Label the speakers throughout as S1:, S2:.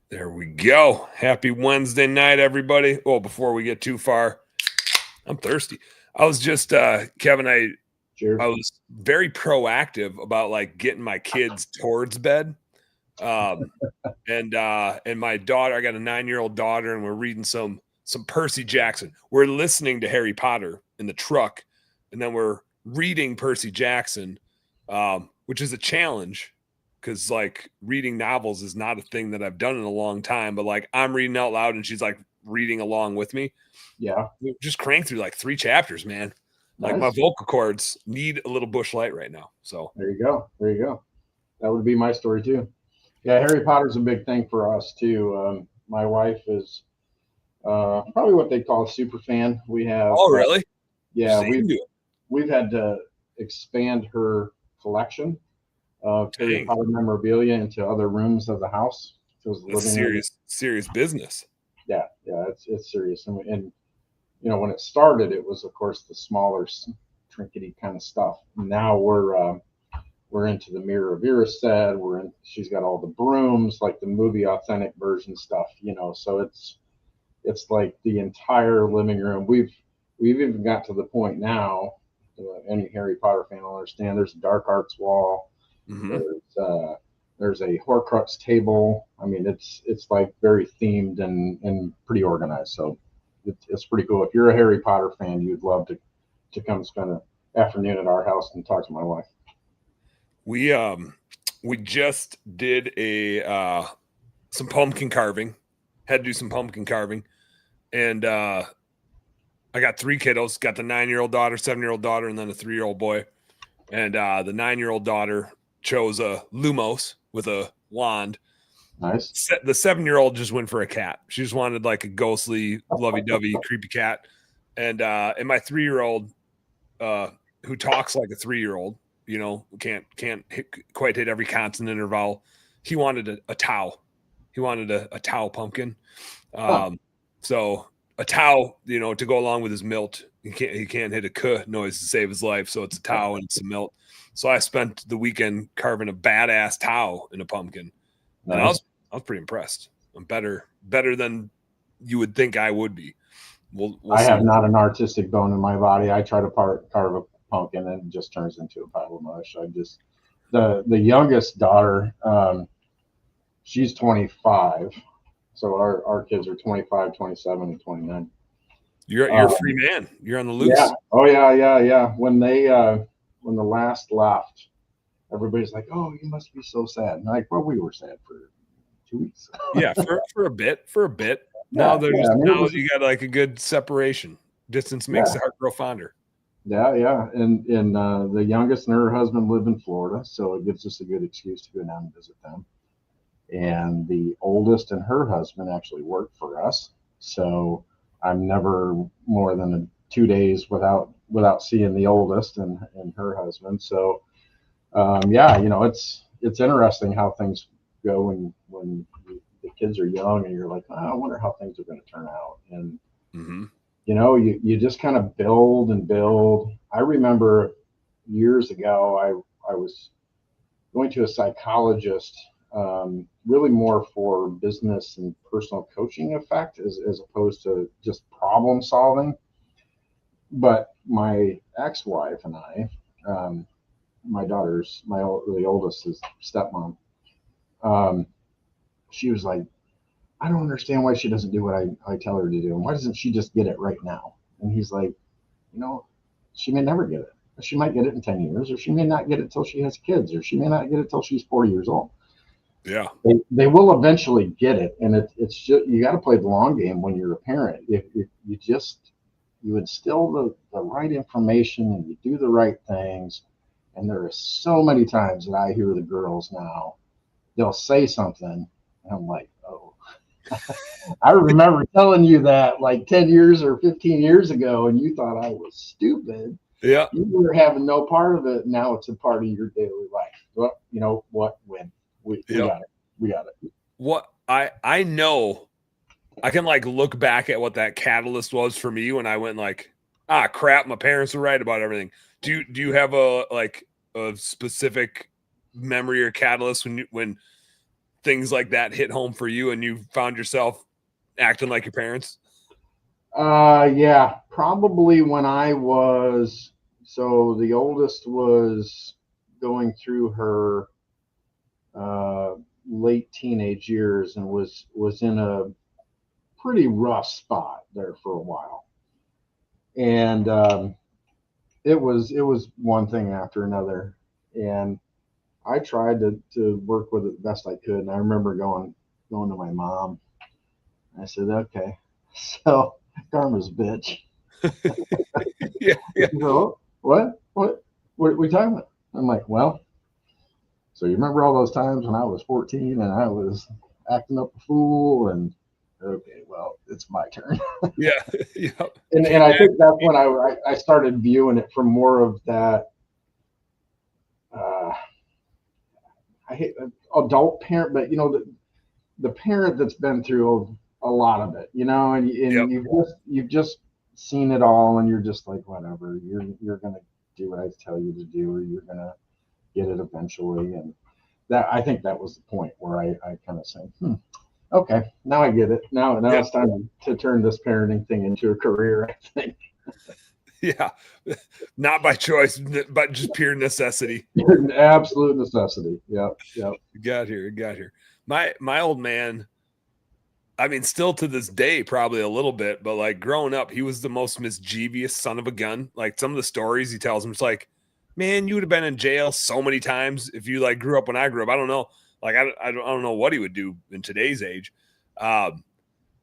S1: There we go. Happy Wednesday night, everybody. Oh, before we get too far, I'm thirsty. I was just Kevin, I
S2: Cheers.
S1: was very proactive about like getting my kids towards bed. Um and my daughter, I got a 9-year-old daughter, and we're reading some Percy Jackson. We're listening to Harry Potter in the truck, and then we're reading Percy Jackson, which is a challenge because like reading novels is not a thing that I've done in a long time. But like I'm reading out loud, and she's like reading along with me.
S2: Yeah.
S1: We just cranked through like 3 chapters, man. Like my
S2: Nice.
S1: vocal cords need a little bush light right now. So
S2: There you go. There you go. That would be my story too. Yeah, Harry Potter's a big thing for us too. My wife is probably what they call a super fan. We have,
S1: oh really?
S2: yeah,
S1: She's into it.
S2: we've had to expand her collection of Harry
S1: Dang.
S2: Potter memorabilia into other rooms of the house. So it's the
S1: That's
S2: living room.
S1: serious business.
S2: Yeah, it's serious. And when it started, it was of course the smaller, trinkety kind of stuff. Now we're into the Mirror of Eris set. She's got all the brooms, like the movie authentic version stuff. So it's like the entire living room. We've even got to the point now. Any Harry Potter fan will understand. There's a dark arts wall.
S1: Mm-hmm.
S2: There's a Horcrux table. I mean, it's like very themed and pretty organized. So it's pretty cool. If you're a Harry Potter fan, you'd love to come spend an afternoon at our house and talk to my wife.
S1: We just did a some pumpkin carving. Had to do some pumpkin carving, and I got 3 kiddos. Got the 9-year-old daughter, 7-year-old daughter, and then a 3-year-old boy. And the 9-year-old daughter chose a Lumos with a wand.
S2: Nice.
S1: The 7-year-old just went for a cat. She just wanted like a ghostly, lovey-dovey, creepy cat. And my 3-year-old, who talks like a 3-year-old, can't quite hit every consonant or vowel. He wanted a Tau. He wanted a Tau pumpkin. So a Tau, to go along with his milt. He can't hit a k noise to save his life. So it's a Tau and it's a milt. So I spent the weekend carving a badass Tau in a pumpkin.
S2: Nice.
S1: And I was pretty impressed. I'm better than you would think I would be. We'll
S2: I
S1: see.
S2: have not an artistic bone in my body. I try to carve a pumpkin and it just turns into a pile of mush. The youngest daughter, she's 25. So our kids are 25, 27, and 29.
S1: You're a free man. You're on the loose.
S2: Yeah. Oh yeah. When the last left, everybody's like, "Oh, you must be so sad." And like, well, we were sad for 2 weeks.
S1: Yeah, for a bit.
S2: Yeah,
S1: now you got like a good separation. Distance makes the heart grow fonder.
S2: Yeah. And the youngest and her husband live in Florida, so it gives us a good excuse to go down and visit them. And the oldest and her husband actually work for us, so I'm never more than 2 days without seeing the oldest and her husband. So it's interesting how things go when the kids are young and you're like, oh, I wonder how things are going to turn out. And you just kind of build and build. I remember years ago, I was going to a psychologist, really more for business and personal coaching effect as opposed to just problem solving. But my ex-wife and I, the oldest is stepmom. She was like, I don't understand why she doesn't do what I tell her to do. And why doesn't she just get it right now? And he's like, she may never get it. She might get it in 10 years, or she may not get it till she has kids, or she may not get it till she's 40 years old.
S1: Yeah.
S2: They will eventually get it. And it's just, you got to play the long game when you're a parent. If you instill the right information and you do the right things. And there are so many times that I hear the girls now, they'll say something, and I'm like, oh, I remember telling you that like 10 years or 15 years ago, and you thought I was stupid.
S1: Yeah.
S2: You were having no part of it. Now it's a part of your daily life. Well, you know what? When we got it. We got it.
S1: What I know, I can like look back at what that catalyst was for me when I went like, crap, my parents were right about everything. Do you have a specific memory or catalyst when things like that hit home for you and you found yourself acting like your parents?
S2: Yeah, probably when I was, so the oldest was going through her late teenage years and was in a pretty rough spot there for a while. And it was one thing after another. And I tried to work with it the best I could. And I remember going to my mom. I said, okay, so karma's a bitch.
S1: Yeah, yeah.
S2: So, what are we talking about? I'm like, well, so you remember all those times when I was 14 and I was acting up a fool, and okay, well, it's my turn.
S1: Yeah, yeah.
S2: And I think that's when I started viewing it from more of that. I hate adult parent, but the parent that's been through a lot of it, and
S1: Yep.
S2: you've just seen it all, and you're just like, whatever, you're gonna do what I tell you to do, or you're gonna get it eventually. And that, I think that was the point where I kind of said, okay, now I get it. Now
S1: Yep.
S2: it's time to turn this parenting thing into a career, I think.
S1: Yeah, not by choice, but just pure necessity.
S2: Absolute necessity. Yep.
S1: It got here. My old man, I mean, still to this day, probably a little bit, but like growing up, he was the most mischievous son of a gun. Like some of the stories he tells him, it's like, man, you would have been in jail so many times if you like grew up when I grew up. I don't know. Like, I don't know what he would do in today's age. But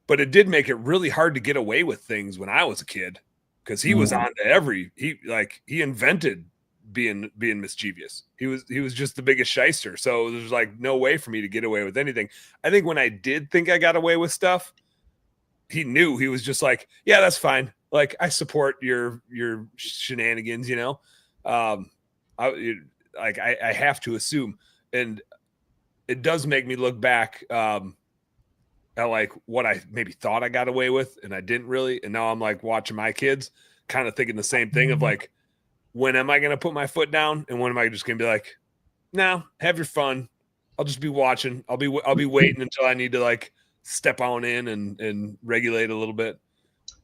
S1: it did make it really hard to get away with things when I was a kid, because he was on to he invented being mischievous. He was just the biggest shyster. So there's like no way for me to get away with anything. I think when I did think I got away with stuff, he knew. He was just like, yeah, that's fine. Like, I support your shenanigans, I have to assume. And it does make me look back at like what I maybe thought I got away with and I didn't really. And now I'm like watching my kids kind of thinking the same thing of like, when am I going to put my foot down? And when am I just going to be like, no, have your fun. I'll just be watching. I'll be waiting until I need to like step on in and regulate a little bit.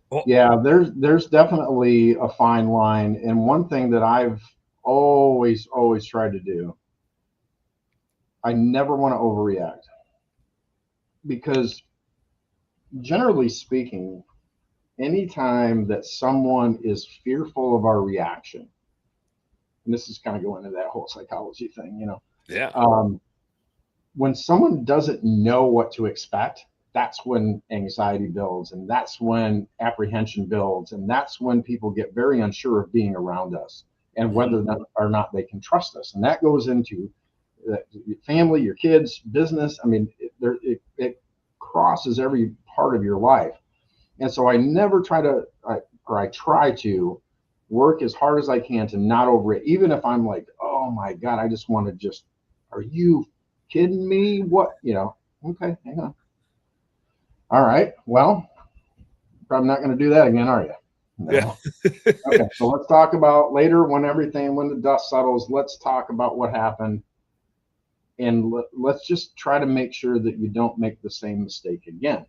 S2: Well, yeah, there's definitely a fine line. And one thing that I've always tried to do, I never want to overreact, because generally speaking, anytime that someone is fearful of our reaction, and this is kind of going into that whole psychology thing,
S1: Yeah.
S2: When someone doesn't know what to expect, that's when anxiety builds, and that's when apprehension builds, and that's when people get very unsure of being around us and whether or not they can trust us. And that goes into your family, your kids, business. I mean, it crosses every part of your life. And so I never try to, I try to work as hard as I can to not over it, even if I'm like, oh my God, I just want to just, are you kidding me? What, okay, hang on. All right, well, probably not going to do that again, are you? No.
S1: Yeah.
S2: Okay, so let's talk about later when the dust settles, let's talk about what happened. And let's just try to make sure that you don't make the same mistake again.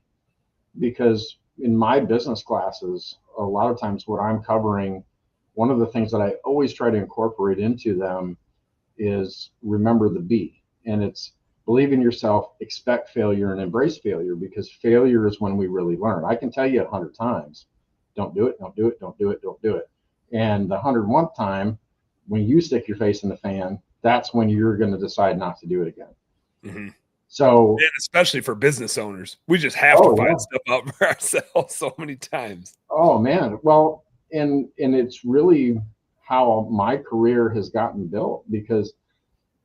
S2: Because in my business classes, a lot of times what I'm covering, one of the things that I always try to incorporate into them is remember the B. And it's believe in yourself, expect failure, and embrace failure, because failure is when we really learn. I can tell you 100 times, don't do it, don't do it, don't do it, don't do it. And the 101st time, when you stick your face in the fan, that's when you're going to decide not to do it again.
S1: Mm-hmm.
S2: So,
S1: and especially for business owners, we just have to find stuff out for ourselves so many times.
S2: Oh man. Well, and it's really how my career has gotten built, because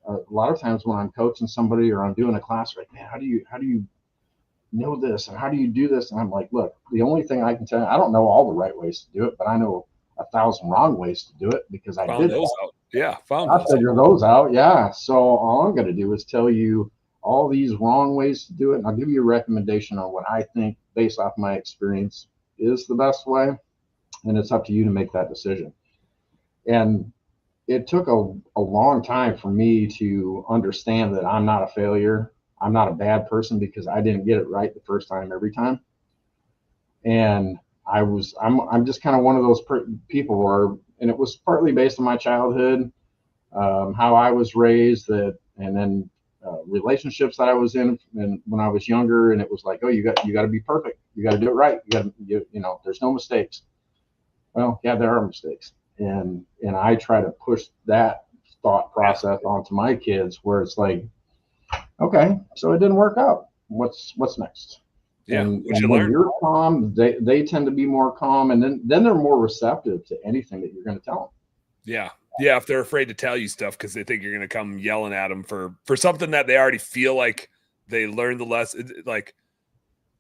S2: a lot of times when I'm coaching somebody or I'm doing a class, like, man, how do you know this, and how do you do this? And I'm like, look, the only thing I can tell you, I don't know all the right ways to do it, but I know 1,000 wrong ways to do it, because I did those
S1: out. Yeah,
S2: I figure those out. Yeah. So all I'm going to do is tell you all these wrong ways to do it, and I'll give you a recommendation on what I think, based off my experience, is the best way, and it's up to you to make that decision. And it took a long time for me to understand that I'm not a failure. I'm not a bad person because I didn't get it right the first time every time. And I'm just kind of one of those people where, and it was partly based on my childhood, how I was raised, and then relationships that I was in, and when I was younger, and it was like, oh, you got to be perfect, you got to do it right, you know, there's no mistakes. Well, yeah, there are mistakes, and I try to push that thought process onto my kids, where it's like, okay, so it didn't work out. What's next?
S1: Yeah,
S2: and when you're calm, they tend to be more calm, and then they're more receptive to anything that you're going to tell them.
S1: Yeah. Yeah, if they're afraid to tell you stuff because they think you're going to come yelling at them for something that they already feel like they learned the lesson. Like,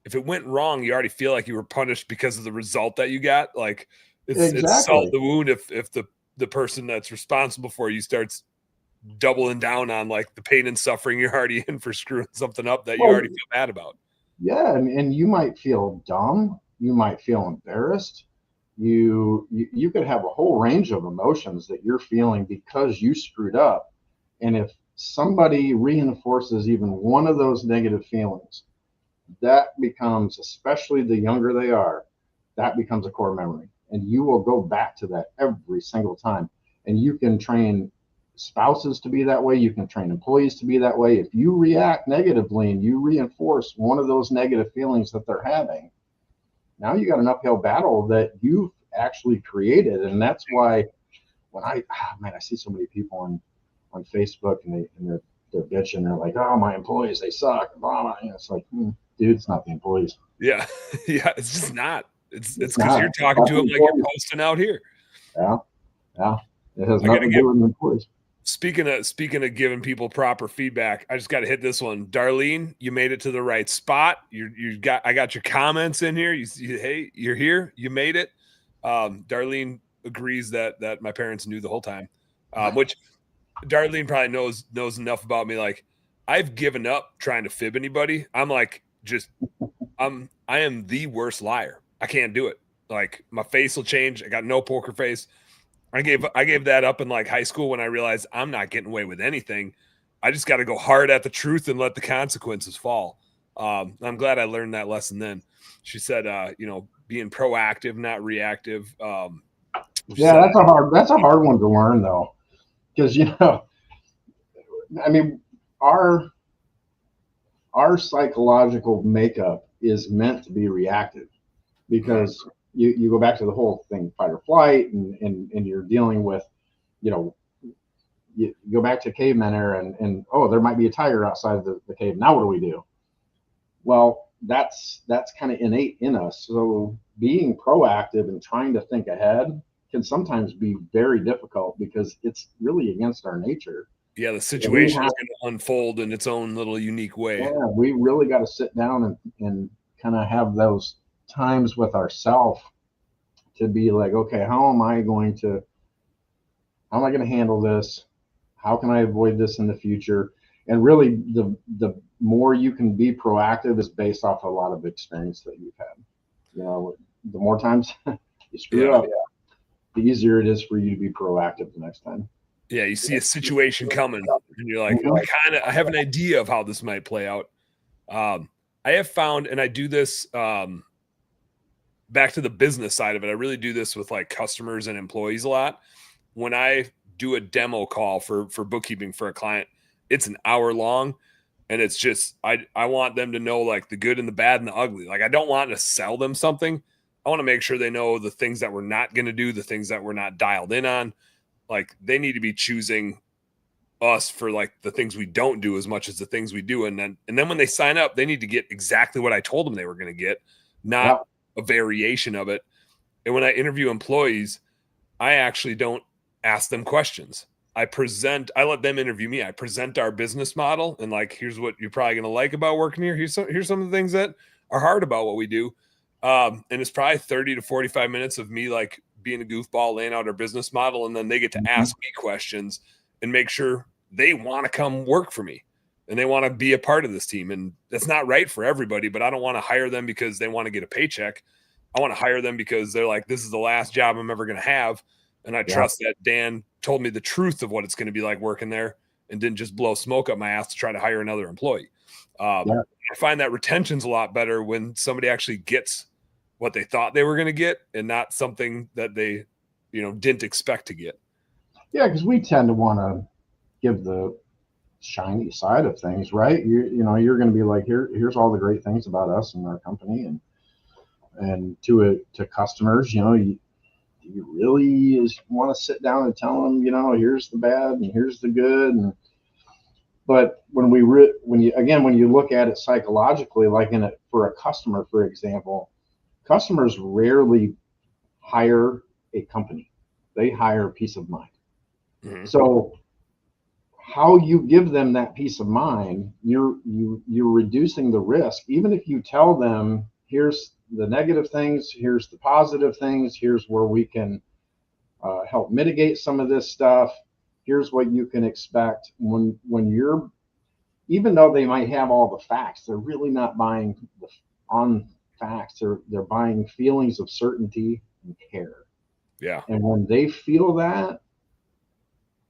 S1: if it went wrong, you already feel like you were punished because of the result that you got. Like, it's salt the wound if the person that's responsible for you starts doubling down on like the pain and suffering you're already in for screwing something up that you already feel bad about.
S2: Yeah, and you might feel dumb, you might feel embarrassed, you could have a whole range of emotions that you're feeling because you screwed up. And if somebody reinforces even one of those negative feelings, that becomes, especially the younger they are, that becomes a core memory, and you will go back to that every single time. And you can train spouses to be that way, you can train employees to be that way. If you react negatively and you reinforce one of those negative feelings that they're having, now you got an uphill battle that you've actually created. And that's why when I see so many people on Facebook, and they're bitching, they're like, oh, my employees, they suck, blah, blah. And it's like, dude, it's not the employees.
S1: Yeah. Yeah, it's just not. It's because you're talking to them like you're posting out here.
S2: Yeah. It has nothing to do with the employees.
S1: Speaking of giving people proper feedback, I just got to hit this one. Darlene, you made it to the right spot. I got your comments in here. Hey, you're here. You made it. Darlene agrees that my parents knew the whole time, which Darlene probably knows enough about me. Like, I've given up trying to fib anybody. I'm like, I am the worst liar. I can't do it. Like, my face will change. I got no poker face. I gave that up in like high school when I realized I'm not getting away with anything. I just got to go hard at the truth and let the consequences fall. I'm glad I learned that lesson then. She said, being proactive, not reactive.
S2: Yeah, that's a hard one to learn though, because I mean, our psychological makeup is meant to be reactive, because you go back to the whole thing, fight or flight, and you're dealing with, you go back to caveman era, and oh, there might be a tiger outside of the cave. Now what do we do? Well, that's kind of innate in us. So being proactive and trying to think ahead can sometimes be very difficult because it's really against our nature.
S1: Yeah, the situation is going to unfold in its own little unique way.
S2: Yeah, we really got to sit down and kind of have those times with ourselves to be like, okay, how am I going to handle this? How can I avoid this in the future? And really, the more you can be proactive is based off a lot of experience that you've had. The more times you screw up, the easier it is for you to be proactive the next time.
S1: Yeah, you see a situation coming, and you're like, I have an idea of how this might play out. I have found, and I do this back to the business side of it. I really do this with like customers and employees a lot. When I do a demo call for bookkeeping for a client, it's an hour long, and it's just I want them to know like the good and the bad and the ugly. Like, I don't want to sell them something. I want to make sure they know the things that we're not going to do, the things that we're not dialed in on. Like, they need to be choosing us for like the things we don't do as much as the things we do. And then when they sign up, they need to get exactly what I told them they were going to get, not a variation of it. And when I interview employees, I actually don't ask them questions. I let them interview me. I present our business model and like, here's what you're probably going to like about working here. Here's some of the things that are hard about what we do. And it's probably 30 to 45 minutes of me like being a goofball, laying out our business model. And then they get to ask me questions and make sure they want to come work for me and they want to be a part of this team. And that's not right for everybody, but I don't want to hire them because they want to get a paycheck. I want to hire them because they're like, this is the last job I'm ever going to have. And I trust that Dan told me the truth of what it's going to be like working there and didn't just blow smoke up my ass to try to hire another employee.
S2: Yeah.
S1: I find that retention's a lot better when somebody actually gets what they thought they were going to get and not something that they, didn't expect to get.
S2: Yeah, because we tend to want to give the shiny side of things, right? You're going to be like, here's all the great things about us and our company, and to customers, you really want to sit down and tell them, here's the bad and here's the good, but when you look at it psychologically, like for a customer, for example, customers rarely hire a company; they hire peace of mind. Mm-hmm. So how you give them that peace of mind, you're reducing the risk. Even if you tell them, here's the negative things, here's the positive things, here's where we can help mitigate some of this stuff, here's what you can expect. When you're, even though they might have all the facts, they're really not buying on facts. They're buying feelings of certainty and care.
S1: Yeah.
S2: And when they feel that,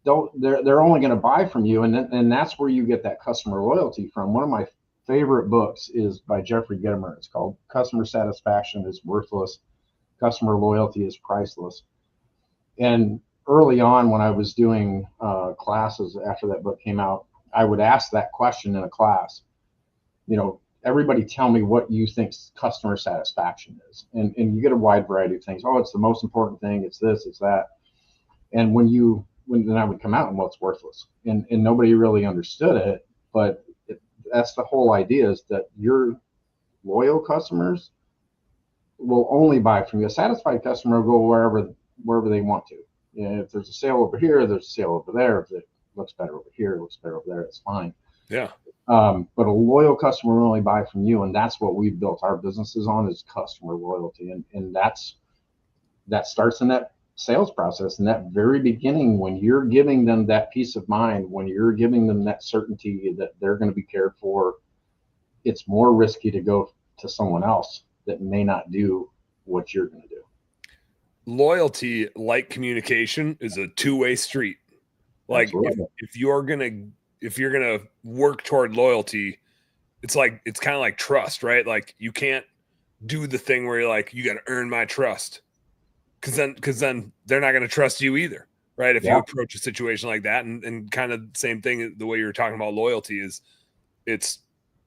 S2: they're only going to buy from you, and that's where you get that customer loyalty from. One of my favorite books is by Jeffrey Gitomer. It's called Customer Satisfaction is Worthless, Customer Loyalty is Priceless. And early on, when I was doing classes after that book came out, I would ask that question in a class. Everybody tell me what you think customer satisfaction is, and you get a wide variety of things. Oh, it's the most important thing. It's this. It's that. And then I would come out and, well, it's worthless, and nobody really understood it. But that's the whole idea, is that your loyal customers will only buy from you. A satisfied customer will go wherever they want to. If there's a sale over here, there's a sale over there. If it looks better over here, it looks better over there, it's fine.
S1: Yeah.
S2: But a loyal customer will only buy from you, and that's what we've built our businesses on, is customer loyalty, and that starts in that sales process, in that very beginning, when you're giving them that peace of mind, when you're giving them that certainty that they're going to be cared for. It's more risky to go to someone else that may not do what you're going to do.
S1: Loyalty, like communication, is a two-way street. Like if you're gonna work toward loyalty, it's kind of like trust, right? Like you can't do the thing where you're like, you got to earn my trust, because then they're not going to trust you either, right? If you approach a situation like that, and kind of the same thing, the way you were talking about loyalty is, it's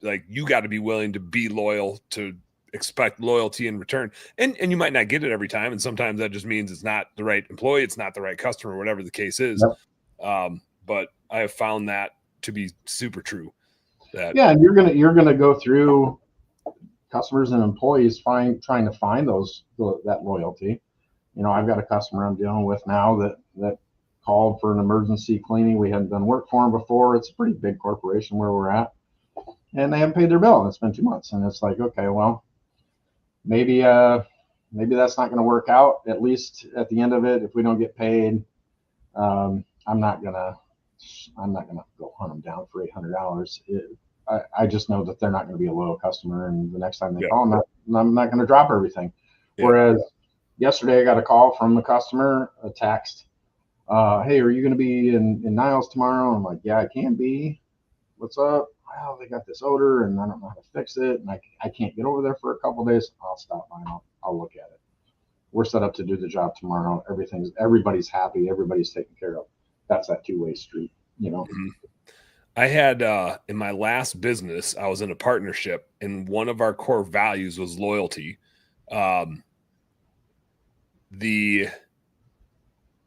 S1: like you got to be willing to be loyal to expect loyalty in return, and you might not get it every time, and sometimes that just means it's not the right employee, it's not the right customer, whatever the case is. But I have found that to be super true. And
S2: you're gonna go through customers and employees trying to find that loyalty. I've got a customer I'm dealing with now that called for an emergency cleaning. We hadn't done work for them before. It's a pretty big corporation where we're at, and they haven't paid their bill, and it's been 2 months. And it's like, okay, well, maybe that's not going to work out. At least at the end of it, if we don't get paid, I'm not gonna go hunt them down for $800. I just know that they're not going to be a loyal customer, and the next time they call, I'm not going to drop everything. Whereas yesterday I got a call from a customer, a text. Hey, are you going to be in Niles tomorrow? I'm like, yeah, I can be. What's up? Well, they got this odor, and I don't know how to fix it, and I can't get over there for a couple of days. I'll stop by and I'll look at it. We're set up to do the job tomorrow. Everybody's happy. Everybody's taken care of. That's that two-way street,
S1: Mm-hmm. I had in my last business, I was in a partnership, and one of our core values was loyalty. I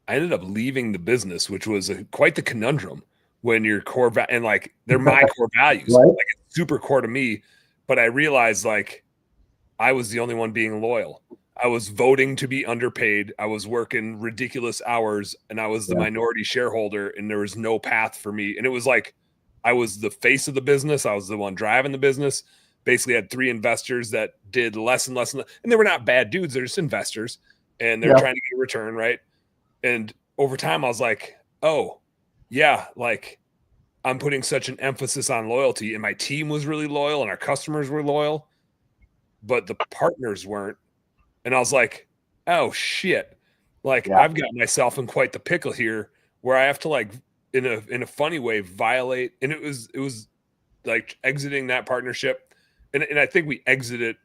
S1: ended up leaving the business, which was quite the conundrum, when your core and like they're my core values, right? Like it's super core to me, but I realized like I was the only one being loyal. I was voting to be underpaid. I was working ridiculous hours, and I was the minority shareholder, and there was no path for me. And it was like I was the face of the business. I was the one driving the business. Basically had 3 investors that did less and less, and they were not bad dudes. They're just investors, and they're trying to get a return, right? And over time, I was like, oh, yeah, like I'm putting such an emphasis on loyalty, and my team was really loyal, and our customers were loyal, but the partners weren't. And I was like, oh shit. Like I've got myself in quite the pickle here, where I have to, like, in a funny way, violate. And it was like exiting that partnership. And I think we exited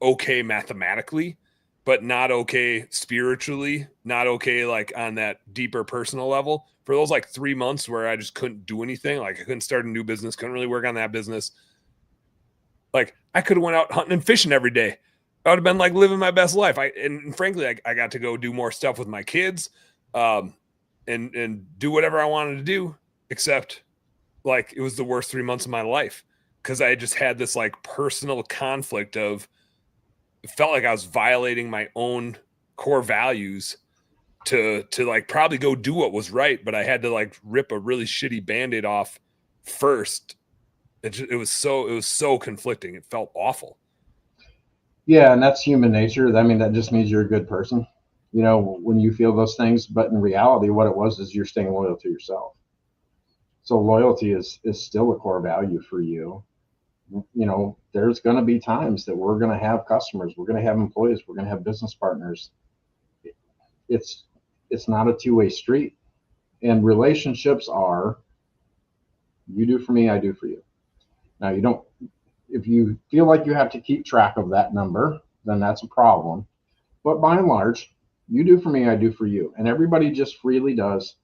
S1: okay mathematically, but not okay spiritually, not okay like on that deeper personal level. For those like 3 months where I just couldn't do anything, like I couldn't start a new business, couldn't really work on that business. Like I could have went out hunting and fishing every day. I would have been like living my best life. And frankly, I got to go do more stuff with my kids, and do whatever I wanted to do, except like it was the worst 3 months of my life because I just had this like personal conflict of it felt like I was violating my own core values to like probably go do what was right, but I had to like rip a really shitty Band-Aid off first. It was so conflicting. It felt awful.
S2: Yeah, and that's human nature. I mean, that just means you're a good person, you know, when you feel those things. But in reality, what it was is you're staying loyal to yourself. So loyalty is still a core value for you. You know, there's going to be times that we're going to have customers, we're going to have employees, we're going to have business partners. It's not a two-way street, and relationships are you do for me, I do for you. Now you don't. If you feel like you have to keep track of that number, then that's a problem. But by and large, you do for me, I do for you, and everybody just freely does,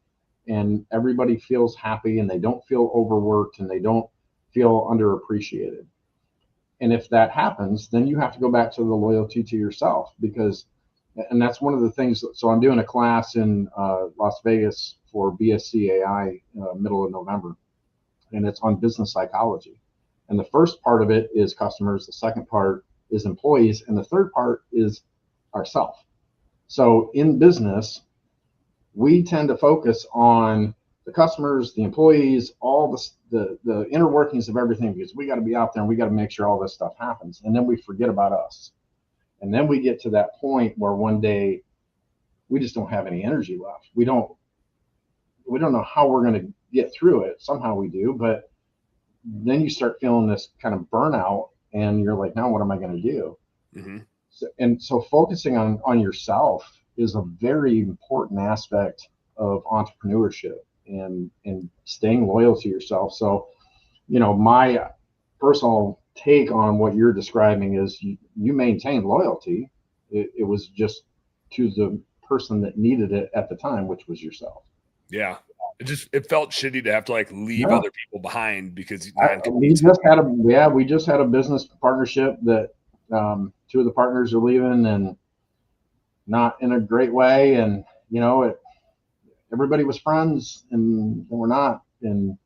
S2: and everybody feels happy, and they don't feel overworked, and they don't feel underappreciated. And if that happens, then you have to go back to the loyalty to yourself, because, and that's one of the things. So I'm doing a class in Las Vegas for BSCAI middle of November, and it's on business psychology. And the first part of it is customers, the second part is employees, and the third part is ourself. So in business, we tend to focus on the customers, the employees, all the inner workings of everything, because we got to be out there and we got to make sure all this stuff happens. And then we forget about us. And then we get to that point where one day we just don't have any energy left. We don't know how we're going to get through it. Somehow we do, but then you start feeling this kind of burnout, and you're like, now what am I going to do? Mm-hmm. So focusing on yourself is a very important aspect of entrepreneurship, and staying loyal to yourself. So, you know, my personal take on what you're describing is you maintain loyalty. It was just to the person that needed it at the time, which was yourself.
S1: Yeah. It felt shitty to have to like leave other people behind because
S2: we just had a business partnership that two of the partners are leaving, and not in a great way. And, you know, everybody was friends and we're not, and,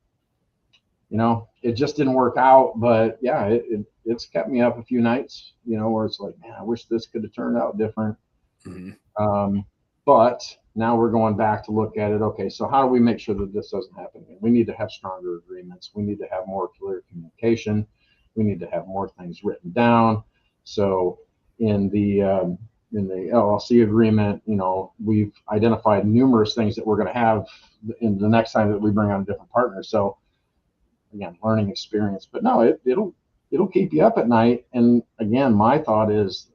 S2: you know, it just didn't work out. But yeah, it's kept me up a few nights, you know, where it's like, man, I wish this could have turned out different. Mm-hmm. But now we're going back to look at it. Okay, so how do we make sure that this doesn't happen again? We need to have stronger agreements. We need to have more clear communication. We need to have more things written down. So in the LLC agreement, you know, we've identified numerous things that we're going to have in the next time that we bring on a different partner. So again, learning experience. But no, it'll keep you up at night. And again, my thought is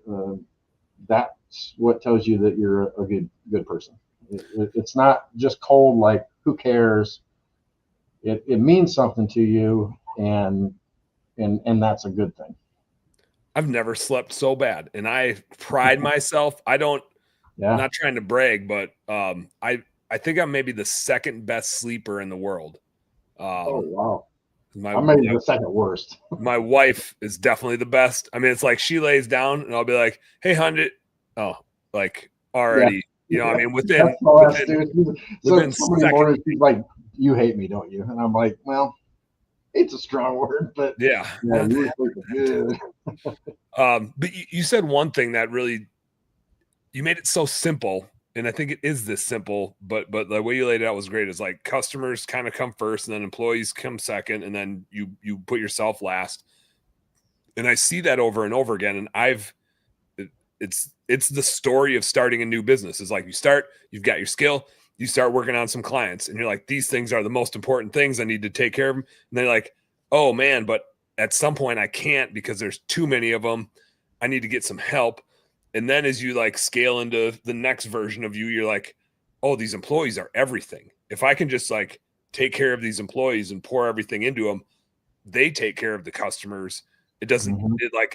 S2: that's what tells you that you're a good person. It's not just cold, like, who cares? It means something to you, and that's a good thing.
S1: I've never slept so bad, and I pride myself. I'm not trying to brag, but I think I'm maybe the second best sleeper in the world.
S2: Oh wow! I'm maybe the second worst.
S1: My wife is definitely the best. I mean, it's like she lays down, and I'll be like, "Hey, Hundred," like already. Yeah. You know, I mean, within
S2: so many mornings, she's like, "You hate me, don't you?" And I'm like, "Well, it's a strong word, but
S1: yeah,
S2: you were good."
S1: But you said one thing that really, you made it so simple, and I think it is this simple, but the way you laid it out was great. It's like customers kind of come first, and then employees come second, and then you put yourself last. And I see that over and over again, and it's the story of starting a new business. It's like you've got your skill, you start working on some clients, and you're like, these things are the most important things. I need to take care of them. And they're like, oh man, but at some point I can't because there's too many of them. I need to get some help. And then as you like scale into the next version of you, you're like, oh, these employees are everything. If I can just like take care of these employees and pour everything into them, they take care of the customers. It doesn't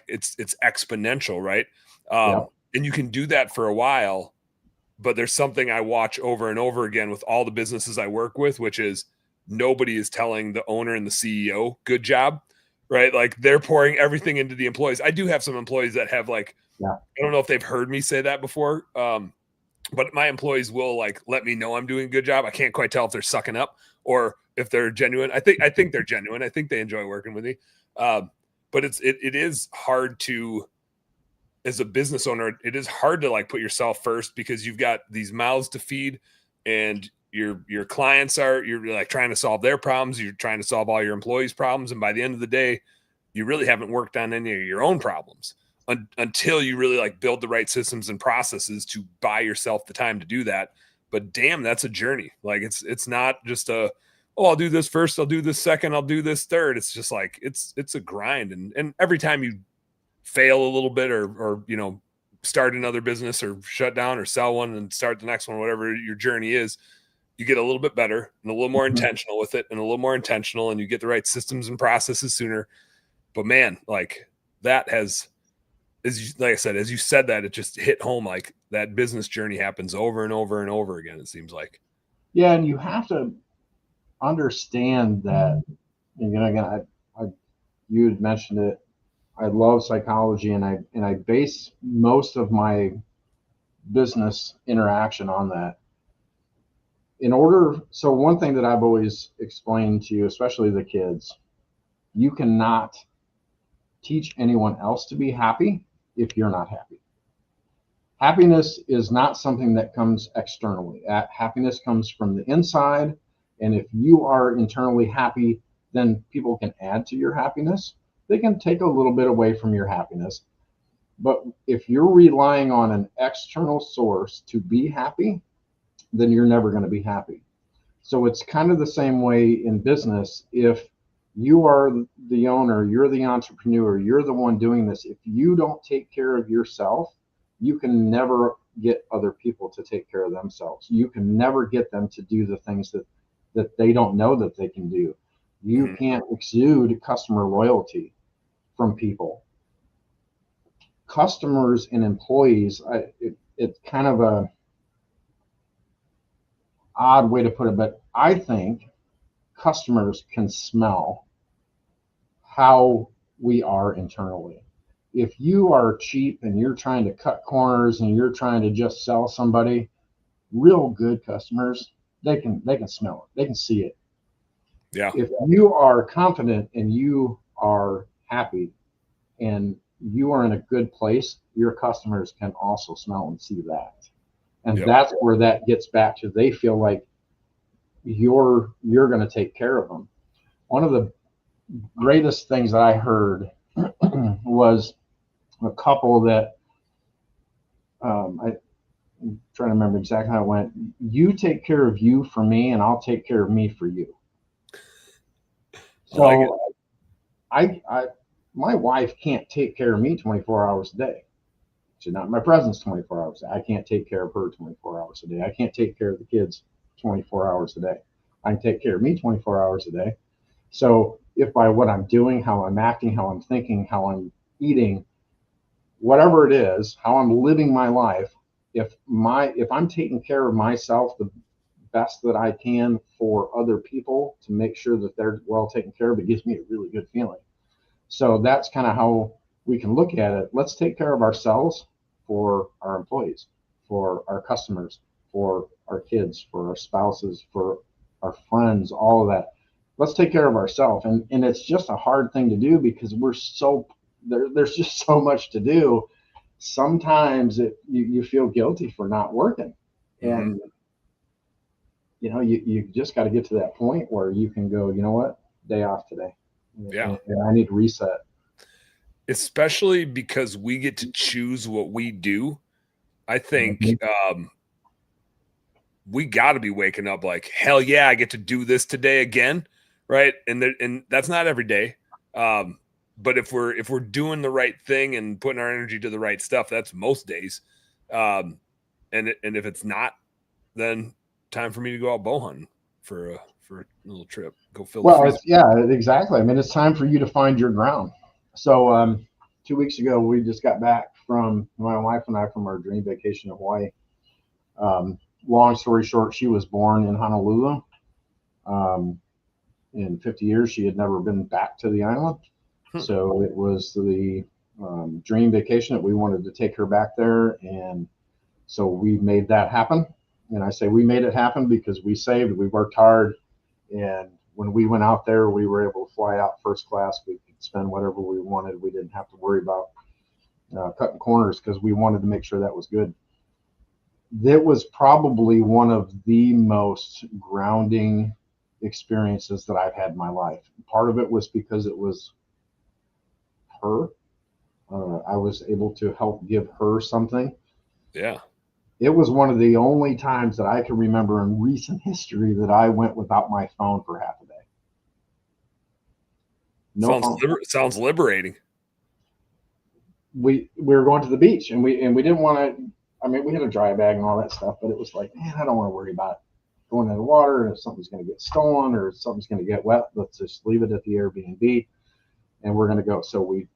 S1: it's exponential, right?
S2: Yep.
S1: And you can do that for a while, but there's something I watch over and over again with all the businesses I work with, which is nobody is telling the owner and the CEO, good job, right? Like they're pouring everything into the employees. I do have some employees that have like, I don't know if they've heard me say that before. But my employees will like let me know I'm doing a good job. I can't quite tell if they're sucking up or if they're genuine. I think they're genuine. I think they enjoy working with me. But it is hard to, as a business owner, it is hard to like put yourself first because you've got these mouths to feed and your clients you're like trying to solve their problems. You're trying to solve all your employees' problems. And by the end of the day, you really haven't worked on any of your own problems until you really like build the right systems and processes to buy yourself the time to do that. But damn, that's a journey. Like it's not just I'll do this first, I'll do this second, I'll do this third. It's just like it's a grind. And every time you fail a little bit or start another business or shut down or sell one and start the next one, whatever your journey is, you get a little bit better and a little more intentional with it and a little more intentional, and you get the right systems and processes sooner. But man, like that has, like I said, as you said that, it just hit home. Like that business journey happens over and over and over again, it seems like.
S2: Yeah. And you have to understand that, again, you had mentioned it. I love psychology, and I base most of my business interaction on that. So one thing that I've always explained to you, especially the kids, you cannot teach anyone else to be happy if you're not happy. Happiness is not something that comes externally. Happiness comes from the inside, and if you are internally happy, then people can add to your happiness. They can take a little bit away from your happiness. But if you're relying on an external source to be happy, then you're never going to be happy. So it's kind of the same way in business. If you are the owner, you're the entrepreneur, you're the one doing this, if you don't take care of yourself, you can never get other people to take care of themselves. You can never get them to do the things that they don't know that they can do. You can't exude customer loyalty from people. Customers and employees, it's kind of a odd way to put it, but I think customers can smell how we are internally. If you are cheap and you're trying to cut corners and you're trying to just sell somebody, real good customers, they can smell it. They can see it.
S1: Yeah.
S2: If you are confident and you are happy and you are in a good place, your customers can also smell and see that. And that's where that gets back to, they feel like you're going to take care of them. One of the greatest things that I heard was a couple that I'm trying to remember exactly how it went. You take care of you for me, and I'll take care of me for you. So I my wife can't take care of me 24 hours a day. She's not in my presence 24 hours a day. I can't take care of her 24 hours a day. I can't take care of the kids 24 hours a day. I can take care of me 24 hours a day. So if by what I'm doing, how I'm acting, how I'm thinking, how I'm eating, whatever it is, how I'm living my life, if I'm taking care of myself the best that I can for other people to make sure that they're well taken care of, it gives me a really good feeling. So that's kind of how we can look at it. Let's take care of ourselves for our employees, for our customers, for our kids, for our spouses, for our friends, all of that. Let's take care of ourselves. And it's just a hard thing to do because there's just so much to do. Sometimes you feel guilty for not working. And you just got to get to that point where you can go, you know what, day off today.
S1: Yeah.
S2: And I need to reset.
S1: Especially because we get to choose what we do. I think we got to be waking up like, hell yeah, I get to do this today again, right? And that's not every day. But if we're doing the right thing and putting our energy to the right stuff, that's most days. And if it's not, then time for me to go out bow hunting for for a little trip. Go fill the
S2: Well,
S1: freezer.
S2: exactly. I mean, it's time for you to find your ground. So 2 weeks ago, we just got back from my wife and I from our dream vacation in Hawaii. Long story short, she was born in Honolulu. In 50 years, she had never been back to the island. So it was the dream vacation that we wanted to take her back there. And so we made that happen. And I say we made it happen because we saved, we worked hard. And when we went out there, we were able to fly out first class. We could spend whatever we wanted. We didn't have to worry about cutting corners because we wanted to make sure that was good. That was probably one of the most grounding experiences that I've had in my life. Part of it was because it was her. I was able to help give her something.
S1: Yeah.
S2: It was one of the only times that I can remember in recent history that I went without my phone for half a day. No phone.
S1: Sounds liberating.
S2: We were going to the beach and we didn't want to. I mean, we had a dry bag and all that stuff, but it was like, man, I don't want to worry about going in the water and if something's going to get stolen or something's going to get wet. Let's just leave it at the Airbnb and we're going to go. So we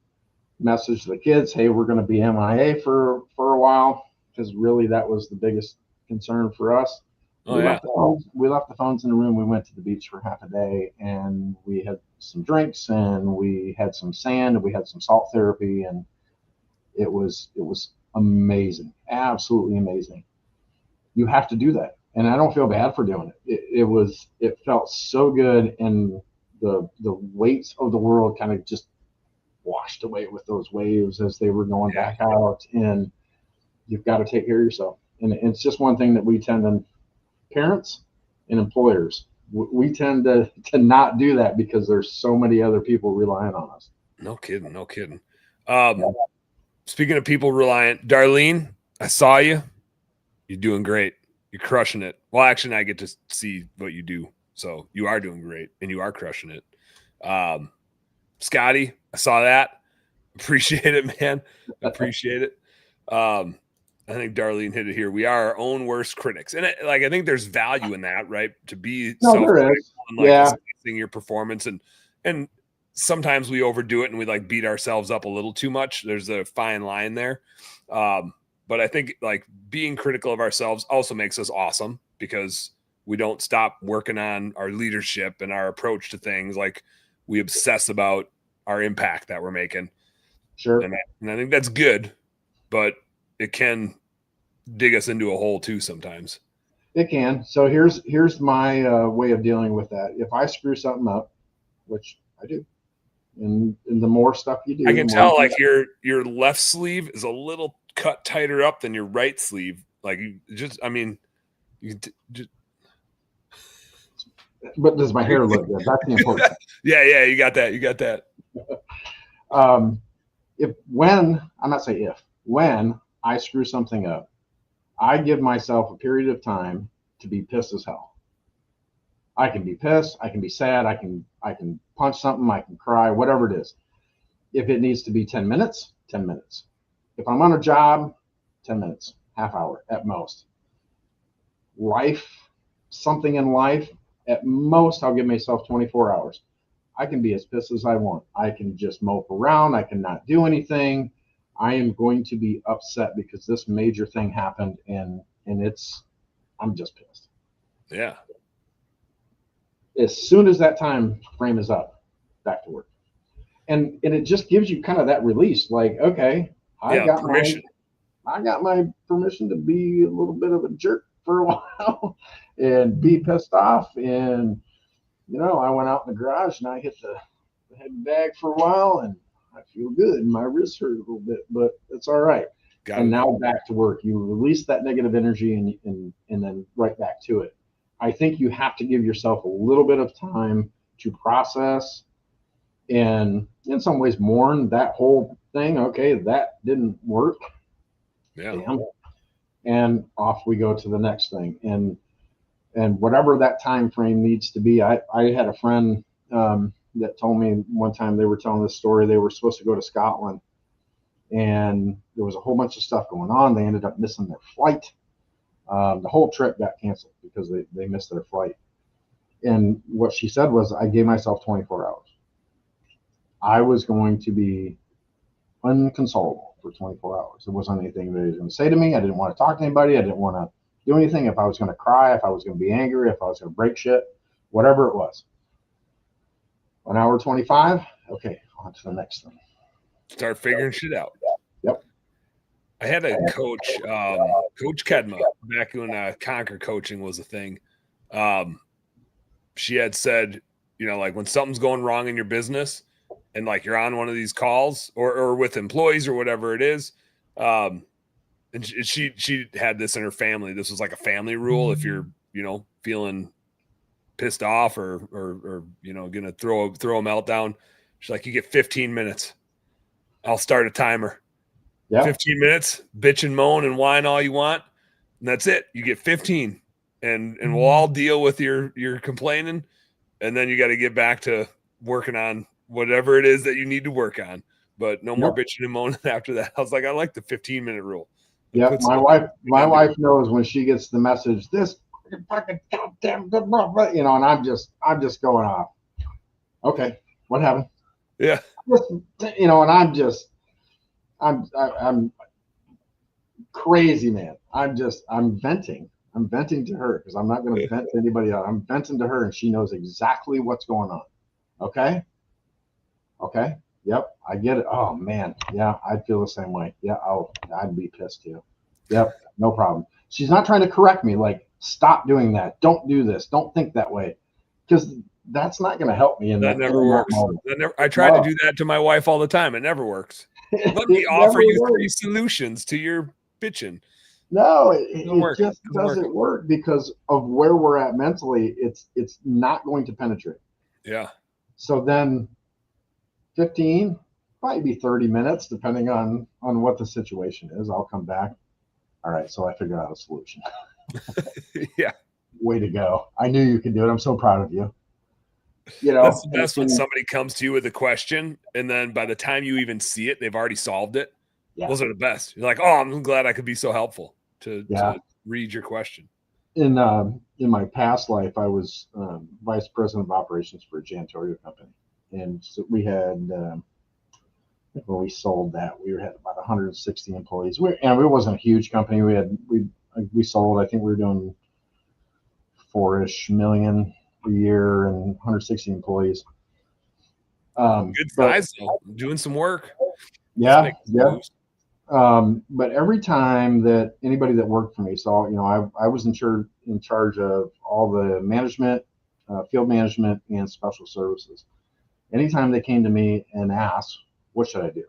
S2: messaged the kids, hey, we're going to be MIA for a while, because really that was the biggest concern for us. We left the phones in the room. We went to the beach for half a day and we had some drinks and we had some sand and we had some salt therapy, and it was amazing, absolutely amazing. You have to do that, and I don't feel bad for doing it. It felt so good, and the weights of the world kind of just washed away with those waves as they were going back out. And you've got to take care of yourself, and it's just one thing that we tend to, parents and employers, we tend to not do that because there's so many other people relying on us.
S1: No kidding. Speaking of people reliant, Darlene, I saw you. You're doing great. You're crushing it. Well, actually, I get to see what you do. So you are doing great and you are crushing it. Scotty, I saw that. Appreciate it, man. Appreciate it. I think Darlene hit it here. We are our own worst critics. And I think there's value in that, right? To be
S2: self-critical
S1: and assessing your performance. And sometimes we overdo it and we beat ourselves up a little too much. There's a fine line there. But I think being critical of ourselves also makes us awesome, because we don't stop working on our leadership and our approach to things. We obsess about our impact that we're making.
S2: Sure.
S1: And I think that's good, but it can dig us into a hole too sometimes.
S2: It can. So here's my way of dealing with that. If I screw something up, which I do, and the more stuff you do,
S1: I can tell your left sleeve is a little cut tighter up than your right sleeve. But
S2: does my hair look good? That's the important thing.
S1: Yeah, you got that.
S2: When I screw something up, I give myself a period of time to be pissed as hell. I can be pissed, I can be sad, I can punch something, I can cry, whatever it is. If it needs to be 10 minutes, 10 minutes. If I'm on a job, 10 minutes, half hour at most. Something in life, at most I'll give myself 24 hours. I can be as pissed as I want. I can just mope around, I can not do anything. I am going to be upset because this major thing happened, and I'm just pissed.
S1: Yeah.
S2: As soon as that time frame is up, back to work. And it just gives you kind of that release, okay, I got my permission to be a little bit of a jerk for a while and be pissed off. And I went out in the garage and I hit the head bag for a while, and I feel good. My wrist hurt a little bit, but it's all right. Now back to work. You release that negative energy and then right back to it. I think you have to give yourself a little bit of time to process and in some ways mourn that whole thing. Okay, that didn't work.
S1: Yeah.
S2: Damn. And off we go to the next thing. And whatever that time frame needs to be. I had a friend that told me one time, they were telling this story. They were supposed to go to Scotland, and there was a whole bunch of stuff going on. They ended up missing their flight. The whole trip got canceled because they missed their flight. And what she said was, I gave myself 24 hours. I was going to be unconsolable for 24 hours. There wasn't anything that he was going to say to me. I didn't want to talk to anybody. I didn't want to do anything. If I was going to cry, if I was going to be angry, if I was going to break shit, whatever it was. 1 hour 25. Okay, on to the next thing.
S1: Start figuring shit out.
S2: Yep.
S1: I had a coach, Coach Kedma, back when Conquer coaching was a thing. She had said, you know, like when something's going wrong in your business and like you're on one of these calls or with employees or whatever it is, and she had this in her family. This was like a family rule. If you're, you know, feeling pissed off or you know, gonna throw a meltdown, she's like, you get 15 minutes. I'll start a timer.
S2: Yeah.
S1: 15 minutes, bitch and moan and whine all you want, and that's it. You get 15, and we'll all deal with your complaining, and then you got to get back to working on whatever it is that you need to work on. But no more bitching and moaning after that. I was like, I like the 15-minute rule.
S2: Yeah, my wife knows when she gets the message, this fucking goddamn, you know, and I'm just going off. Okay, what happened?
S1: Yeah,
S2: you know, and I'm crazy, man. I'm venting. I'm venting to her because I'm not going to vent to anybody else. I'm venting to her, and she knows exactly what's going on. Okay. Yep, I get it. Oh man, yeah, I'd feel the same way. Yeah, I'd be pissed too. Yep, no problem. She's not trying to correct me, like, stop doing that. Don't do this. Don't think that way, because that's not going to help me.
S1: That never works. I try to do that to my wife all the time. It never works. Let me offer you 3 solutions to your bitching.
S2: No, it just doesn't work because of where we're at mentally. It's not going to penetrate.
S1: Yeah.
S2: So then 15, might be 30 minutes, depending on what the situation is. I'll come back. All right, so I figured out a solution.
S1: Yeah.
S2: Way to go. I knew you could do it. I'm so proud of you. You know,
S1: that's the best when somebody comes to you with a question, and then by the time you even see it, they've already solved it. Yeah. Those are the best. You're like, oh, I'm glad I could be so helpful to read your question.
S2: In my past life, I was vice president of operations for a janitorial company, and so we had when we sold that, we had about 160 employees. And it wasn't a huge company. We sold, I think we were doing $4-ish million a year and 160 employees.
S1: Good size, though. Doing some work.
S2: Yeah. But every time that anybody that worked for me, so, you know, I was in charge of all the management, field management, and special services. Anytime they came to me and asked, what should I do?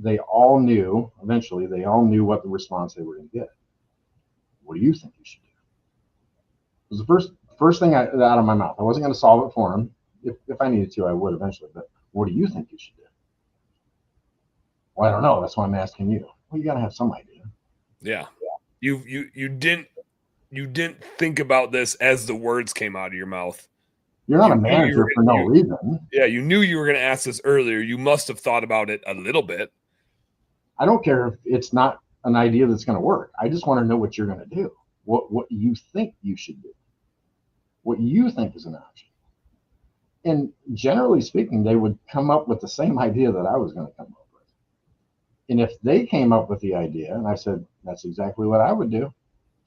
S2: They all knew, eventually, they all knew what the response they were going to get. What do you think you should do? It was the first thing out of my mouth. I wasn't going to solve it for them. If I needed to, I would eventually. But what do you think you should do? Well, I don't know. That's why I'm asking you. Well, you got to have some idea.
S1: Yeah. You didn't think about this as the words came out of your mouth.
S2: You're not a manager for no reason.
S1: Yeah, you knew you were going to ask this earlier. You must have thought about it a little bit.
S2: I don't care if it's not an idea that's going to work. I just want to know what you're going to do. What you think you should do. What you think is an option. And generally speaking, they would come up with the same idea that I was going to come up with. And if they came up with the idea, and I said, that's exactly what I would do.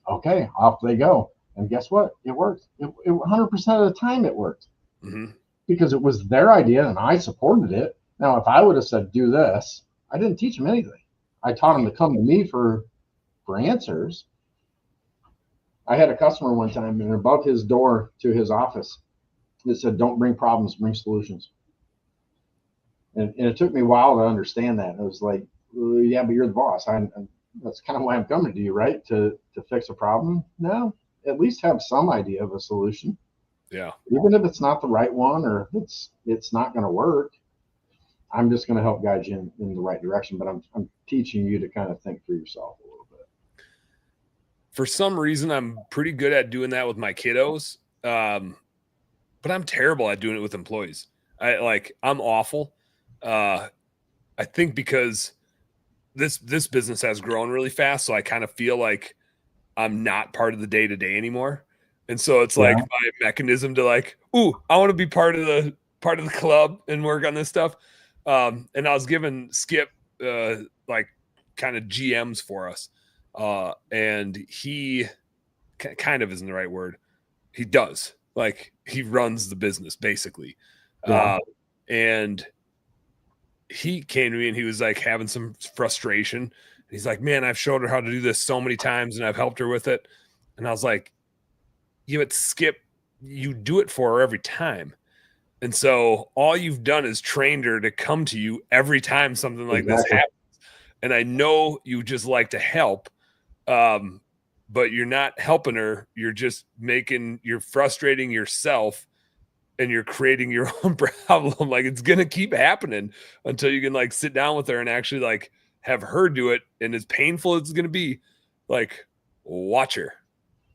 S2: Okay, off they go. And guess what? It worked. 100% of the time it worked.
S1: Mm-hmm.
S2: Because it was their idea and I supported it. Now, if I would have said, do this, I didn't teach them anything. I taught them to come to me for answers. I had a customer one time, and above his door to his office, it said, don't bring problems, bring solutions. And it took me a while to understand that. It was like, well, yeah, but you're the boss. That's kind of why I'm coming to you, right? To fix a problem? No. At least have some idea of a solution.
S1: Yeah.
S2: Even if it's not the right one or if it's not going to work, I'm just going to help guide you in the right direction. But I'm teaching you to kind of think for yourself a little bit.
S1: For some reason, I'm pretty good at doing that with my kiddos, but I'm terrible at doing it with employees. I'm awful. I think because this business has grown really fast, so I kind of feel like I'm not part of the day-to-day anymore. And so it's like my mechanism to like, ooh, I want to be part of the club and work on this stuff. And I was giving Skip like kind of GMs for us. And he kind of isn't the right word. He does. Like he runs the business basically. And he came to me and he was like having some frustration. He's like, man, I've showed her how to do this so many times and I've helped her with it. And I was like, yeah, but Skip, you do it for her every time. And so all you've done is trained her to come to you every time something like this happens. And I know you just like to help, but you're not helping her. You're frustrating yourself and you're creating your own problem. Like it's going to keep happening until you can like sit down with her and actually like have her do it. And as painful as it's going to be, like watch her,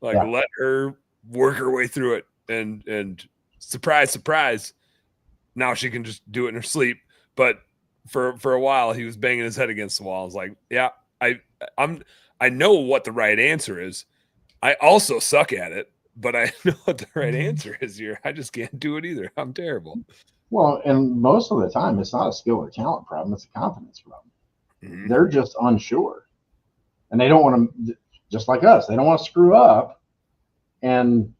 S1: like let her work her way through it. And surprise, surprise. Now she can just do it in her sleep. But for a while he was banging his head against the wall. I was like, yeah, I know what the right answer is. I also suck at it, but I know what the right answer is here. I just can't do it either. I'm terrible.
S2: Well, and most of the time it's not a skill or talent problem, it's a confidence problem. Mm-hmm. They're just unsure. And they don't want to, just like us, they don't want to screw up. And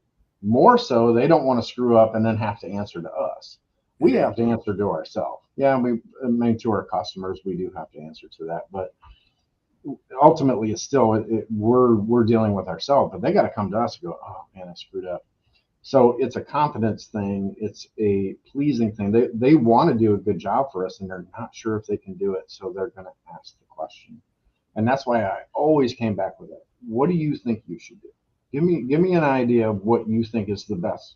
S2: more so, they don't want to screw up and then have to answer to us. We have to answer to ourselves. Yeah, to our customers, we do have to answer to that. But ultimately, it's still, we're dealing with ourselves. But they got to come to us and go, oh, man, I screwed up. So it's a confidence thing. It's a pleasing thing. They want to do a good job for us, and they're not sure if they can do it. So they're going to ask the question. And that's why I always came back with it. What do you think you should do? Give me an idea of what you think is the best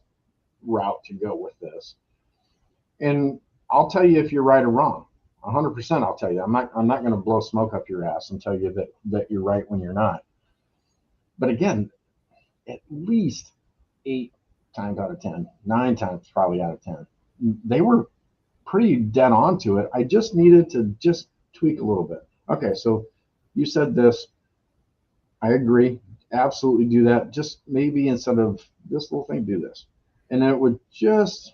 S2: route to go with this. And I'll tell you if you're right or wrong. 100% I'll tell you. I'm not going to blow smoke up your ass and tell you that you're right when you're not. But again, at least 8 times out of 10, 9 times probably out of 10, they were pretty dead on to it. I just needed to just tweak a little bit. Okay, so you said this. I agree. Absolutely do that. Just maybe instead of this little thing, do this. And then it would just,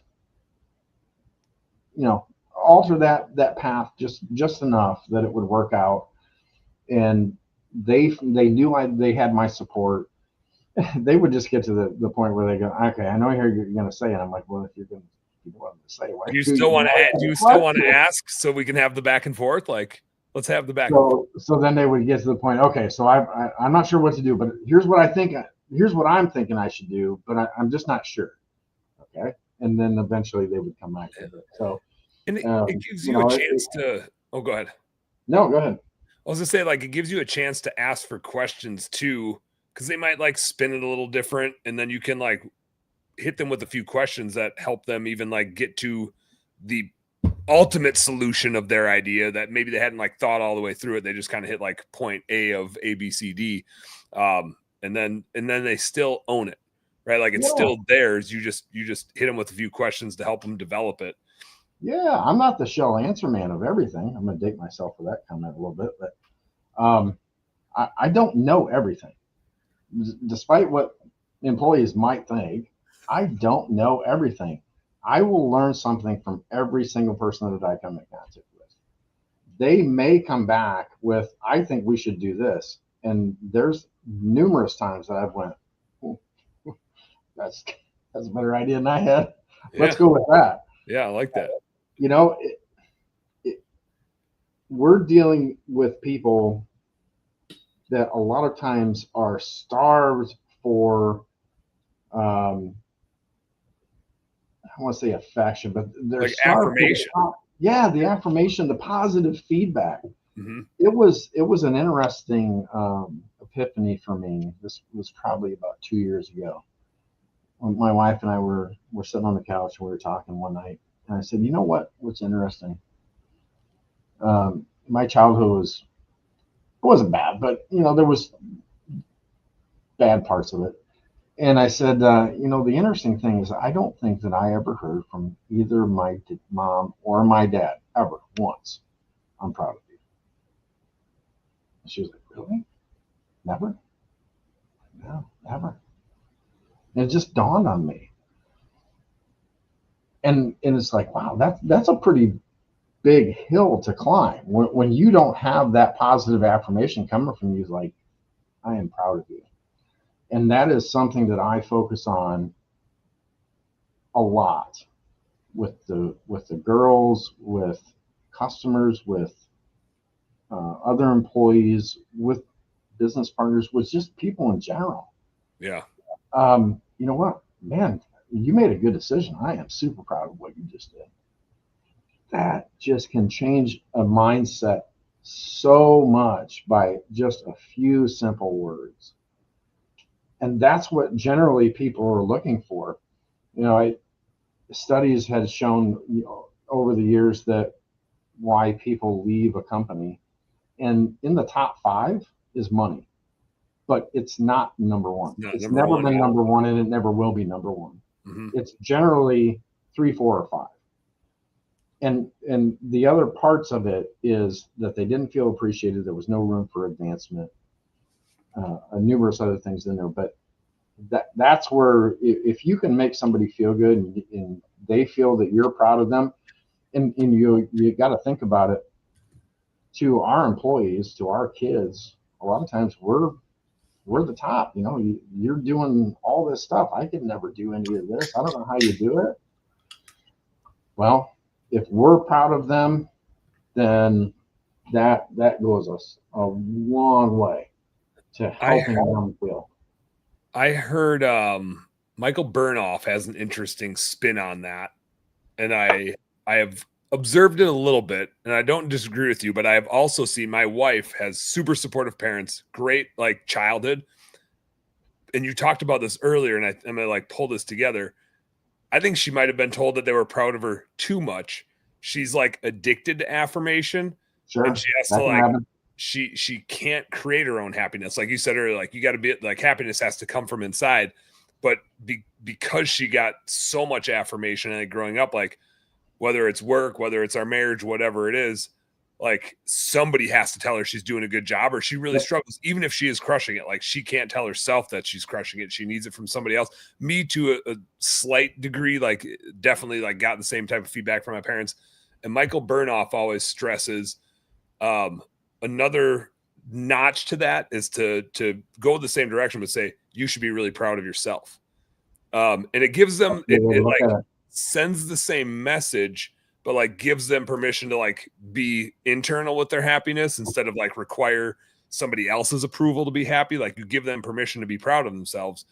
S2: alter that path just enough that it would work out. And they knew they had my support. They would just get to the point where they go, okay, I know you're going to say it. I'm like, well, if you're going to say, why
S1: do you still want to ask so we can have the back and forth? Like, let's have the back and forth.
S2: So then they would get to the point, okay, so I'm not sure what to do, but here's what I'm thinking I should do, but I'm just not sure. Okay. And then eventually they would come back to it. So,
S1: and it gives you a chance to, go ahead.
S2: No, go ahead.
S1: I was gonna say, like, it gives you a chance to ask for questions too, because they might like spin it a little different, and then you can like hit them with a few questions that help them even like get to the ultimate solution of their idea that maybe they hadn't like thought all the way through it. They just kind of hit like point A of A, B, C, D. And then they still own it, right? Like it's still theirs. You just hit them with a few questions to help them develop it.
S2: Yeah, I'm not the shell answer man of everything. I'm going to date myself for that comment a little bit, but I don't know everything. Despite what employees might think, I don't know everything. I will learn something from every single person that I come in contact with. They may come back with, I think we should do this. And there's numerous times that I've went, that's a better idea than I had. Let's go with that.
S1: Yeah, I like that.
S2: We're dealing with people that a lot of times are starved for, I want to say affection, but they're
S1: like affirmation.
S2: The affirmation, the positive feedback. Mm-hmm. It was an interesting epiphany for me. This was probably about 2 years ago. When my wife and I were sitting on the couch and we were talking one night, and I said, you know what's interesting? My childhood wasn't bad, but there was bad parts of it. And I said, the interesting thing is I don't think that I ever heard from either my mom or my dad ever once, I'm proud of you. And she was like, really? Never? No, never. And it just dawned on me. And it's like, wow, that's a pretty big hill to climb when you don't have that positive affirmation coming from you, like, I am proud of you. And that is something that I focus on a lot with the girls, with customers, with other employees, with business partners, with just people in general.
S1: Yeah.
S2: You know what, man, you made a good decision. I am super proud of what you just did. That just can change a mindset so much by just a few simple words. And that's what generally people are looking for. You know, studies had shown, over the years, that why people leave a company, and in the top five is money, but it's not number one.
S1: Not
S2: It's
S1: number
S2: never
S1: one.
S2: been number one, and it never will be number one.
S1: Mm-hmm.
S2: It's generally three, four, or five. And the other parts of it is that they didn't feel appreciated. There was no room for advancement, numerous other things in there. But that's where, if you can make somebody feel good, and they feel that you're proud of them, and you got to think about it, to our employees, to our kids, a lot of times we're the top. You're doing all this stuff. I could never do any of this. I don't know how you do it. Well, if we're proud of them, then that goes a long way to helping them feel.
S1: I heard Michael Burnoff has an interesting spin on that, and I have observed it a little bit, and I don't disagree with you, but I have also seen my wife has super supportive parents, great like childhood. And you talked about this earlier, and I'm gonna like pull this together. I think she might have been told that they were proud of her too much. She's like addicted to affirmation,
S2: Sure,
S1: and she has
S2: that
S1: to
S2: can
S1: like
S2: happen.
S1: she can't create her own happiness. Like you said earlier, like you got to be like happiness has to come from inside. But because she got so much affirmation and growing up, like whether it's work, whether it's our marriage, whatever it is, like somebody has to tell her she's doing a good job, or she really
S2: Yep.
S1: struggles. Even if she is crushing it, like she can't tell herself that she's crushing it. She needs it from somebody else. Me to a slight degree, like definitely like got the same type of feedback from my parents. And Michael Burnoff always stresses another notch to that is to go the same direction, but say you should be really proud of yourself. And it gives them it like sends the same message, but like gives them permission to like be internal with their happiness instead of like require somebody else's approval to be happy. Like you give them permission to be proud of themselves.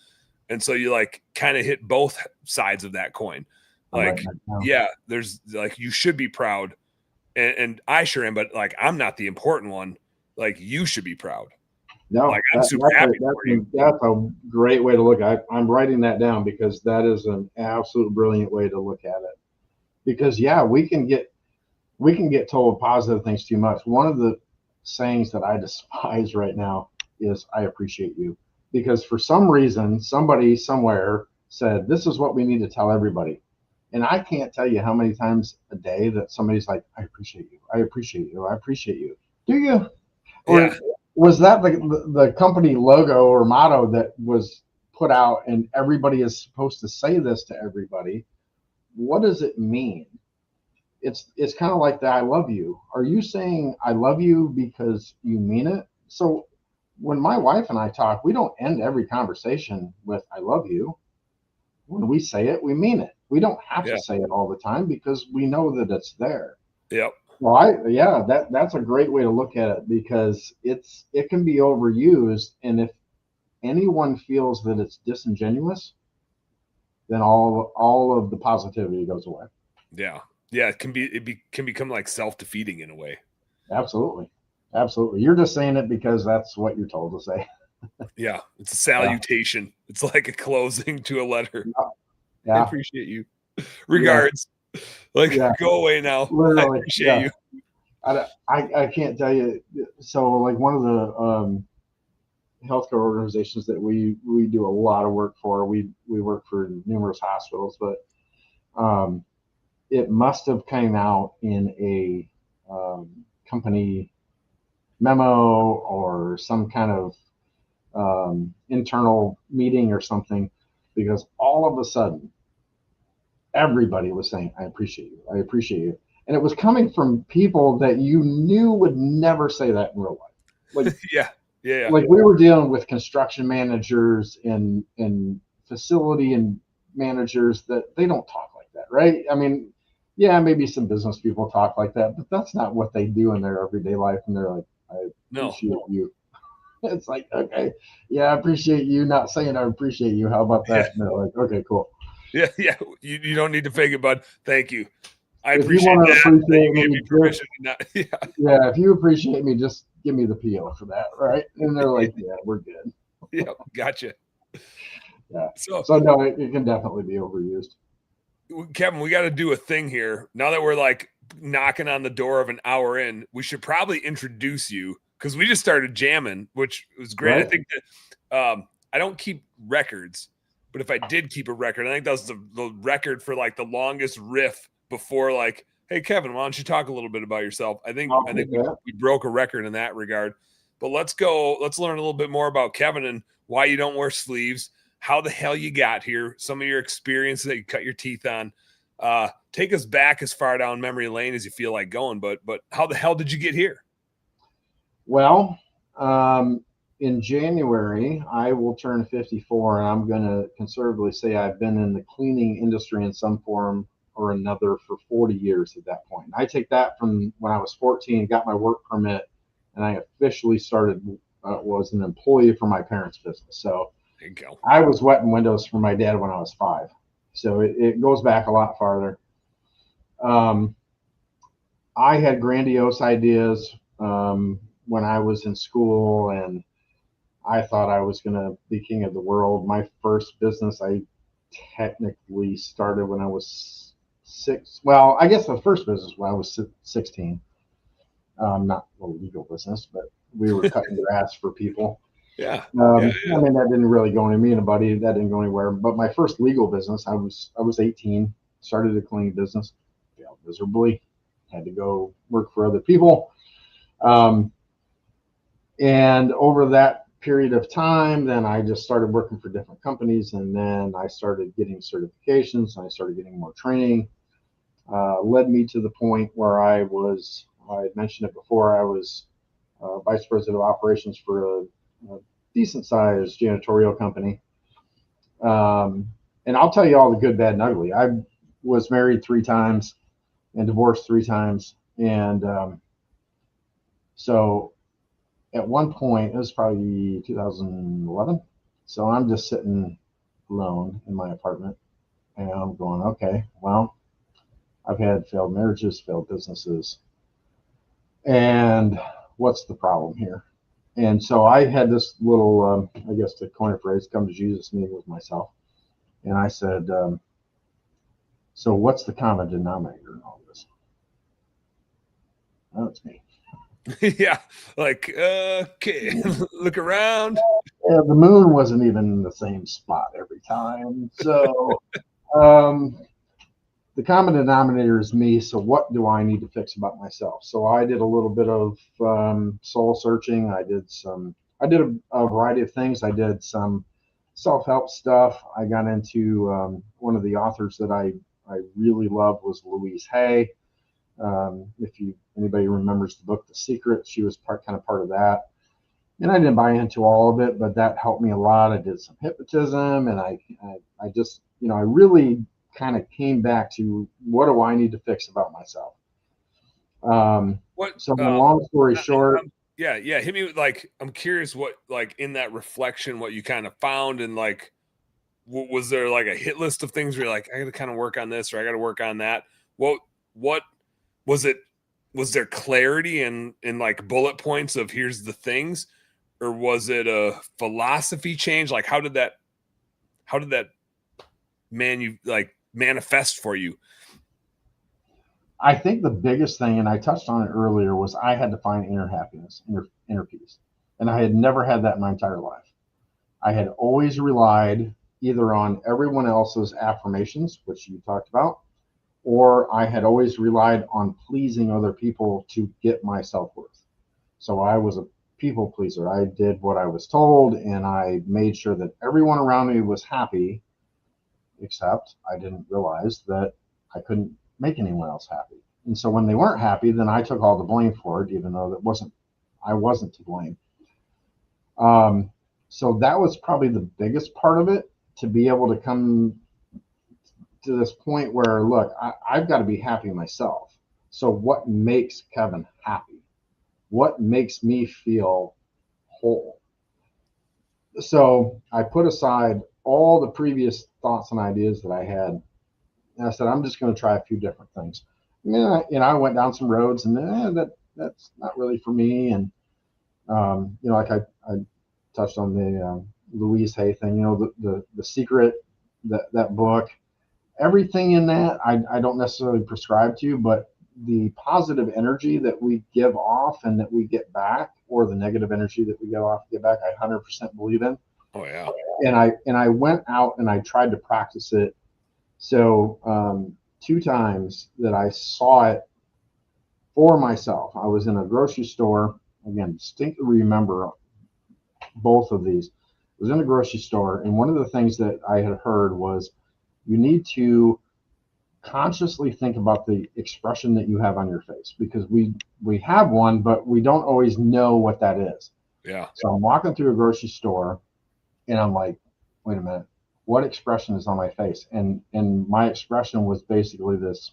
S1: And so you like kind of hit both sides of that coin. Like, yeah, there's like you should be proud. And I sure am, but like I'm not the important one. Like you should be proud.
S2: No,
S1: like I'm super happy for you.
S2: That's a great way to look at it. I'm writing that down because that is an absolute brilliant way to look at it. Because yeah, we can get told positive things too much. One of the sayings that I despise right now is I appreciate you. Because for some reason, somebody somewhere said, this is what we need to tell everybody. And I can't tell you how many times a day that somebody's like, I appreciate you. I appreciate you. I appreciate you. Do you? Or
S1: Yeah.
S2: was that the company logo or motto that was put out and everybody is supposed to say this to everybody? What does it mean? It's kind of like the I love you. Are you saying I love you because you mean it? So when my wife and I talk, we don't end every conversation with I love you. When we say it, we mean it. We don't have to say it all the time because we know that it's there.
S1: Yep.
S2: Well, that's a great way to look at it because it can be overused, and if anyone feels that it's disingenuous, then all of the positivity goes away.
S1: Yeah. It can become like self-defeating in a way.
S2: Absolutely. You're just saying it because that's what you're told to say.
S1: Yeah, it's a salutation. Yeah. It's like a closing to a letter.
S2: Yeah.
S1: I appreciate you. Regards. Yeah. Like, go away now. Literally, I appreciate you.
S2: I can't tell you. So, like one of the healthcare organizations that we do a lot of work for, we work for numerous hospitals, but it must have came out in a company memo or some kind of internal meeting or something, because all of a sudden everybody was saying, I appreciate you. I appreciate you. And it was coming from people that you knew would never say that in real life. Like,
S1: yeah.
S2: Like we were dealing with construction managers and facility and managers that they don't talk like that, right? I mean, yeah, maybe some business people talk like that, but that's not what they do in their everyday life. And they're like, I appreciate you. It's like, okay, yeah, I appreciate you not saying I appreciate you. How about that? And they're like, okay, cool.
S1: Yeah. You don't need to fake it, bud. Thank you. I
S2: If
S1: appreciate
S2: you want to
S1: that.
S2: appreciate
S1: You gave me permission
S2: just,
S1: to not,
S2: yeah, if you appreciate me, just give me the PO for that, right? And they're like, yeah, we're good.
S1: Yeah, gotcha.
S2: Yeah.
S1: So
S2: No, it can definitely be overused.
S1: Kevin, we got to do a thing here. Now that we're like knocking on the door of an hour in, we should probably introduce you because we just started jamming, which was great. Right. I think that I don't keep records, but if I did keep a record, I think that was the record for like the longest riff before like, hey, Kevin, why don't you talk a little bit about yourself? I think we broke a record in that regard. But let's learn a little bit more about Kevin and why you don't wear sleeves, how the hell you got here, some of your experiences that you cut your teeth on. Take us back as far down memory lane as you feel like going, but how the hell did you get here?
S2: Well, in January, I will turn 54, and I'm going to conservatively say I've been in the cleaning industry in some form or another for 40 years at that point. I take that from when I was 14, got my work permit, and I officially started, was an employee for my parents' business. So
S1: there you go.
S2: I was wetting windows for my dad when I was 5. So it goes back a lot farther. I had grandiose ideas when I was in school, and I thought I was going to be king of the world. My first business I technically started when I was 6. Well, I guess the first business when I was 16. Not a legal business, but we were cutting grass for people.
S1: Yeah.
S2: I mean, that didn't really go anywhere. Me and a buddy, that didn't go anywhere. But my first legal business, I was 18, started a cleaning business, failed miserably, had to go work for other people. And over that period of time, then I just started working for different companies, and then I started getting certifications, and I started getting more training. Led me to the point where I had mentioned it before, I was vice president of operations for a decent sized janitorial company. And I'll tell you all the good, bad, and ugly. I was married 3 times and divorced 3 times. And so at one point, it was probably 2011. So I'm just sitting alone in my apartment, and I'm going, okay, well, I've had failed marriages, failed businesses, and what's the problem here? And so I had this little, I guess to coin a phrase, come to Jesus meeting with myself. And I said, so what's the common denominator in all this? Oh, it's me.
S1: Yeah, like, okay, look around.
S2: Yeah, the moon wasn't even in the same spot every time. So the common denominator is me. So what do I need to fix about myself? So I did a little bit of soul searching. I did a variety of things. I did some self-help stuff. I got into one of the authors that I really loved was Louise Hay. If anybody remembers the book The Secret, she was part of that. And I didn't buy into all of it, but that helped me a lot. I did some hypnotism, and I just, I really kind of came back to what do I need to fix about myself. So long story short.
S1: Yeah. Hit me with, like, I'm curious what, like, in that reflection, what you kind of found, and like, was there like a hit list of things where you're like, I got to kind of work on this, or I got to work on that? What was it? Was there clarity in like bullet points of here's the things, or was it a philosophy change? Like, how did that manifest for you?
S2: I think the biggest thing, and I touched on it earlier, was I had to find inner happiness, inner peace. And I had never had that in my entire life. I had always relied either on everyone else's affirmations, which you talked about, or I had always relied on pleasing other people to get my self-worth. So I was a people pleaser. I did what I was told, and I made sure that everyone around me was happy except I didn't realize that I couldn't make anyone else happy. And so when they weren't happy, then I took all the blame for it, even though I wasn't to blame. So that was probably the biggest part of it, to be able to come to this point where, look, I've got to be happy myself. So what makes Kevin happy? What makes me feel whole? So I put aside all the previous thoughts and ideas that I had, and I said, I'm just going to try a few different things. I went down some roads, and that's not really for me. And like I touched on the Louise Hay thing. The Secret, that book, everything in that I don't necessarily prescribe to, but the positive energy that we give off and that we get back, or the negative energy that we give off and get back, I 100% believe in.
S1: Oh yeah.
S2: And I went out and I tried to practice it. So 2 times that I saw it for myself. I was in a grocery store. Again, distinctly remember both of these. I was in a grocery store, and one of the things that I had heard was, you need to consciously think about the expression that you have on your face, because we have one, but we don't always know what that is.
S1: Yeah.
S2: So I'm walking through a grocery store, and I'm like, wait a minute, what expression is on my face? And my expression was basically this: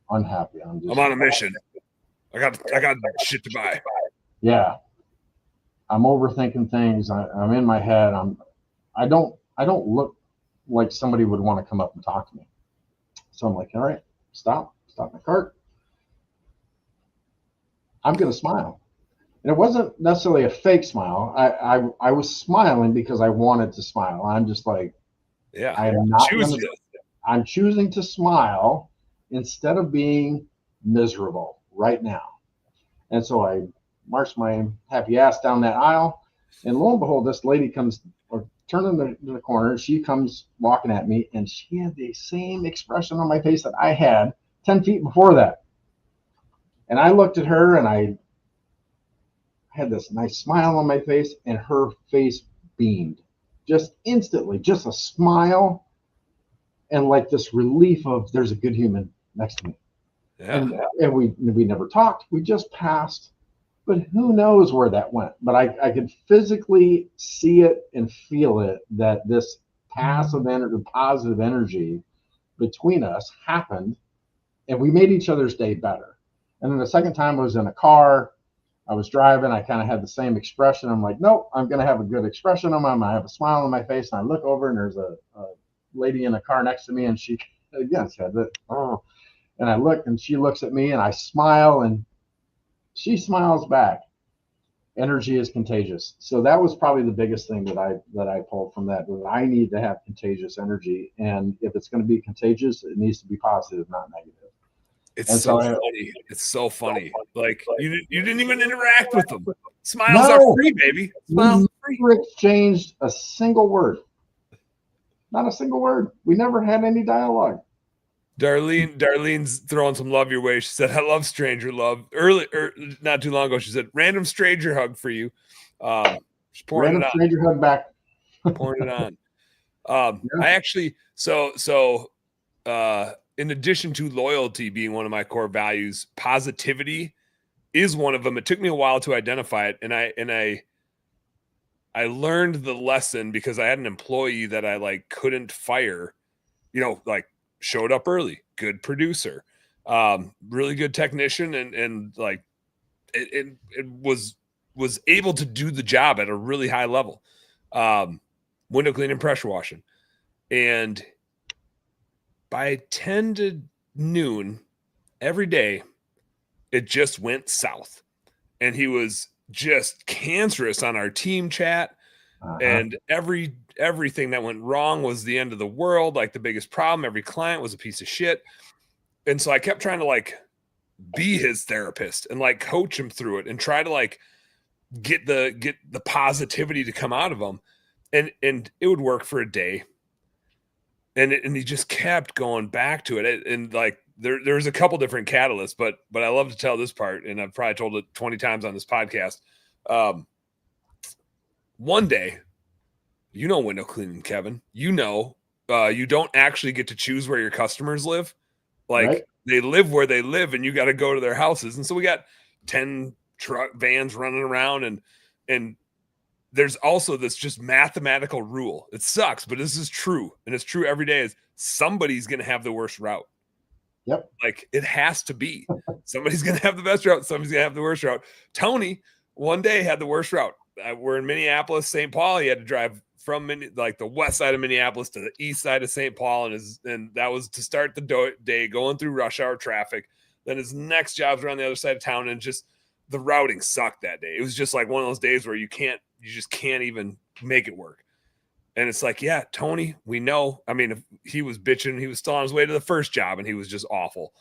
S2: unhappy. I'm
S1: on a mission. I got shit to buy.
S2: Yeah. I'm overthinking things. I'm in my head. I don't look like somebody would want to come up and talk to me. So I'm like, all right, stop my cart. I'm going to smile. And it wasn't necessarily a fake smile. I was smiling because I wanted to smile. I'm just like,
S1: yeah,
S2: I'm choosing to smile instead of being miserable right now. And so I marched my happy ass down that aisle, and lo and behold, this lady comes, or turning the corner, she comes walking at me, and she had the same expression on my face that I had 10 feet before that. And I looked at her, and I had this nice smile on my face, and her face beamed just instantly, just a smile, and like this relief of, there's a good human next to me. Yeah. And we never talked. We just passed. But who knows where that went? But I could physically see it and feel it, that this positive energy between us happened, and we made each other's day better. And then the second time I was in a car, I was driving, I kind of had the same expression. I'm like, nope, I'm going to have a good expression on my, I have a smile on my face, and I look over, and there's a lady in a car next to me, and she, again, said that, oh, and I look, and she looks at me, and I smile, and she smiles back. Energy is contagious. So that was probably the biggest thing that I pulled from that. I need to have contagious energy, and if it's going to be contagious, it needs to be positive, not negative.
S1: It's so funny. It's so funny. Like you didn't even interact with them. Smiles are free, baby. Smiles are free.
S2: We never exchanged a single word. Not a single word. We never had any dialogue.
S1: Darlene's throwing some love your way. She said, I love stranger love. Not too long ago, she said, random stranger hug for you. She's pouring
S2: random stranger hug back.
S1: Pouring it on. I actually, in addition to loyalty being one of my core values, positivity is one of them. It took me a while to identify it. And I learned the lesson because I had an employee that I couldn't fire, showed up early, good producer, really good technician, and it was able to do the job at a really high level. Window cleaning, pressure washing. And by 10 to noon every day, it just went south. And he was just cancerous on our team chat. And everything that went wrong was the end of the world, like the biggest problem. Every client was a piece of shit. And so I kept trying to be his therapist and coach him through it and try to get the positivity to come out of him. And it would work for a day. And he just kept going back to it. And there's a couple different catalysts, but I love to tell this part, and I've probably told it 20 times on this podcast. One day, window cleaning, Kevin, you don't actually get to choose where your customers live. Like
S2: Right.
S1: they live where they live, and you got to go to their houses. And so we got 10 truck vans running around, and there's also this just mathematical rule. It sucks, but this is true, and it's true every day. Is somebody's going to have the worst route.
S2: Yep.
S1: Like it has to be. Somebody's going to have the best route. Somebody's going to have the worst route. Tony one day had the worst route. We're in Minneapolis, St. Paul. He had to drive from like the west side of Minneapolis to the east side of St. Paul, and that was to start the day going through rush hour traffic. Then his next jobs were on the other side of town, and just the routing sucked that day. It was just like one of those days where you just can't even make it work. And it's like, yeah, Tony, we know. I mean, if he was bitching, he was still on his way to the first job, and he was just awful.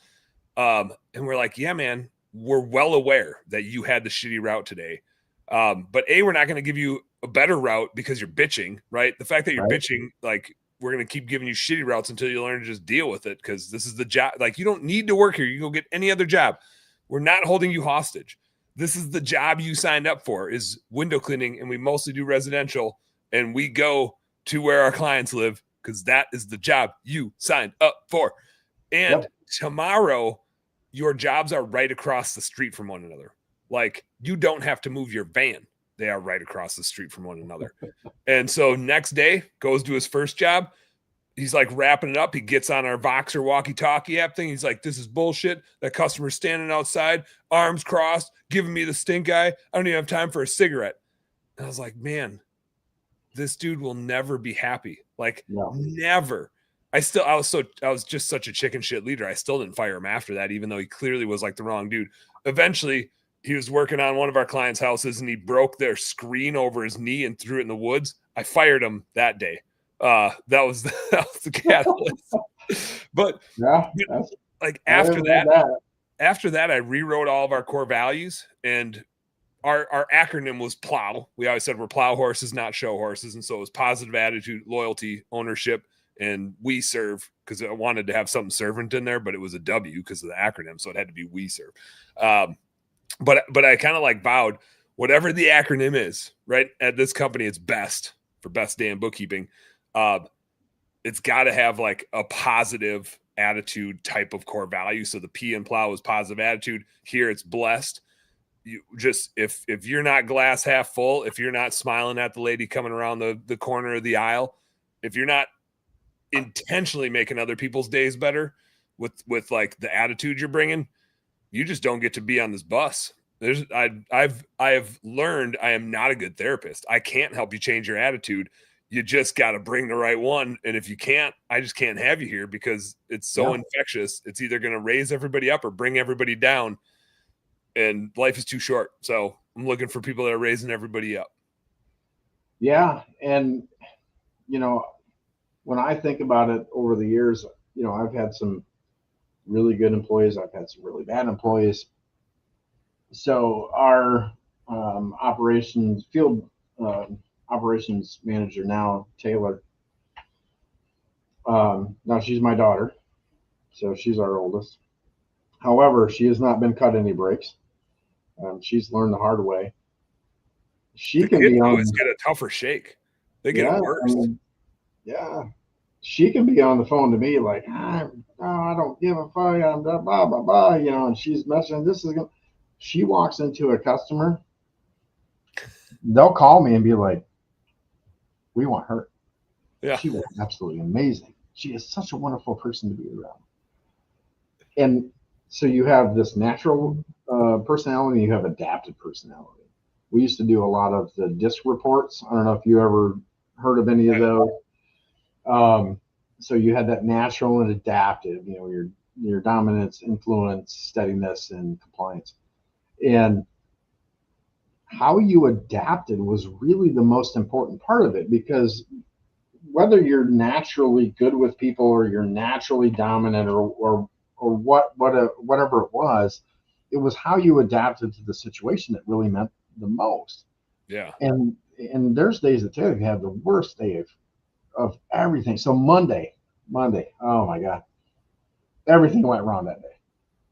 S1: And we're like, yeah, man, we're well aware that you had the shitty route today. But we're not going to give you a better route because you're bitching, right? The fact that you're bitching, like, we're going to keep giving you shitty routes until you learn to just deal with it, because this is the job. Like, you don't need to work here. You can go get any other job. We're not holding you hostage. This is the job you signed up for, is window cleaning, and we mostly do residential, and we go to where our clients live because that is the job you signed up for. And tomorrow, your jobs are right across the street from one another. Like, you don't have to move your van. They are right across the street from one another. And so next day, goes to his first job. He's like wrapping it up. He gets on our Voxer walkie-talkie app thing. He's like, this is bullshit. That customer's standing outside, arms crossed, giving me the stink eye. I don't even have time for a cigarette. And I was like, man, this dude will never be happy. Like, never. I was just such a chicken shit leader. I still didn't fire him after that, even though he clearly was like the wrong dude. Eventually, he was working on one of our clients' houses, and he broke their screen over his knee and threw it in the woods. I fired him that day. That was the catalyst. But like after that, I rewrote all of our core values, and our acronym was PLOW. We always said we're plow horses, not show horses. And so it was positive attitude, loyalty, ownership, and we serve, because I wanted to have something servant in there, but it was a W because of the acronym. So it had to be we serve. But I kind of like vowed, whatever the acronym is, right, at this company, it's BEST, for best day in bookkeeping. It's got to have like a positive attitude type of core value. So the P in PLOW is positive attitude. Here it's blessed. You just, if you're not glass half full, if you're not smiling at the lady coming around the corner of the aisle, if you're not intentionally making other people's days better with like the attitude you're bringing, you just don't get to be on this bus. I have learned I am not a good therapist. I can't help you change your attitude. You just got to bring the right one. And if you can't, I just can't have you here, because it's so infectious. It's either going to raise everybody up or bring everybody down. And life is too short. So I'm looking for people that are raising everybody up.
S2: Yeah. And, you know, when I think about it over the years, you know, I've had some really good employees. I've had some really bad employees. So our field operations manager now, Taylor, now she's my daughter, so she's our oldest. However, she has not been cut any breaks. She's learned the hard way. She can be
S1: always get a tougher shake. They get it worse.
S2: She can be on the phone to me like, I don't give a fuck, I'm blah blah blah, you know, and she's messaging. She walks into a customer, they'll call me and be like, we want her. Yeah, she was absolutely amazing. She is such a wonderful person to be around. And so you have this natural personality, you have adapted personality. We used to do a lot of the DISC reports. I don't know if you ever heard of any of those. So you had that natural and adaptive, you know, your dominance, influence, steadiness, and compliance. And how you adapted was really the most important part of it, because whether you're naturally good with people or you're naturally dominant or whatever it was how you adapted to the situation that really meant the most.
S1: Yeah.
S2: And there's days that Taylor had the worst day of everything. So Monday, oh my God, everything went wrong that day.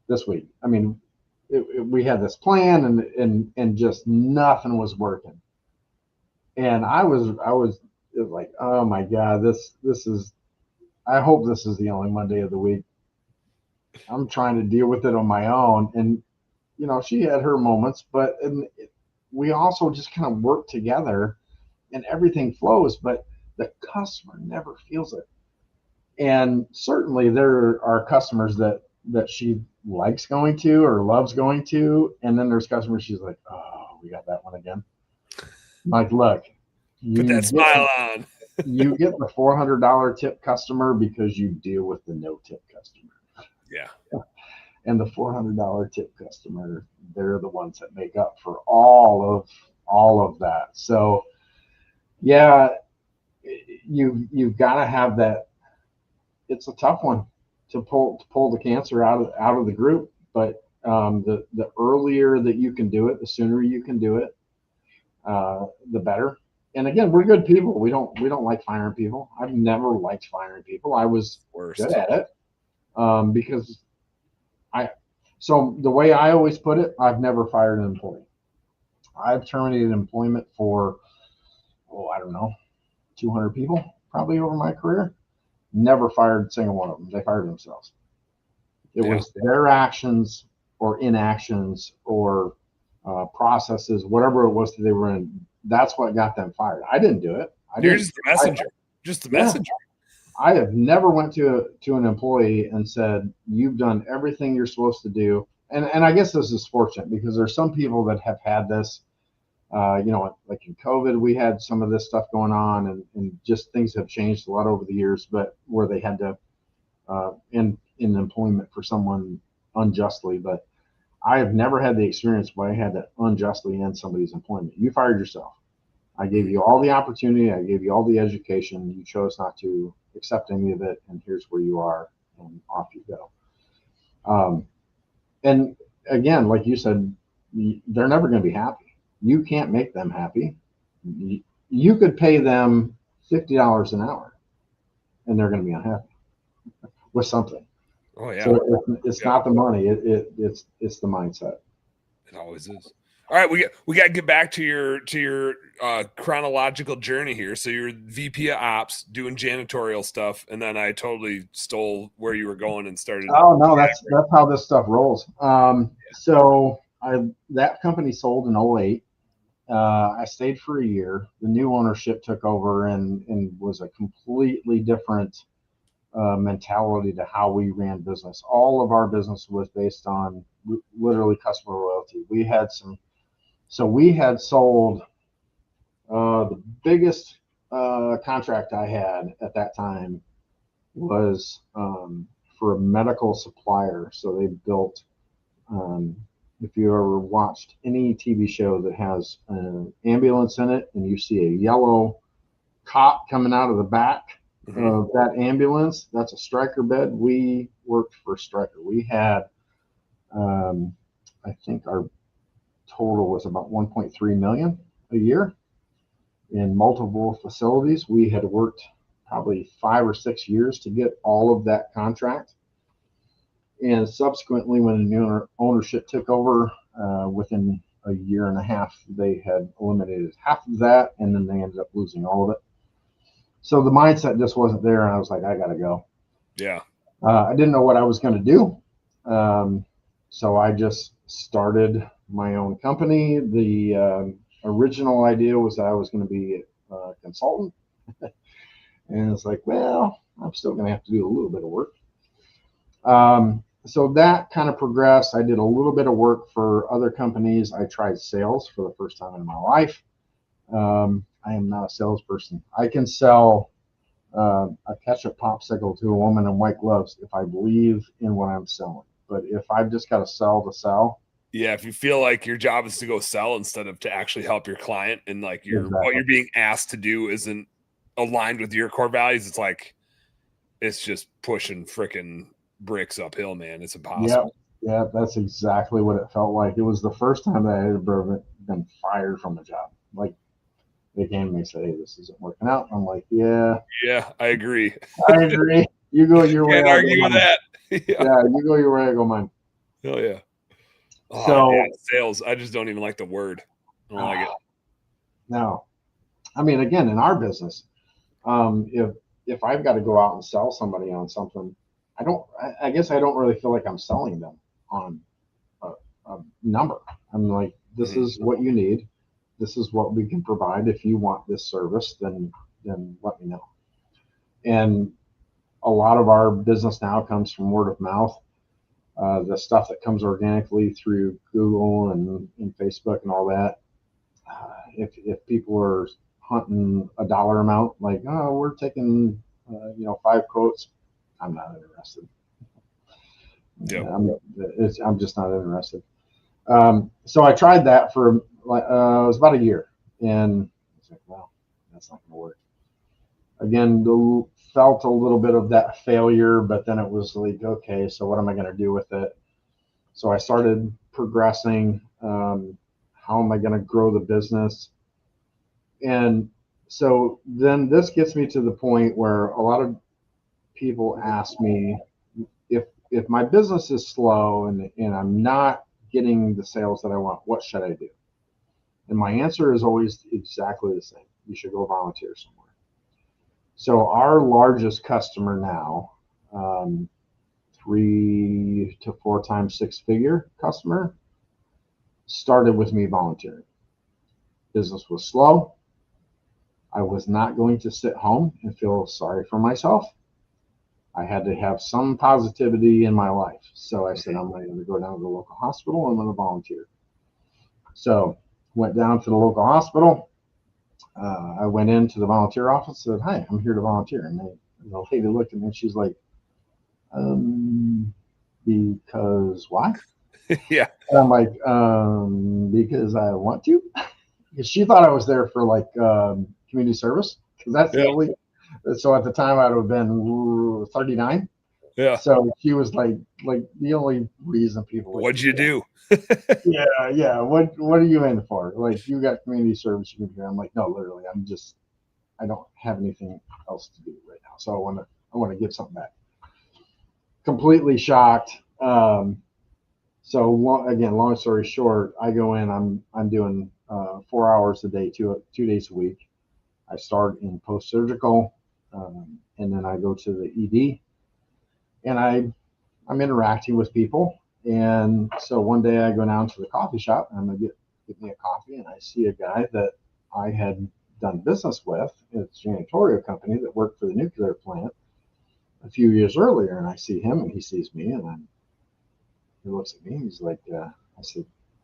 S2: This week, I mean, we had this plan and just nothing was working. And I was like, oh my God, this is I hope this is the only Monday of the week. I'm trying to deal with it on my own. And, you know, she had her moments, but we also just kind of work together and everything flows, but the customer never feels it. And certainly there are customers that she likes going to or loves going to. And then there's customers she's like, oh, we got that one again. I'm like, look,
S1: put that smile on.
S2: You get the $400 tip customer because you deal with the no tip customer.
S1: Yeah.
S2: And the $400 tip customer, they're the ones that make up for all of that. So yeah, you've got to have that. It's a tough one to pull the cancer out of the group, but the earlier that you can do it, the sooner you can do it, the better. And again, we're good people. We don't like firing people. I've never liked firing people. I was good at it because so the way I always put it, I've never fired an employee. I've terminated employment for, I don't know, 200 people probably over my career. Never fired a single one of them. They fired themselves. It was their actions or inactions or processes, whatever it was that they were in. That's what got them fired. I didn't do it.
S1: You're just the messenger. Just the messenger.
S2: I have never went to an employee and said, you've done everything you're supposed to do. And I guess this is fortunate because there's some people that have had this, you know, like in COVID, we had some of this stuff going on and just things have changed a lot over the years, but where they had to end in employment for someone unjustly. But I have never had the experience where I had to unjustly end somebody's employment. You fired yourself. I gave you all the opportunity. I gave you all the education. You chose not to accept any of it. And here's where you are, and off you go. And again, like you said, they're never going to be happy. You can't make them happy. You could pay them $50 an hour and they're going to be unhappy with something.
S1: Oh yeah.
S2: So it's not the money. It's the mindset.
S1: It always is. All right, we got to get back to your chronological journey here. So you're VP of Ops doing janitorial stuff, and then I totally stole where you were going and started.
S2: Oh no, that's how this stuff rolls. So that company sold in 2008. I stayed for a year. The new ownership took over and was a completely different mentality to how we ran business. All of our business was based on literally customer loyalty. We had sold the biggest contract I had at that time was for a medical supplier. So they built, if you ever watched any TV show that has an ambulance in it and you see a yellow cop coming out of the back of that ambulance, that's a Stryker bed. We worked for Stryker. We had, I think our total was about 1.3 million a year in multiple facilities. We had worked probably 5 or 6 years to get all of that contract. And subsequently, when the new ownership took over, within a year and a half, they had eliminated half of that, and then they ended up losing all of it. So the mindset just wasn't there, and I was like, I got to go.
S1: Yeah.
S2: I didn't know what I was going to do. So I just started my own company. The original idea was that I was going to be a consultant. And it's like, well, I'm still going to have to do a little bit of work. So that kind of progressed. I did a little bit of work for other companies. I tried sales for the first time in my life. I am not a salesperson. I can sell a ketchup popsicle to a woman in white gloves if I believe in what I'm selling. But if I've just got to sell,
S1: yeah, if you feel like your job is to go sell instead of to actually help your client, and like what you're being asked to do isn't aligned with your core values, it's like it's just pushing freaking bricks uphill, man. It's impossible.
S2: Yeah, that's exactly what it felt like. It was the first time that I had ever been fired from a job. Like, they came to me and said, hey, this isn't working out. I'm like, yeah,
S1: I agree.
S2: You go your way.
S1: Can't argue with that.
S2: Yeah, you go your way, I go mine.
S1: Hell yeah. Oh,
S2: so
S1: yeah, sales, I just don't even like the word. I don't like it.
S2: No. I mean, again, in our business, if I've got to go out and sell somebody on something, I guess I don't really feel like I'm selling them on a number. I'm like, this is what you need. This is what we can provide. If you want this service, then let me know. And a lot of our business now comes from word of mouth. The stuff that comes organically through Google and Facebook and all that. If people are hunting a dollar amount, like, oh, we're taking 5 quotes, I'm not interested.
S1: Yep.
S2: I'm just not interested. So I tried that for it was about a year, and I was like, well, that's not going to work. Again, felt a little bit of that failure, but then it was like, okay, so what am I going to do with it? So I started progressing. How am I going to grow the business? And so then this gets me to the point where a lot of people ask me if my business is slow and I'm not getting the sales that I want, what should I do? And my answer is always exactly the same. You should go volunteer somewhere. So our largest customer now, 3 to 4 times 6-figure customer, started with me volunteering. Business was slow. I was not going to sit home and feel sorry for myself. I had to have some positivity in my life. So I said, I'm going to go down to the local hospital. I'm going to volunteer. So went down to the local hospital. I went into the volunteer office and said, hi, I'm here to volunteer. And the lady looked at me and she's like, because why?
S1: Yeah.
S2: And I'm like, because I want to. Because she thought I was there for like community service. Because that's the only. So at the time I'd have been 39.
S1: Yeah.
S2: So she was like the only reason people.
S1: What'd you do?
S2: Yeah. What are you in for? Like, you got community service you can do. I'm like, no, literally, I don't have anything else to do right now. So I want to give something back. Completely shocked. So long story short, I go in. I'm doing 4 hours a day, 2 days a week. I start in post surgical, and then I go to the ED, and I'm interacting with people. And so one day I go down to the coffee shop and I'm gonna get me a coffee, and I see a guy that I had done business with. It's a janitorial company that worked for the nuclear plant a few years earlier, and I see him and he sees me, and he looks at me. He's like,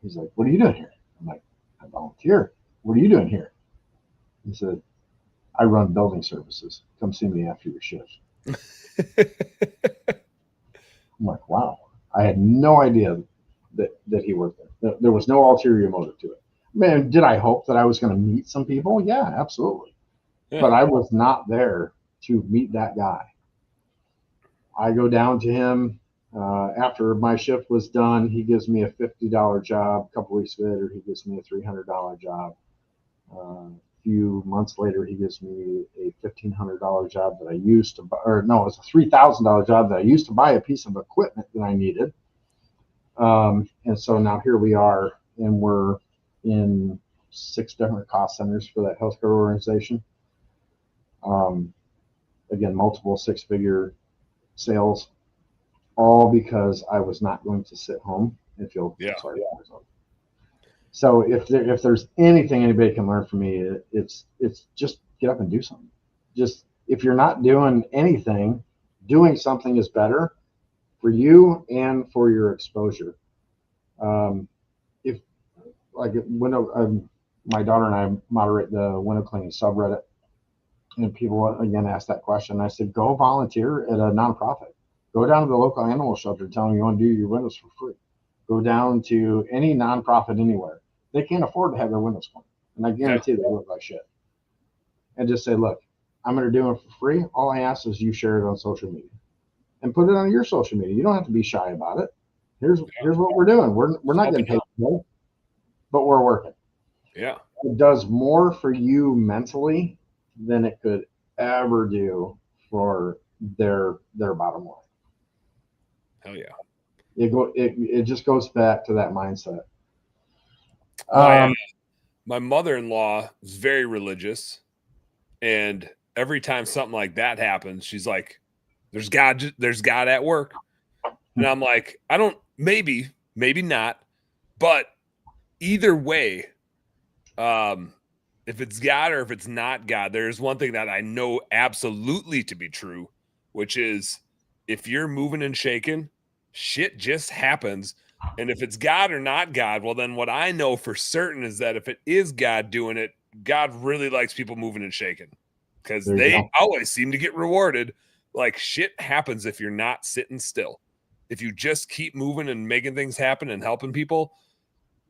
S2: he's like, what are you doing here? I'm like, I volunteer. What are you doing here? He said, I run building services. Come see me after your shift. I'm like, wow. I had no idea that he worked there. There was no ulterior motive to it. Man, did I hope that I was going to meet some people? Yeah, absolutely. Yeah. But I was not there to meet that guy. I go down to him after my shift was done. He gives me a $50 job. A couple weeks later, he gives me a $300 job. A few months later, he gives me a $1,500 job that I used to buy, or no, it's a $3,000 job that I used to buy a piece of equipment that I needed. And so now here we are, and we're in 6 different cost centers for that healthcare organization. Again, multiple 6-figure sales, all because I was not going to sit home and feel sorry for myself. So if there's anything anybody can learn from me, it's just get up and do something. Just, if you're not doing anything, doing something is better for you and for your exposure. If like my daughter and I moderate the window cleaning subreddit, and people again ask that question. I said, go volunteer at a nonprofit. Go down to the local animal shelter, tell them you want to do your windows for free. Go down to any nonprofit anywhere. They can't afford to have their windows cleaned, and I guarantee they look like shit. And just say, look, I'm going to do it for free. All I ask is you share it on social media and put it on your social media. You don't have to be shy about it. Here's what we're doing. We're not getting paid today, but we're working.
S1: Yeah.
S2: It does more for you mentally than it could ever do for their bottom line.
S1: Hell yeah.
S2: It just goes back to that mindset.
S1: My mother-in-law is very religious, and every time something like that happens, she's like, there's God at work. And I'm like, I don't, maybe not, but either way, if it's God or if it's not God, there's one thing that I know absolutely to be true, which is if you're moving and shaking, shit just happens. And if it's God or not God, well, then what I know for certain is that if it is God doing it, God really likes people moving and shaking because they always seem to get rewarded. Like shit happens if you're not sitting still. If you just keep moving and making things happen and helping people,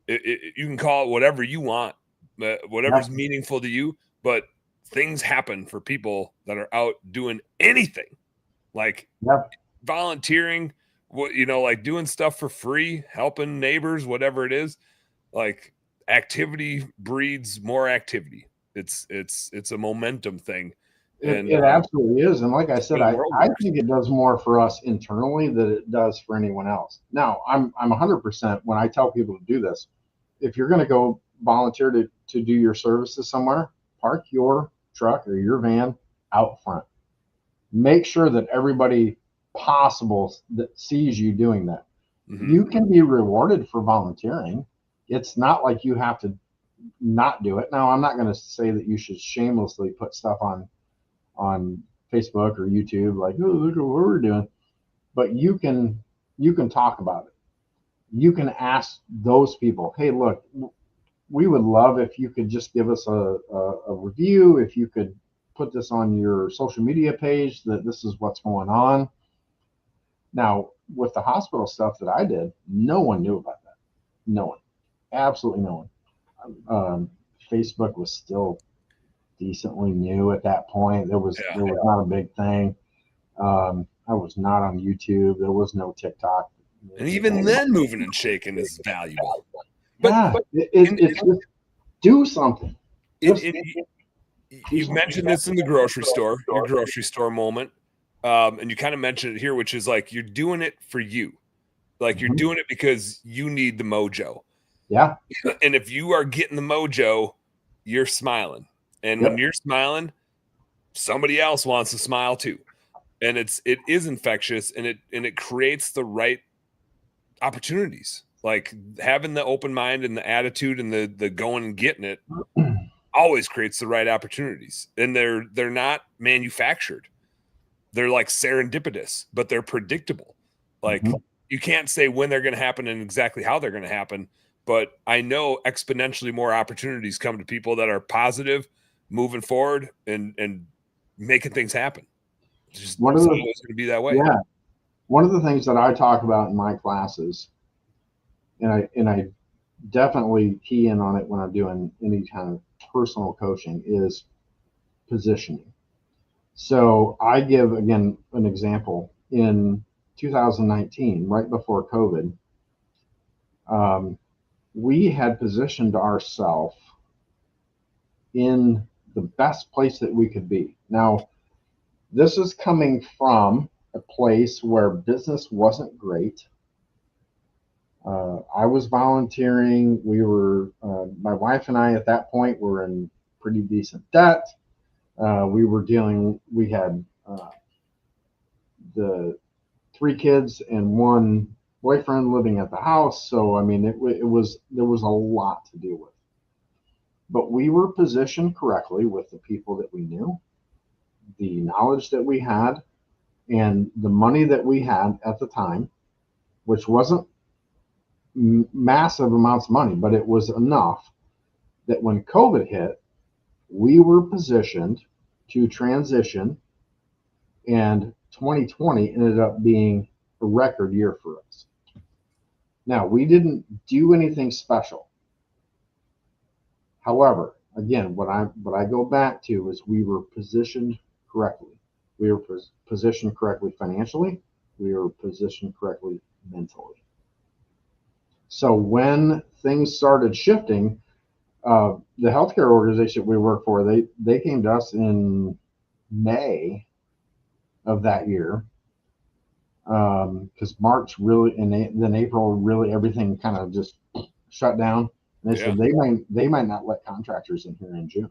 S1: you can call it whatever you want, whatever's meaningful to you, but things happen for people that are out doing anything, like volunteering, like doing stuff for free, helping neighbors, whatever it is. Like activity breeds more activity. It's a momentum thing.
S2: It absolutely is. And like I said, I think it does more for us internally than it does for anyone else. Now, I'm 100% when I tell people to do this. If you're going to go volunteer to do your services somewhere, park your truck or your van out front. Make sure that everybody possible that sees you doing that. Mm-hmm. You can be rewarded for volunteering. It's not like you have to not do it. Now, I'm not going to say that you should shamelessly put stuff on Facebook or YouTube, like, oh, look at what we're doing. But you can talk about it. You can ask those people, hey, look, we would love if you could just give us a review, if you could put this on your social media page that this is what's going on. Now, with the hospital stuff that I did, no one knew about that. No one. Absolutely no one. Facebook was still decently new at that point. There was not a big thing. I was not on YouTube. There was no TikTok.
S1: And even then, moving and shaking is valuable.
S2: But it's just do something.
S1: You've mentioned this in the grocery store, your grocery store moment, and you kind of mentioned it here, which is like you're doing it for you. Like you're doing it because you need the mojo.
S2: Yeah.
S1: And if you are getting the mojo, you're smiling. And when you're smiling, somebody else wants to smile too. And it is infectious, and it creates the right opportunities. Like having the open mind and the attitude and the going and getting it always creates the right opportunities. And they're not manufactured. They're like serendipitous, but they're predictable. Like you can't say when they're going to happen and exactly how they're going to happen. But I know exponentially more opportunities come to people that are positive, moving forward and making things happen. It's just always going to be that way.
S2: Yeah. One of the things that I talk about in my classes, and I definitely key in on it when I'm doing any kind of personal coaching, is positioning. So I give, again, an example. In 2019, right before COVID, we had positioned ourselves in the best place that we could be. Now, this is coming from a place where business wasn't great. I was volunteering. We were, my wife and I at that point were in pretty decent debt. We had the 3 kids and 1 boyfriend living at the house. So, I mean, there was a lot to deal with. But we were positioned correctly with the people that we knew, the knowledge that we had, and the money that we had at the time, which wasn't massive amounts of money, but it was enough that when COVID hit, we were positioned to transition, and 2020 ended up being a record year for us. Now, we didn't do anything special. However, again, what I go back to is we were positioned correctly. We were positioned correctly financially. We were positioned correctly mentally. So when things started shifting, the healthcare organization we work for, they came to us in May of that year, because March really, and then April really, everything kind of just shut down. And they said they might not let contractors in here in June.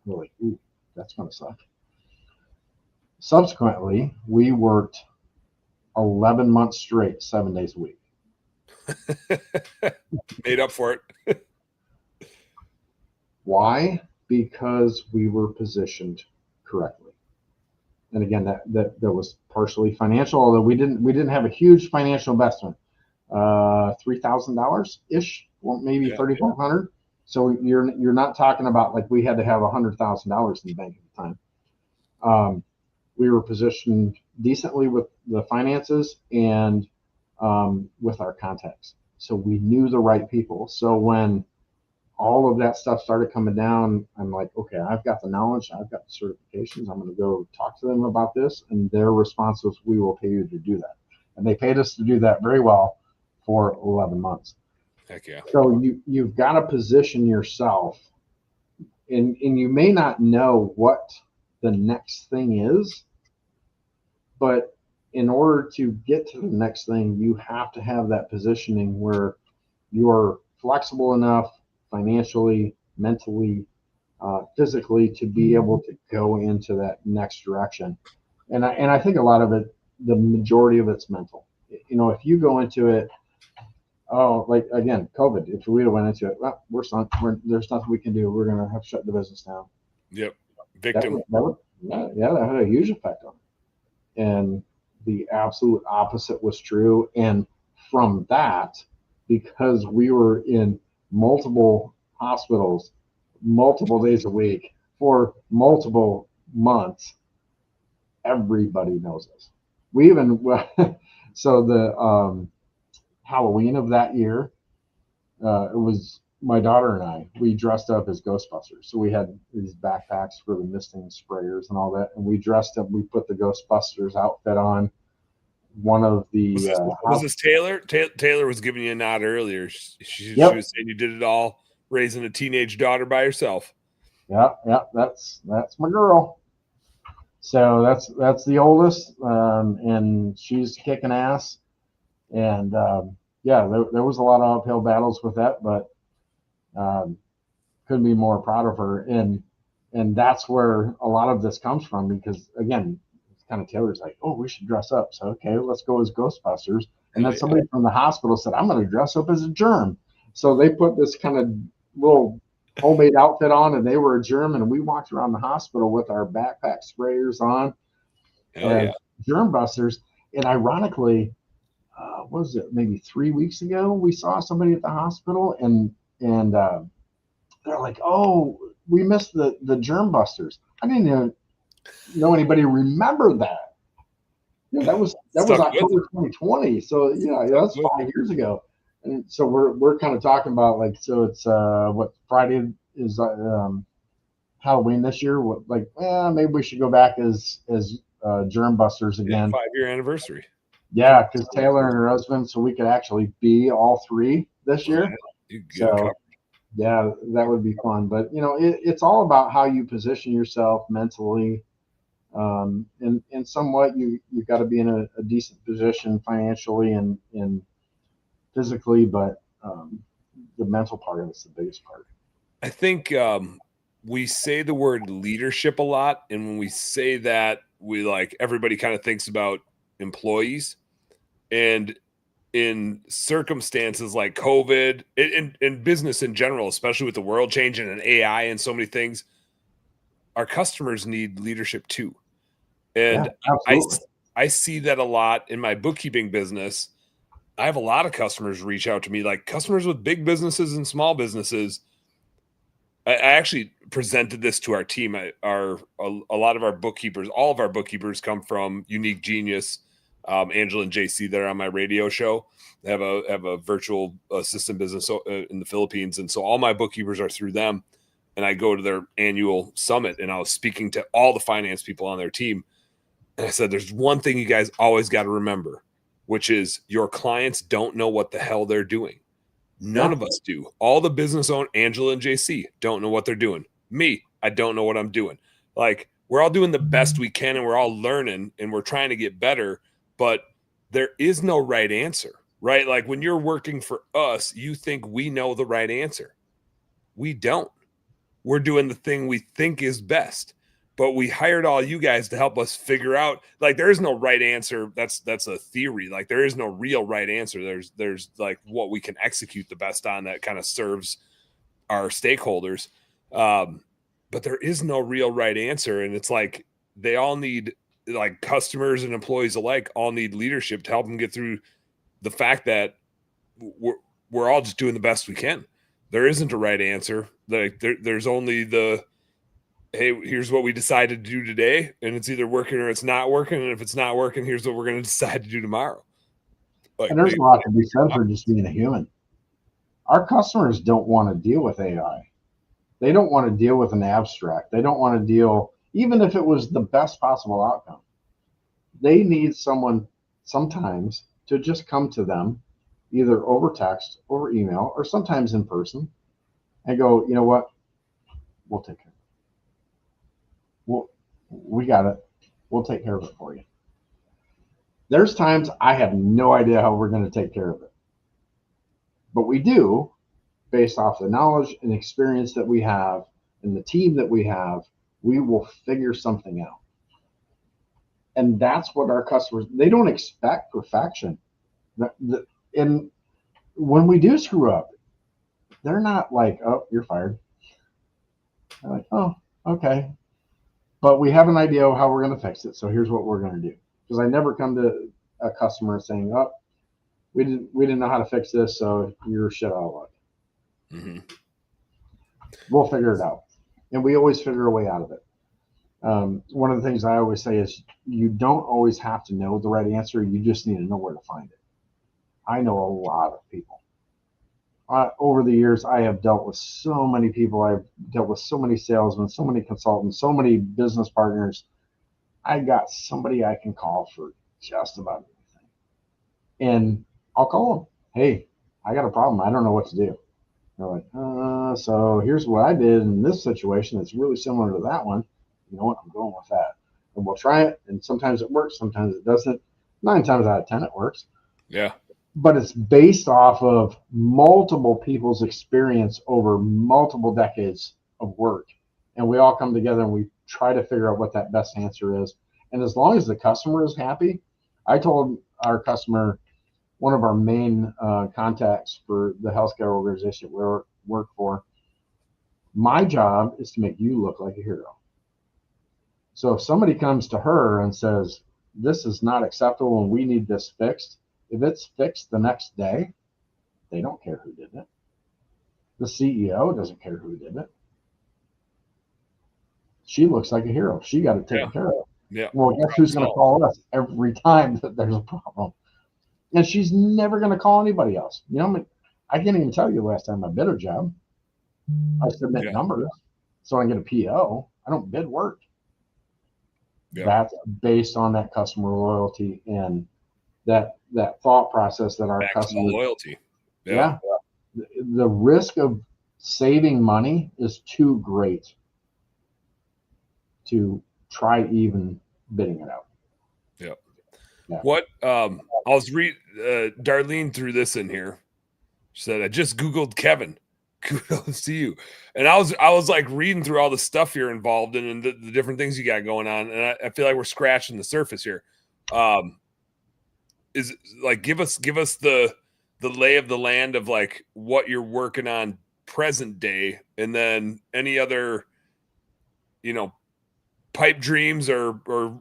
S2: We're like, ooh. that's going to suck. Subsequently, we worked 11 months straight, 7 days a week.
S1: Made up for it.
S2: Why? Because we were positioned correctly. And again, that was partially financial, although we didn't have a huge financial investment. $3,000 ish, well, maybe 3,500. So you're not talking about like we had to have $100,000 in the bank at the time. We were positioned decently with the finances and with our contacts. So we knew the right people. So when all of that stuff started coming down, I'm like, okay, I've got the knowledge, I've got the certifications, I'm going to go talk to them about this. And their response was, we will pay you to do that. And they paid us to do that very well for 11 months.
S1: Heck yeah.
S2: So you've got to position yourself, and you may not know what the next thing is, but in order to get to the next thing, you have to have that positioning where you're flexible enough financially, mentally, physically to be able to go into that next direction. And I think a lot of it, the majority of it's mental. You know, if you go into it, like again, COVID, if we went into it, well, there's nothing we can do. We're going to have to shut the business down.
S1: Yep. Victim.
S2: That had a huge effect on it. And the absolute opposite was true. And from that, because we were in multiple hospitals, multiple days a week for multiple months, everybody knows us. We even, so the Halloween of that year, it was my daughter and I, we dressed up as Ghostbusters. So we had these backpacks for the misting sprayers and all that. And we dressed up, we put the Ghostbusters outfit on. One of the
S1: was this Taylor? Taylor was giving you a nod earlier. She was saying you did it all raising a teenage daughter by yourself.
S2: Yeah, that's my girl. So that's the oldest, and she's kicking ass. And there was a lot of uphill battles with that, but couldn't be more proud of her. And that's where a lot of this comes from, because again, kind of Taylor's like, oh, we should dress up. So, okay, let's go as Ghostbusters. And then somebody from the hospital said, I'm going to dress up as a germ. So they put this kind of little homemade outfit on, and they were a germ. And we walked around the hospital with our backpack sprayers on, germ busters. And ironically, what was it, maybe 3 weeks ago, we saw somebody at the hospital, and they're like, oh, we missed the germ busters. I didn't even know anybody remembered that. Yeah, that was October 2020. So that's 5 years ago. And so we're kind of talking about, like, so it's what Friday is Halloween this year. What, like, maybe we should go back as germ busters again.
S1: 5-year anniversary.
S2: Yeah, because Taylor and her husband, so we could actually be all three this year. So yeah, that would be fun. But it's all about how you position yourself mentally. And somewhat you've got to be in a decent position financially and physically, but the mental part of it's the biggest part.
S1: I think we say the word leadership a lot, and when we say that, we everybody kind of thinks about employees, and in circumstances like COVID, in business in general, especially with the world changing and AI and so many things, our customers need leadership too. And I see that a lot in my bookkeeping business. I have a lot of customers reach out to me, like customers with big businesses and small businesses. I actually presented this to our team. A lot of our bookkeepers, all of our bookkeepers come from Unique Genius, Angela and JC that are on my radio show. They have a virtual assistant business in the Philippines. And so all my bookkeepers are through them. And I go to their annual summit, and I was speaking to all the finance people on their team. And I said, there's one thing you guys always got to remember, which is your clients don't know what the hell they're doing. None of us do. All the business owners, Angela and JC, don't know what they're doing. Me, I don't know what I'm doing. Like, we're all doing the best we can, and we're all learning, and we're trying to get better, but there is no right answer, right? Like, when you're working for us, you think we know the right answer. We don't. We're doing the thing we think is best. but we hired all you guys to help us figure out, like, there is no right answer. That's a theory. Like, there is no real right answer. There's like what we can execute the best on that kind of serves our stakeholders. But there is no real right answer. And it's like, they all need, like, customers and employees alike all need leadership to help them get through the fact that we're all just doing the best we can. There isn't a right answer. Like, there's only the, hey, here's what we decided to do today, and it's either working or it's not working. And if it's not working, here's what we're going to decide to do tomorrow. Like,
S2: and there's a lot to be said for just being a human. Our customers don't want to deal with AI. They don't want to deal with an abstract. They don't want to deal, even if it was the best possible outcome. They need someone sometimes to just come to them, either over text, over email, or sometimes in person, and go, you know what? We'll take care of it. We got it. We'll take care of it for you. There's times I have no idea how we're going to take care of it, but we do, based off the knowledge and experience that we have and the team that we have. We will figure something out. And that's what our customers, they don't expect perfection. And when we do screw up, they're not like, oh, you're fired. They're like, oh, okay. But we have an idea of how we're going to fix it. So here's what we're going to do. Because I never come to a customer saying, oh, we didn't know how to fix this, so you're shit out of luck. Mm-hmm. We'll figure it out. And we always figure a way out of it. One of the things I always say is, you don't always have to know the right answer. You just need to know where to find it. I know a lot of people. Over the years, I have dealt with so many people. I've dealt with so many salesmen, so many consultants, so many business partners. I got somebody I can call for just about anything. And I'll call them. Hey, I got a problem. I don't know what to do. They're like, so here's what I did in this situation. It's really similar to that one. You know what? I'm going with that. And we'll try it. And sometimes it works. Sometimes it doesn't. 9 times out of 10, it works.
S1: Yeah.
S2: But it's based off of multiple people's experience over multiple decades of work. And we all come together and we try to figure out what that best answer is. And as long as the customer is happy, I told our customer, one of our main contacts for the healthcare organization we work for, my job is to make you look like a hero. So if somebody comes to her and says, this is not acceptable and we need this fixed, if it's fixed the next day, they don't care who did it. The CEO doesn't care who did it. She looks like a hero. She got it taken care of.
S1: Yeah.
S2: Well, guess who's going to call us every time that there's a problem? And she's never going to call anybody else. You know, I can't even tell you the last time I bid a job. I submit numbers so I can get a PO. I don't bid work. Yeah. That's based on that customer loyalty and that thought process that our customers
S1: loyalty.
S2: Yeah. The risk of saving money is too great to try even bidding it out.
S1: Yeah. What I was Darlene threw this in here. She said, I just Googled Kevin. Kudos to you. And I was like reading through all the stuff you're involved in and the different things you got going on. And I feel like we're scratching the surface here. Is like, give us the lay of the land of like what you're working on present day, and then any other, you know, pipe dreams or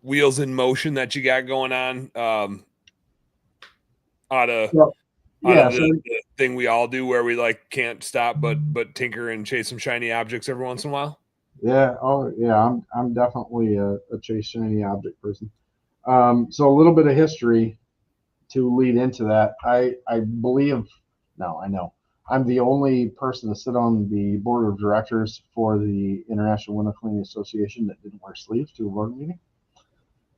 S1: wheels in motion that you got going on out of the thing we all do where we like can't stop but tinker and chase some shiny objects every once in a while.
S2: Yeah. Oh yeah. I'm definitely a chase shiny object person. So a little bit of history to lead into that. I know I'm the only person to sit on the board of directors for the International Window Cleaning Association that didn't wear sleeves to a board meeting.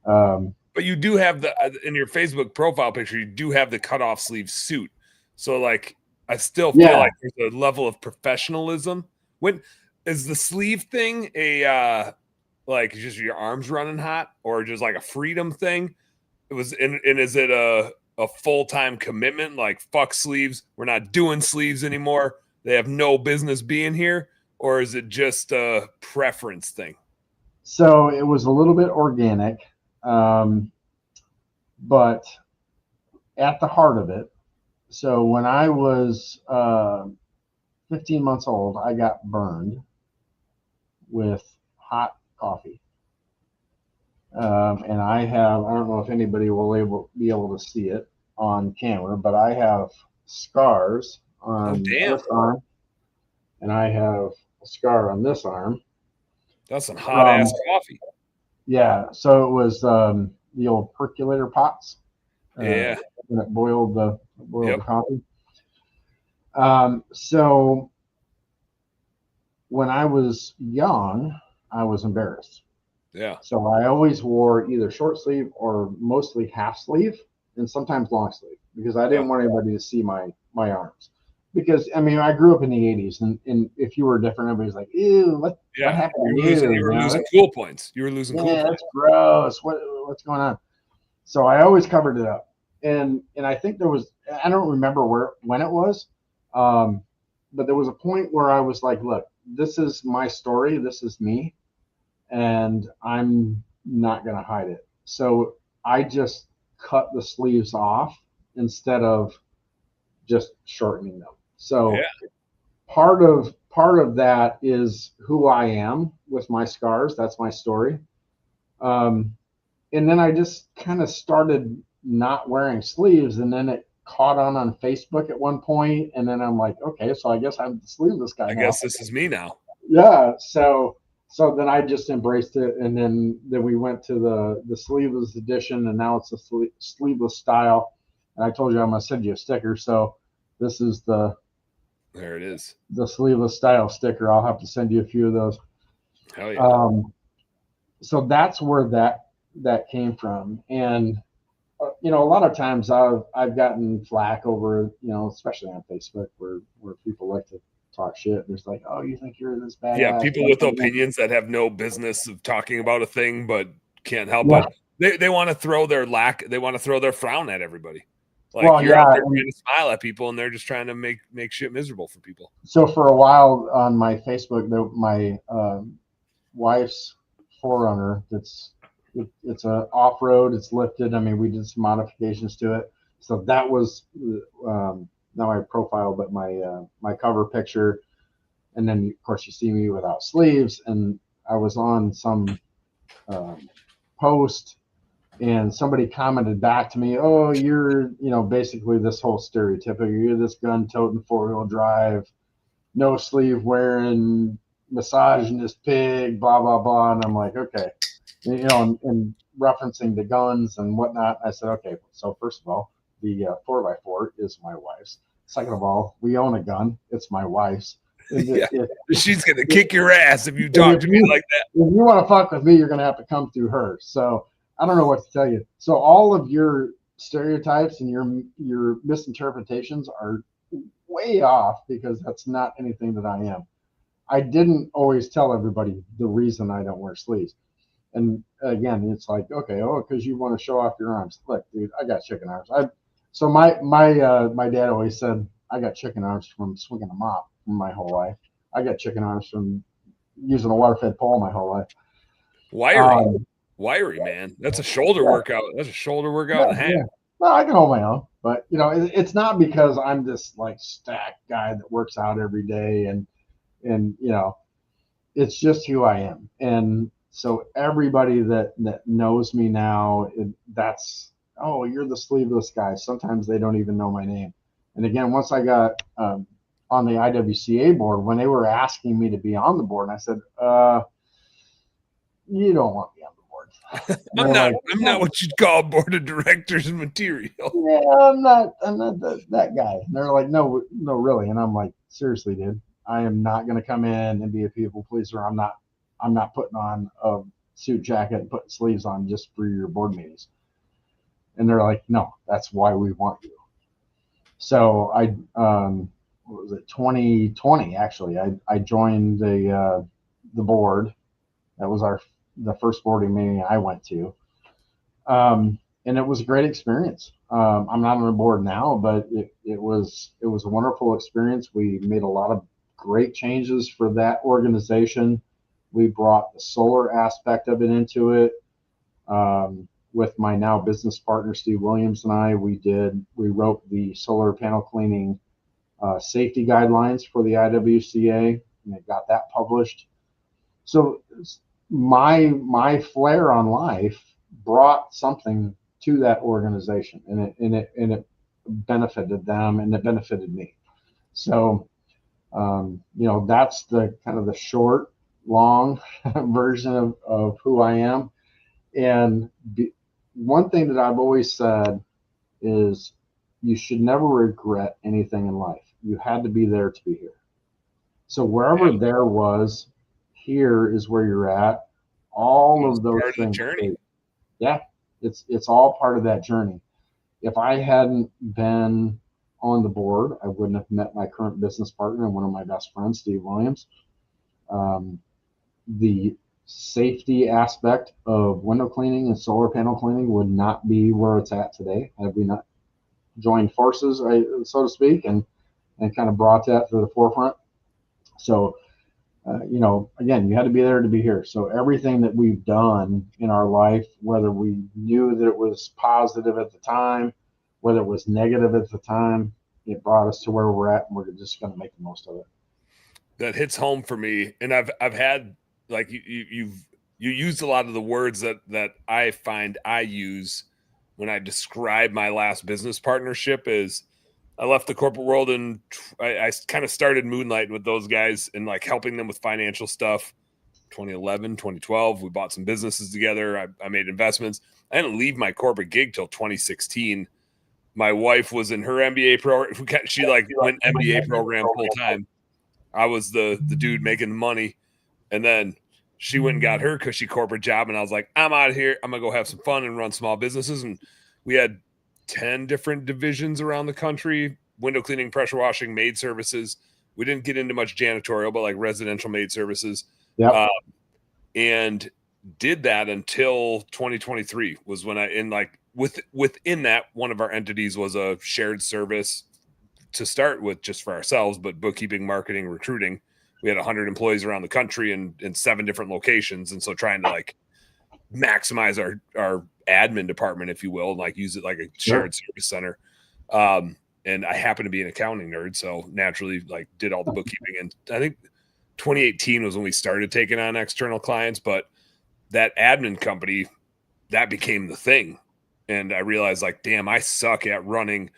S1: But you do have in your Facebook profile picture, you do have the cutoff sleeve suit. So like, I still feel like there's a level of professionalism. When is the sleeve thing like just your arms running hot, or just like a freedom thing? It was, and is it a full-time commitment? Like, fuck sleeves, we're not doing sleeves anymore, they have no business being here? Or is it just a preference thing?
S2: So it was a little bit organic, but at the heart of it. So when I was 15 months old, I got burned with hot coffee. And I don't know if anybody will be able to see it on camera, but I have scars on
S1: damn.
S2: this arm, and I have a scar on this arm.
S1: That's some hot ass coffee.
S2: Yeah. So it was the old percolator pots.
S1: Yeah.
S2: When it boiled the coffee. So when I was young, I was embarrassed.
S1: Yeah.
S2: So I always wore either short sleeve or mostly half sleeve and sometimes long sleeve because I didn't want anybody to see my arms. Because I mean, I grew up in the '80s, and if you were different, everybody's like, "Ew, what happened to you?"
S1: You were losing cool points. You were losing cool points.
S2: That's gross. What's going on? So I always covered it up, and I think there was, I don't remember when it was, but there was a point where I was like, "Look, this is my story. This is me, and I'm not gonna hide it." So I just cut the sleeves off instead of just shortening them. So part of that is who I am with my scars. That's my story. And then I just kind of started not wearing sleeves, and then it caught on Facebook at one point, and then I'm like, okay, so I guess I'm the sleeveless guy now.
S1: I guess this is me now.
S2: Yeah. So then I just embraced it, and then we went to the sleeveless edition, and now it's a sleeveless style. And I told you I'm gonna send you a sticker. So this is
S1: there it is,
S2: the sleeveless style sticker. I'll have to send you a few of those.
S1: Hell yeah.
S2: So that's where that came from, and a lot of times I've gotten flack over, especially on Facebook where people like to talk shit. There's like, oh, you think you're this badass?
S1: Yeah, people with opinions that have no business of talking about a thing, but can't help it. They want to throw their frown at everybody. Like you're out there trying to smile at people, and they're just trying to make shit miserable for people.
S2: So for a while on my Facebook, my wife's 4Runner, it's a off-road, it's lifted. I mean, we did some modifications to it. So that was not my profile, but my cover picture. And then of course you see me without sleeves, and I was on some post, and somebody commented back to me, oh, you're, basically this whole stereotypical, you're this gun-toting 4-wheel drive, no sleeve wearing, misogynist pig, blah, blah, blah. And I'm like, okay, and referencing the guns and whatnot. I said, okay, so first of all, the 4x4 is my wife's. Second of all, we own a gun. It's my wife's.
S1: She's going to kick your ass if you talk to me like that.
S2: If you want to fuck with me, you're going to have to come through her. So I don't know what to tell you. So all of your stereotypes and your misinterpretations are way off, because that's not anything that I am. I didn't always tell everybody the reason I don't wear sleeves. And again, it's like, okay, because you want to show off your arms. Look, dude, I got chicken arms. So my dad always said I got chicken arms from swinging a mop my whole life. I got chicken arms from using a water-fed pole my whole life.
S1: Wiry, man. That's a shoulder workout. That's a shoulder workout and a half.
S2: Yeah. Well, I can hold my own, but it's not because I'm this like stacked guy that works out every day, and it's just who I am. And so everybody that knows me now, that's, oh, you're the sleeveless guy. Sometimes they don't even know my name. And again, once I got on the IWCA board, when they were asking me to be on the board, and I said, you don't want me on the board.
S1: I'm not what you'd call board of directors material.
S2: Yeah, I'm not that guy. And they're like, no, really. And I'm like, seriously, dude, I am not going to come in and be a people pleaser. I'm not putting on a suit jacket and putting sleeves on just for your board meetings. And they're like, no, that's why we want you. So I, what was it, 2020 actually? I joined the board. That was the first boarding meeting I went to, and it was a great experience. I'm not on the board now, but it was a wonderful experience. We made a lot of great changes for that organization. We brought the solar aspect of it into it. With my now business partner, Steve Williams, and we wrote the solar panel cleaning safety guidelines for the IWCA, and it got that published. So my flair on life brought something to that organization, and it benefited them, and it benefited me. So that's the kind of the short, long version of who I am. And one thing that I've always said is you should never regret anything in life. You had to be there to be here. So wherever there was, here is where you're at. All of those things. Yeah, it's all part of that journey. If I hadn't been on the board, I wouldn't have met my current business partner and one of my best friends, Steve Williams. The safety aspect of window cleaning and solar panel cleaning would not be where it's at today had we not joined forces, so to speak, and kind of brought that to the forefront. So, again, you had to be there to be here. So everything that we've done in our life, whether we knew that it was positive at the time, whether it was negative at the time, it brought us to where we're at, and we're just going to make the most of it.
S1: That hits home for me, and I've had, like, you used a lot of the words that I find I use when I describe my last business partnership. Is I left the corporate world and I kind of started moonlighting with those guys and like helping them with financial stuff. 2011, 2012, we bought some businesses together. I made investments. I didn't leave my corporate gig till 2016. My wife was in her MBA program. She like went MBA program full time. I was the dude making the money. And then she went and got her cushy corporate job. And I was like, I'm out of here. I'm going to go have some fun and run small businesses. And we had 10 different divisions around the country: window cleaning, pressure washing, maid services. We didn't get into much janitorial, but like residential maid services.
S2: Yep.
S1: And did that until 2023 was when within that, one of our entities was a shared service to start with just for ourselves, but bookkeeping, marketing, recruiting. We had 100 employees around the country and in 7 different locations. And so trying to like maximize our admin department, if you will, and like use it like a shared service center. And I happen to be an accounting nerd, so naturally like did all the bookkeeping. And I think 2018 was when we started taking on external clients, but that admin company, that became the thing. And I realized like, damn, I suck at running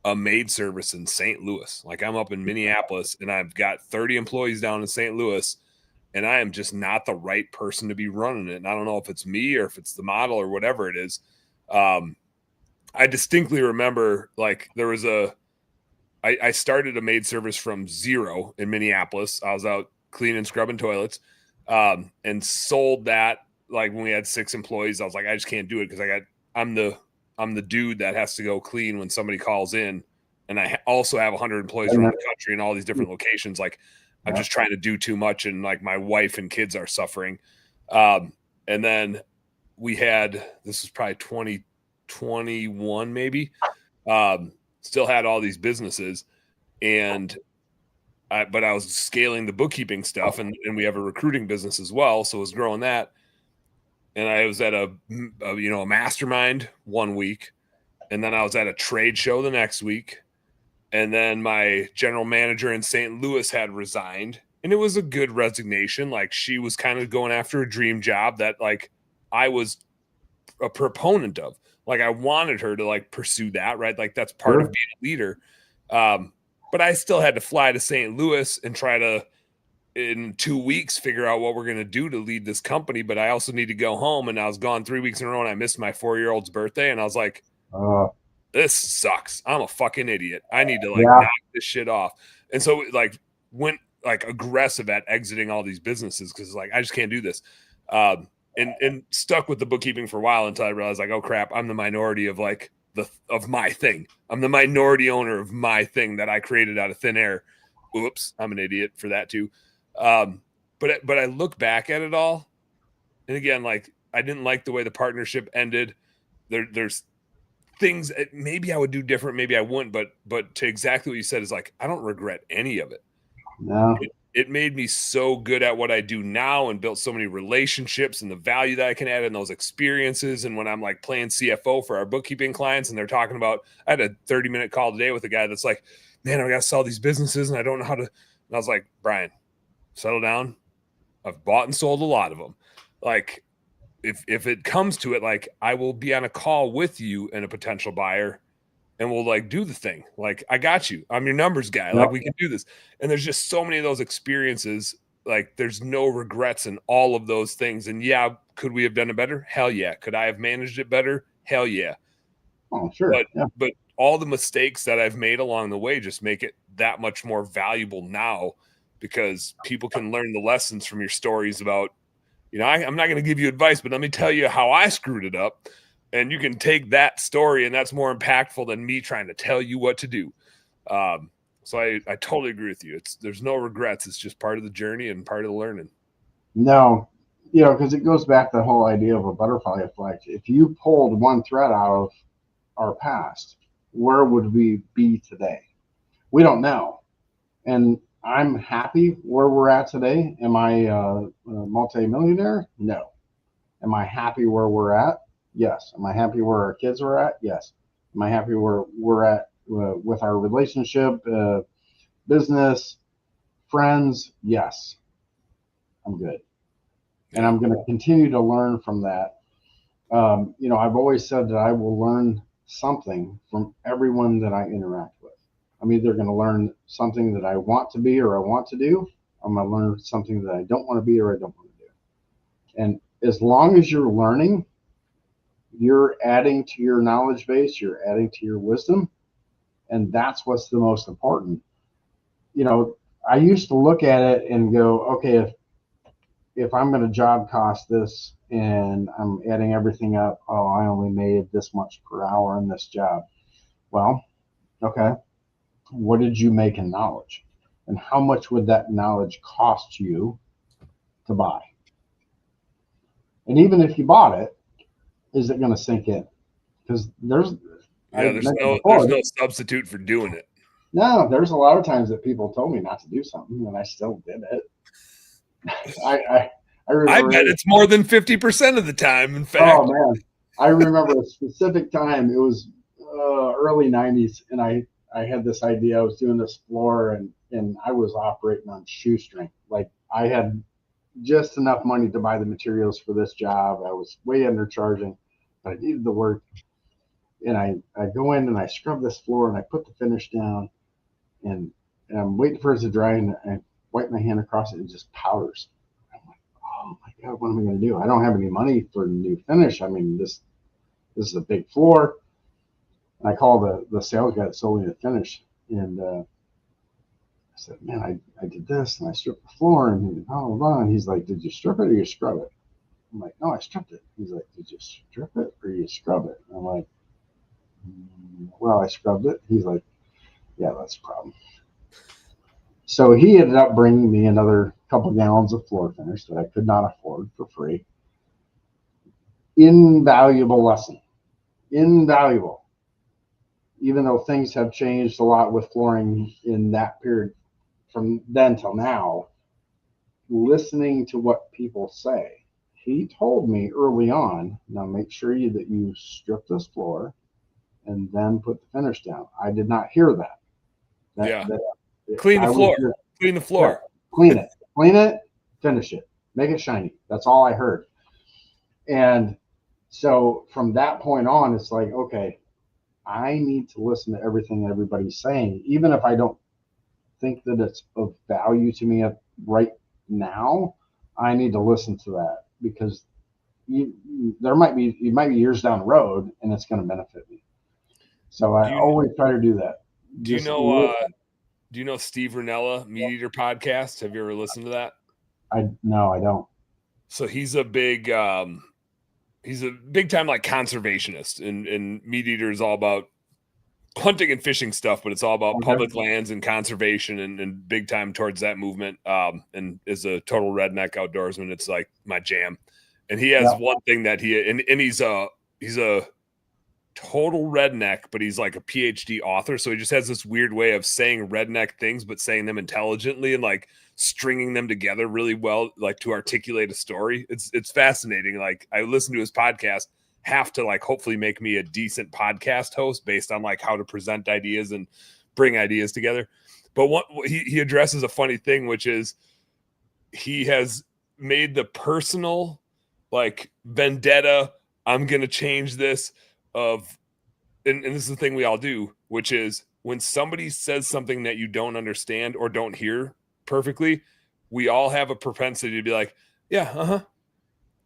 S1: a maid service in St. Louis. Like I'm up in Minneapolis and I've got 30 employees down in St. Louis, and I am just not the right person to be running it. And I don't know if it's me or if it's the model or whatever it is. I distinctly remember like there was I started a maid service from zero in Minneapolis. I was out cleaning, scrubbing toilets, and sold that. Like when we had 6 employees, I was like, I just can't do it because I'm the dude that has to go clean when somebody calls in. And I also have 100 employees around the country in all these different locations. Like I'm just trying to do too much. And like my wife and kids are suffering. And then we had, this was probably 2021, maybe, still had all these businesses, but I was scaling the bookkeeping stuff, and we have a recruiting business as well. So I was growing that. And I was at a mastermind one week, and then I was at a trade show the next week. And then my general manager in St. Louis had resigned, and it was a good resignation. Like she was kind of going after a dream job that like I was a proponent of. Like I wanted her to like pursue that, right? Like that's part of being a leader. But I still had to fly to St. Louis and try to, in 2 weeks, figure out what we're going to do to lead this company. But I also need to go home. And I was gone 3 weeks in a row, and I missed my 4-year-old's birthday. And I was like, this sucks. I'm a fucking idiot. I need to knock this shit off. And so like went like aggressive at exiting all these businesses because like, I just can't do this. And stuck with the bookkeeping for a while until I realized like, oh crap, I'm the minority of like of my thing. I'm the minority owner of my thing that I created out of thin air. Oops, I'm an idiot for that too. But I look back at it all, and again, like I didn't like the way the partnership ended. There's things maybe I would do different, maybe I wouldn't, but to exactly what you said is like I don't regret any of it.
S2: No.
S1: it made me so good at what I do now and built so many relationships and the value that I can add in those experiences. And when I'm like playing CFO for our bookkeeping clients and they're talking about, I had a 30-minute call today with a guy that's like, man, I got to sell these businesses and I don't know how to. And I was like, Brian, settle down. I've bought and sold a lot of them. Like, if it comes to it, like, I will be on a call with you and a potential buyer and we'll like do the thing. Like, I got you. I'm your numbers guy. Like, we can do this. And there's just so many of those experiences. Like, there's no regrets in all of those things. And yeah, could we have done it better? Hell yeah. Could I have managed it better? Hell yeah.
S2: Oh, sure.
S1: But all the mistakes that I've made along the way just make it that much more valuable now, because people can learn the lessons from your stories about, you know, I'm not going to give you advice, but let me tell you how I screwed it up. And you can take that story, and that's more impactful than me trying to tell you what to do. So I totally agree with you. There's no regrets. It's just part of the journey and part of the learning.
S2: No, you know, because it goes back to the whole idea of a butterfly effect. If you pulled one thread out of our past, where would we be today? We don't know. And I'm happy where we're at today. Am I a multi-millionaire? No. Am I happy where we're at? Yes. Am I happy where our kids are at? Yes. Am I happy where we're at with our relationship, business, friends? Yes. I'm good. And I'm going to continue to learn from that. You know, I've always said that I will learn something from everyone that I interact with. I'm either going to learn something that I want to be or I want to do. I'm going to learn something that I don't want to be or I don't want to do. And as long as you're learning, you're adding to your knowledge base, you're adding to your wisdom, and that's what's the most important. You know, I used to look at it and go, okay, if I'm going to job cost this and I'm adding everything up, oh, I only made this much per hour in this job. Well, okay, what did you make in knowledge? And how much would that knowledge cost you to buy? And even if you bought it, is it going to sink in? Because there's
S1: no substitute for doing it.
S2: No, there's a lot of times that people told me not to do something and I still did it. I
S1: bet it's more than 50% of the time. In fact,
S2: oh man, I remember a specific time. It was early '90s, and I had this idea. I was doing this floor, and I was operating on shoestring. Like, I had just enough money to buy the materials for this job. I was way undercharging, but I needed the work. And I go in and I scrub this floor and I put the finish down, and I'm waiting for it to dry, and I wipe my hand across it and it just powders. I'm like, oh my God, what am I going to do? I don't have any money for a new finish. I mean, this is a big floor. And I call the sales guy that sold me the finish, and I said, man, I did this and I stripped the floor and blah, blah, blah. And he's like, did you strip it or you scrub it? I'm like, no, I stripped it. He's like, did you strip it or you scrub it? I'm like, well, I scrubbed it. He's like, yeah, that's a problem. So he ended up bringing me another couple gallons of floor finish that I could not afford for free. Invaluable lesson. Invaluable. Even though things have changed a lot with flooring in that period from then till now, listening to what people say. He told me early on, now make sure that you strip this floor and then put the finish down. I did not hear that.
S1: Clean the floor. Clean the floor.
S2: Yeah, clean it, finish it, make it shiny. That's all I heard. And so from that point on, it's like, okay, I need to listen to everything everybody's saying, even if I don't think that it's of value to me right now. I need to listen to that, because you might be years down the road and it's going to benefit me. So I always try to do that.
S1: Do you know Steve Rinella, Meat Eater Podcast? Have you ever listened to that?
S2: No, I don't.
S1: So he's a big time like conservationist, and Meat Eater is all about hunting and fishing stuff, but it's all about public lands and conservation, and big time towards that movement. And is a total redneck outdoorsman. It's like my jam. And he has one thing that he's a total redneck, but he's like a PhD author. So he just has this weird way of saying redneck things, but saying them intelligently and like stringing them together really well, like to articulate a story. It's fascinating. Like I listen to his podcast, have to like hopefully make me a decent podcast host based on like how to present ideas and bring ideas together. But what he addresses a funny thing, which is he has made the personal like vendetta, I'm going to change this of, and this is the thing we all do, which is when somebody says something that you don't understand or don't hear perfectly, we all have a propensity to be like, yeah, uh-huh.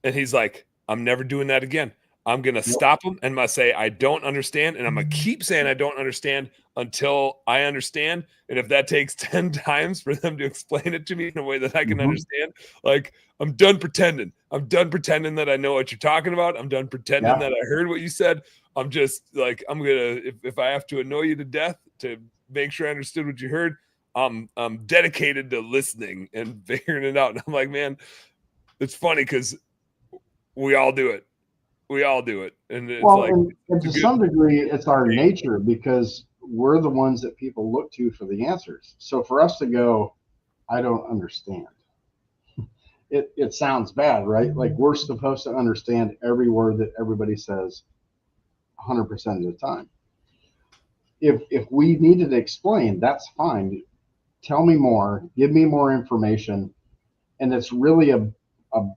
S1: And he's like, I'm never doing that again. I'm going to stop him and I'm going to say, I don't understand. And I'm going to keep saying I don't understand until I understand. And if that takes 10 times for them to explain it to me in a way that I can understand, like I'm done pretending. I'm done pretending that I know what you're talking about. I'm done pretending that I heard what you said. I'm just like, I'm going to, if I have to annoy you to death to make sure I understood what you heard, I'm dedicated to listening and figuring it out. And I'm like, man, it's funny because we all do it. We all do it. And it's
S2: and to some degree, it's our nature because we're the ones that people look to for the answers. So for us to go, I don't understand. It sounds bad, right? Like we're supposed to understand every word that everybody says 100% of the time. If we needed to explain, that's fine. Tell me more, give me more information. And it's really a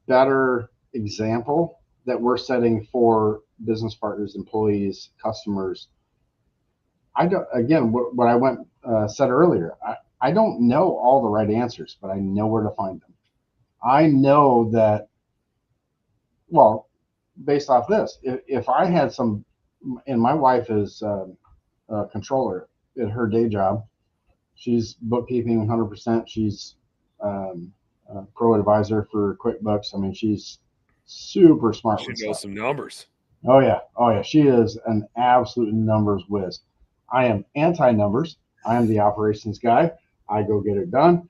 S2: better example that we're setting for business partners, employees, customers. I don't, again, what I said earlier, I don't know all the right answers, but I know where to find them. I know that, well, based off this, if I had some, and my wife is a controller at her day job, she's bookkeeping 100%. She's pro advisor for QuickBooks. I mean, she's super smart.
S1: She knows some numbers.
S2: Oh yeah. She is an absolute numbers whiz. I am anti-numbers. I am the operations guy. I go get it done.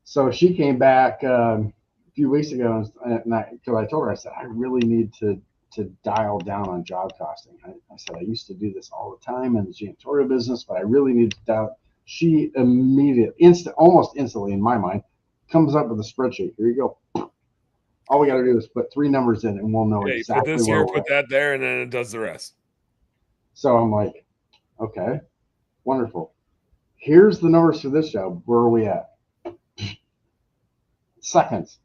S2: So she came back a few weeks ago, and I told her, I said, I really need to dial down on job costing. I said, I used to do this all the time in the janitorial business, but I really need to dial. She immediately, almost instantly in my mind, comes up with a spreadsheet. Here you go. All we got to do is put 3 numbers in, and we'll know exactly
S1: put this
S2: where
S1: here, put that there, and then it does the rest.
S2: So I'm like, okay, wonderful. Here's the numbers for this job. Where are we at? Seconds.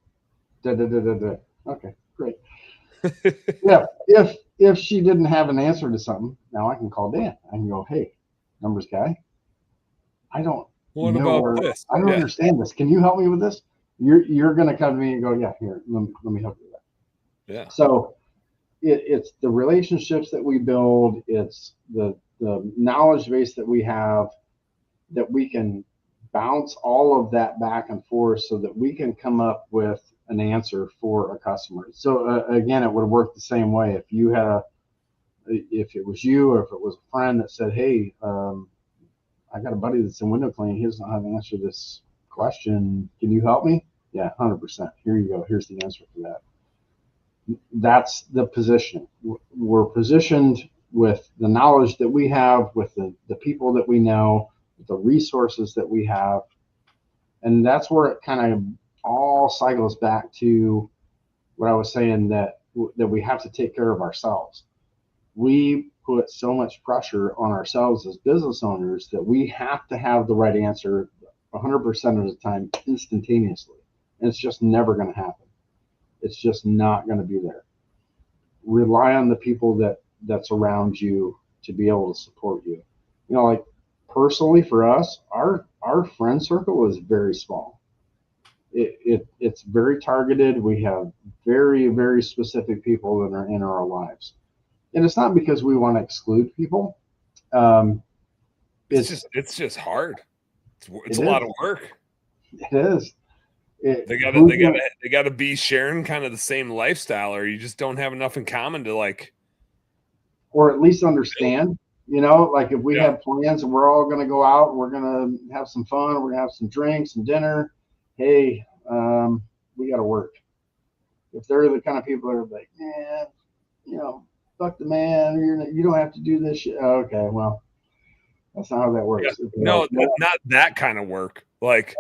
S2: Okay, great. Yeah, if she didn't have an answer to something, now I can call Dan. I can go, hey, numbers guy, I don't
S1: this?
S2: I don't understand this. Can you help me with this? You're going to come to me and go, yeah, here, let me help you with that.
S1: Yeah.
S2: So it's the relationships that we build. It's the knowledge base that we have, that we can bounce all of that back and forth so that we can come up with an answer for a customer. So again, it would work the same way. If you had if it was you or if it was a friend that said, hey, I got a buddy that's in window cleaning. He doesn't know how to answer this question. Can you help me? Yeah, 100%. Here you go. Here's the answer for that. That's the positioning. We're positioned with the knowledge that we have, with the people that we know, with the resources that we have. And that's where it kind of all cycles back to what I was saying, that we have to take care of ourselves. We put so much pressure on ourselves as business owners that we have to have the right answer 100% of the time instantaneously. And it's just never going to happen. It's just not going to be there. Rely on the people that's around you to be able to support you. You know, like personally for us, our friend circle is very small. It's very targeted. We have very, very specific people that are in our lives. And it's not because we want to exclude people.
S1: It's just hard. It's a lot of work.
S2: It is.
S1: They gotta be sharing kind of the same lifestyle, or you just don't have enough in common to like,
S2: or at least understand. You know, like if we have plans and we're all going to go out, we're going to have some fun, we're going to have some drinks and dinner. Hey, we got to work. If they're the kind of people that are like, you know, fuck the man. You don't have to do this shit. Okay, well, that's not how that works.
S1: Yeah. No,
S2: like, no,
S1: not that kind of work. Like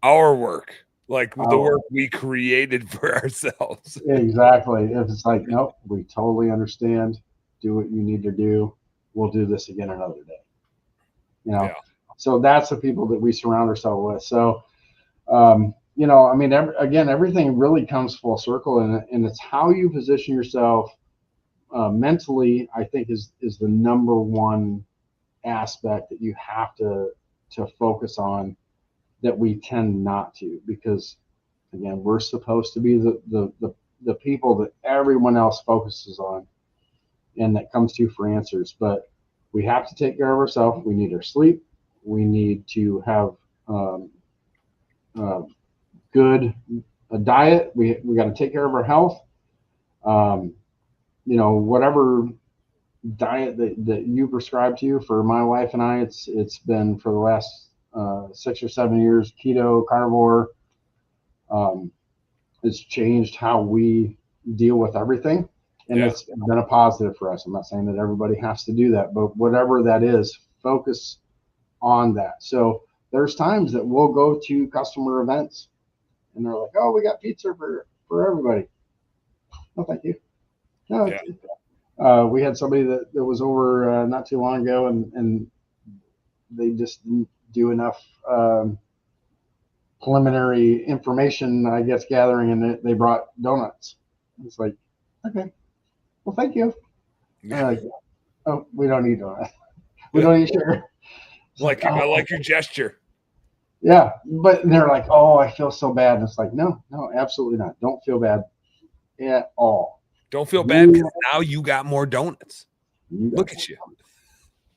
S1: our work, like the work we created for ourselves.
S2: Exactly. If it's like, nope, we totally understand. Do what you need to do. We'll do this again another day.
S1: Yeah.
S2: So that's the people that we surround ourselves with. So, I mean, everything really comes full circle, and it's how you position yourself mentally. I think is the number one aspect that you have to focus on, that we tend not to, because again, we're supposed to be the people that everyone else focuses on and that comes to for answers. But we have to take care of ourselves. We need our sleep. We need to have uh, good a diet. We got to take care of our health. Whatever diet that you prescribe to. For my wife and I, it's been for the last 6 or 7 years keto, carnivore. It's changed how we deal with everything, and it's been a positive for us. I'm not saying that everybody has to do that, but whatever that is, focus on that. So there's times that we'll go to customer events and they're like, oh, we got pizza for everybody. No, thank you. No, we had somebody that was over not too long ago, and they just didn't do enough preliminary information, I guess, gathering, and they brought donuts. It's like, okay, well, thank you. Oh, we don't need donuts. We don't need sugar.
S1: I like your gesture.
S2: Yeah, but they're like, oh, I feel so bad. And it's like, no, absolutely not. Don't feel bad at all.
S1: Don't feel bad, because now you got more donuts. Look at you.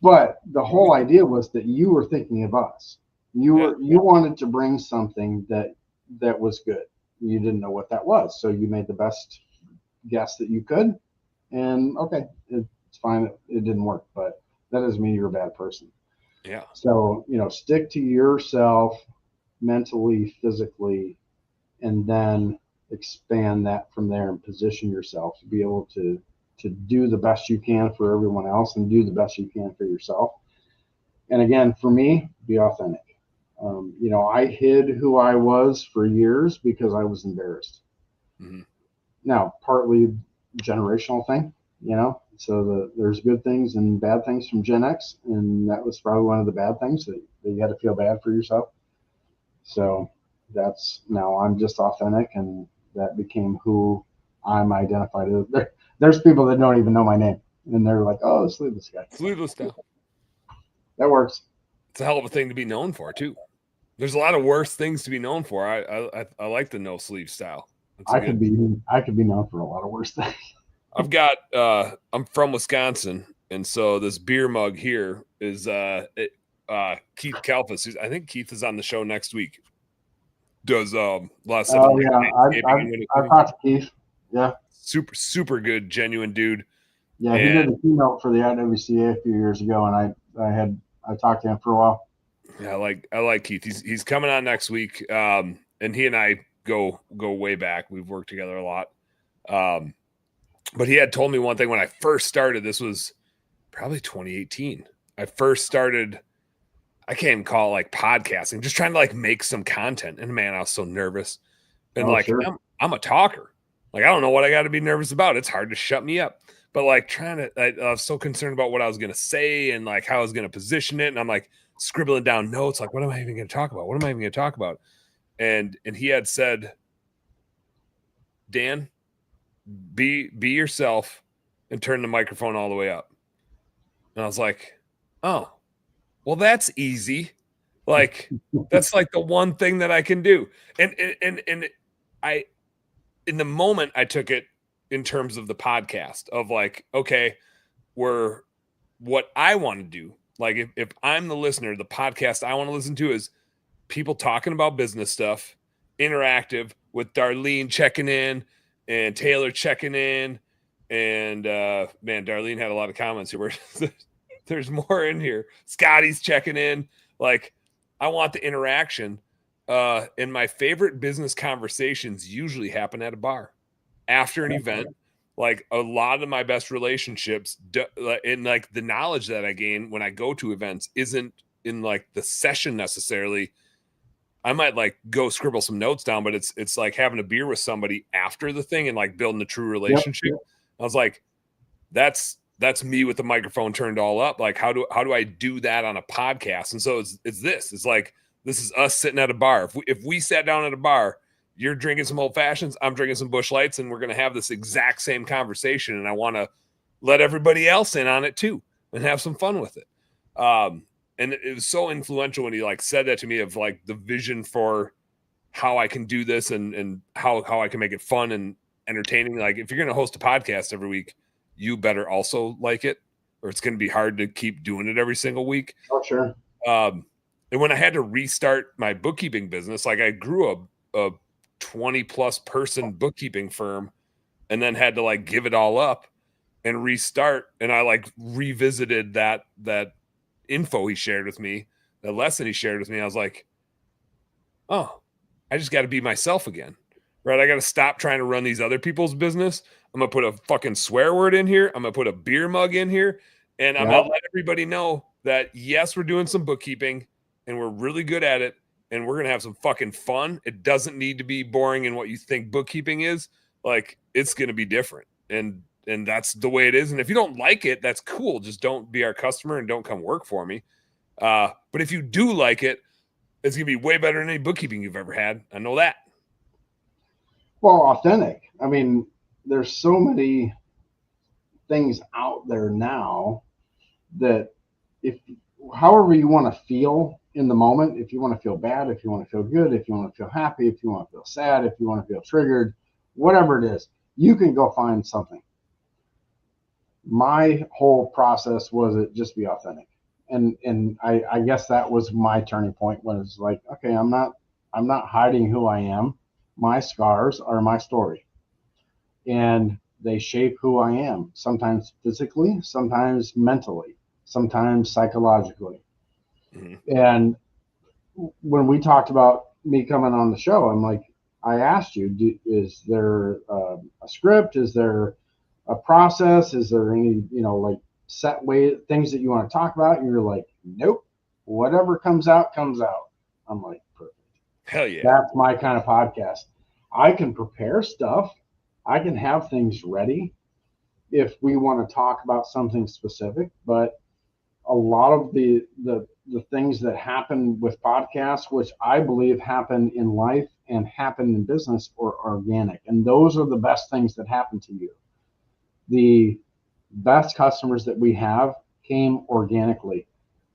S2: But the whole idea was that you were thinking of us. You wanted to bring something that was good. You didn't know what that was, so you made the best guess that you could. And okay, it's fine. It didn't work, but that doesn't mean you're a bad person.
S1: Yeah.
S2: So stick to yourself mentally, physically, and then expand that from there and position yourself to be able to do the best you can for everyone else and do the best you can for yourself. And again, for me, be authentic. I hid who I was for years because I was embarrassed. Mm-hmm. Now, partly generational thing, so there's good things and bad things from Gen X, and that was probably one of the bad things, that you had to feel bad for yourself. So now I'm just authentic, and that became who I'm identified as. There's people that don't even know my name, and they're like, "Oh, sleeveless guy."
S1: Sleeveless style.
S2: That works.
S1: It's a hell of a thing to be known for too. There's a lot of worse things to be known for. I like the no sleeve style.
S2: I could be known for a lot of worse things.
S1: I've got I'm from Wisconsin, and so this beer mug here is Keith Kalfas. I think Keith is on the show next week. Does last stuff.
S2: Oh yeah, I've talked to Keith. Yeah,
S1: super good, genuine dude.
S2: Yeah, he did a keynote for the IWCA a few years ago, and I talked to him for a while.
S1: Yeah, I like Keith. He's coming on next week, and he and I go way back. We've worked together a lot. But he had told me one thing when I first started. This was probably 2018. I first started. I can't even call it like podcasting, just trying to like make some content. And man, I was so nervous. And sure. I'm a talker. Like, I don't know what I got to be nervous about. It's hard to shut me up. But like I was so concerned about what I was going to say and like how I was going to position it. And I'm like scribbling down notes. Like, what am I even going to talk about? What am I even going to talk about? And he had said, Dan, be yourself and turn the microphone all the way up. And I was like, oh, well, that's easy. Like, that's like the one thing that I can do. And I, in the moment, I took it in terms of the podcast of like, okay, what I want to do. Like, if I'm the listener, the podcast I want to listen to is people talking about business stuff, interactive, with Darlene checking in and Taylor checking in. And man, Darlene had a lot of comments here. There's more in here. Scotty's checking in. Like, I want the interaction. And my favorite business conversations usually happen at a bar after an event, like a lot of my best relationships and like the knowledge that I gain when I go to events isn't in like the session necessarily. I might like go scribble some notes down, but it's like having a beer with somebody after the thing and like building a true relationship.
S2: Yep.
S1: I was like, that's me with the microphone turned all up. Like, how do I do that on a podcast? And so it's like, this is us sitting at a bar. If we sat down at a bar, you're drinking some old fashions, I'm drinking some Busch Lights, and we're going to have this exact same conversation. And I want to let everybody else in on it too and have some fun with it. And it was so influential when he like said that to me, of like the vision for how I can do this and how I can make it fun and entertaining. Like, if you're going to host a podcast every week, you better also like it, or it's going to be hard to keep doing it every single week.
S2: Oh, sure.
S1: And when I had to restart my bookkeeping business, like I grew a 20 plus person bookkeeping firm and then had to like give it all up and restart. And I like revisited that info he shared with me, the lesson he shared with me. I was like, oh, I just got to be myself again, right? I got to stop trying to run these other people's business. I'm going to put a fucking swear word in here. I'm going to put a beer mug in here, and I'm going to let everybody know that, yes, we're doing some bookkeeping and we're really good at it, and we're going to have some fucking fun. It doesn't need to be boring in what you think bookkeeping is. Like, it's going to be different. And that's the way it is. And if you don't like it, that's cool. Just don't be our customer and don't come work for me. But if you do like it, it's going to be way better than any bookkeeping you've ever had. I know that.
S2: Well, authentic. I mean, there's so many things out there now that if however you want to feel in the moment, if you want to feel bad, if you want to feel good, if you want to feel happy, if you want to feel sad, if you want to feel triggered, whatever it is, you can go find something. My whole process was it just be authentic. And I guess that was my turning point, when it's like, okay, I'm not hiding who I am. My scars are my story, and they shape who I am, sometimes physically, sometimes mentally, sometimes psychologically. Mm-hmm. And when we talked about me coming on the show, I'm like, I asked you, is there a script? Is there a process? Is there any, like set way things that you want to talk about? And you're like, nope, whatever comes out, comes out. I'm like, perfect.
S1: Hell yeah.
S2: That's my kind of podcast. I can prepare stuff. I can have things ready if we want to talk about something specific, but a lot of the things that happen with podcasts, which I believe happen in life and happen in business, are organic. And those are the best things that happen to you. The best customers that we have came organically.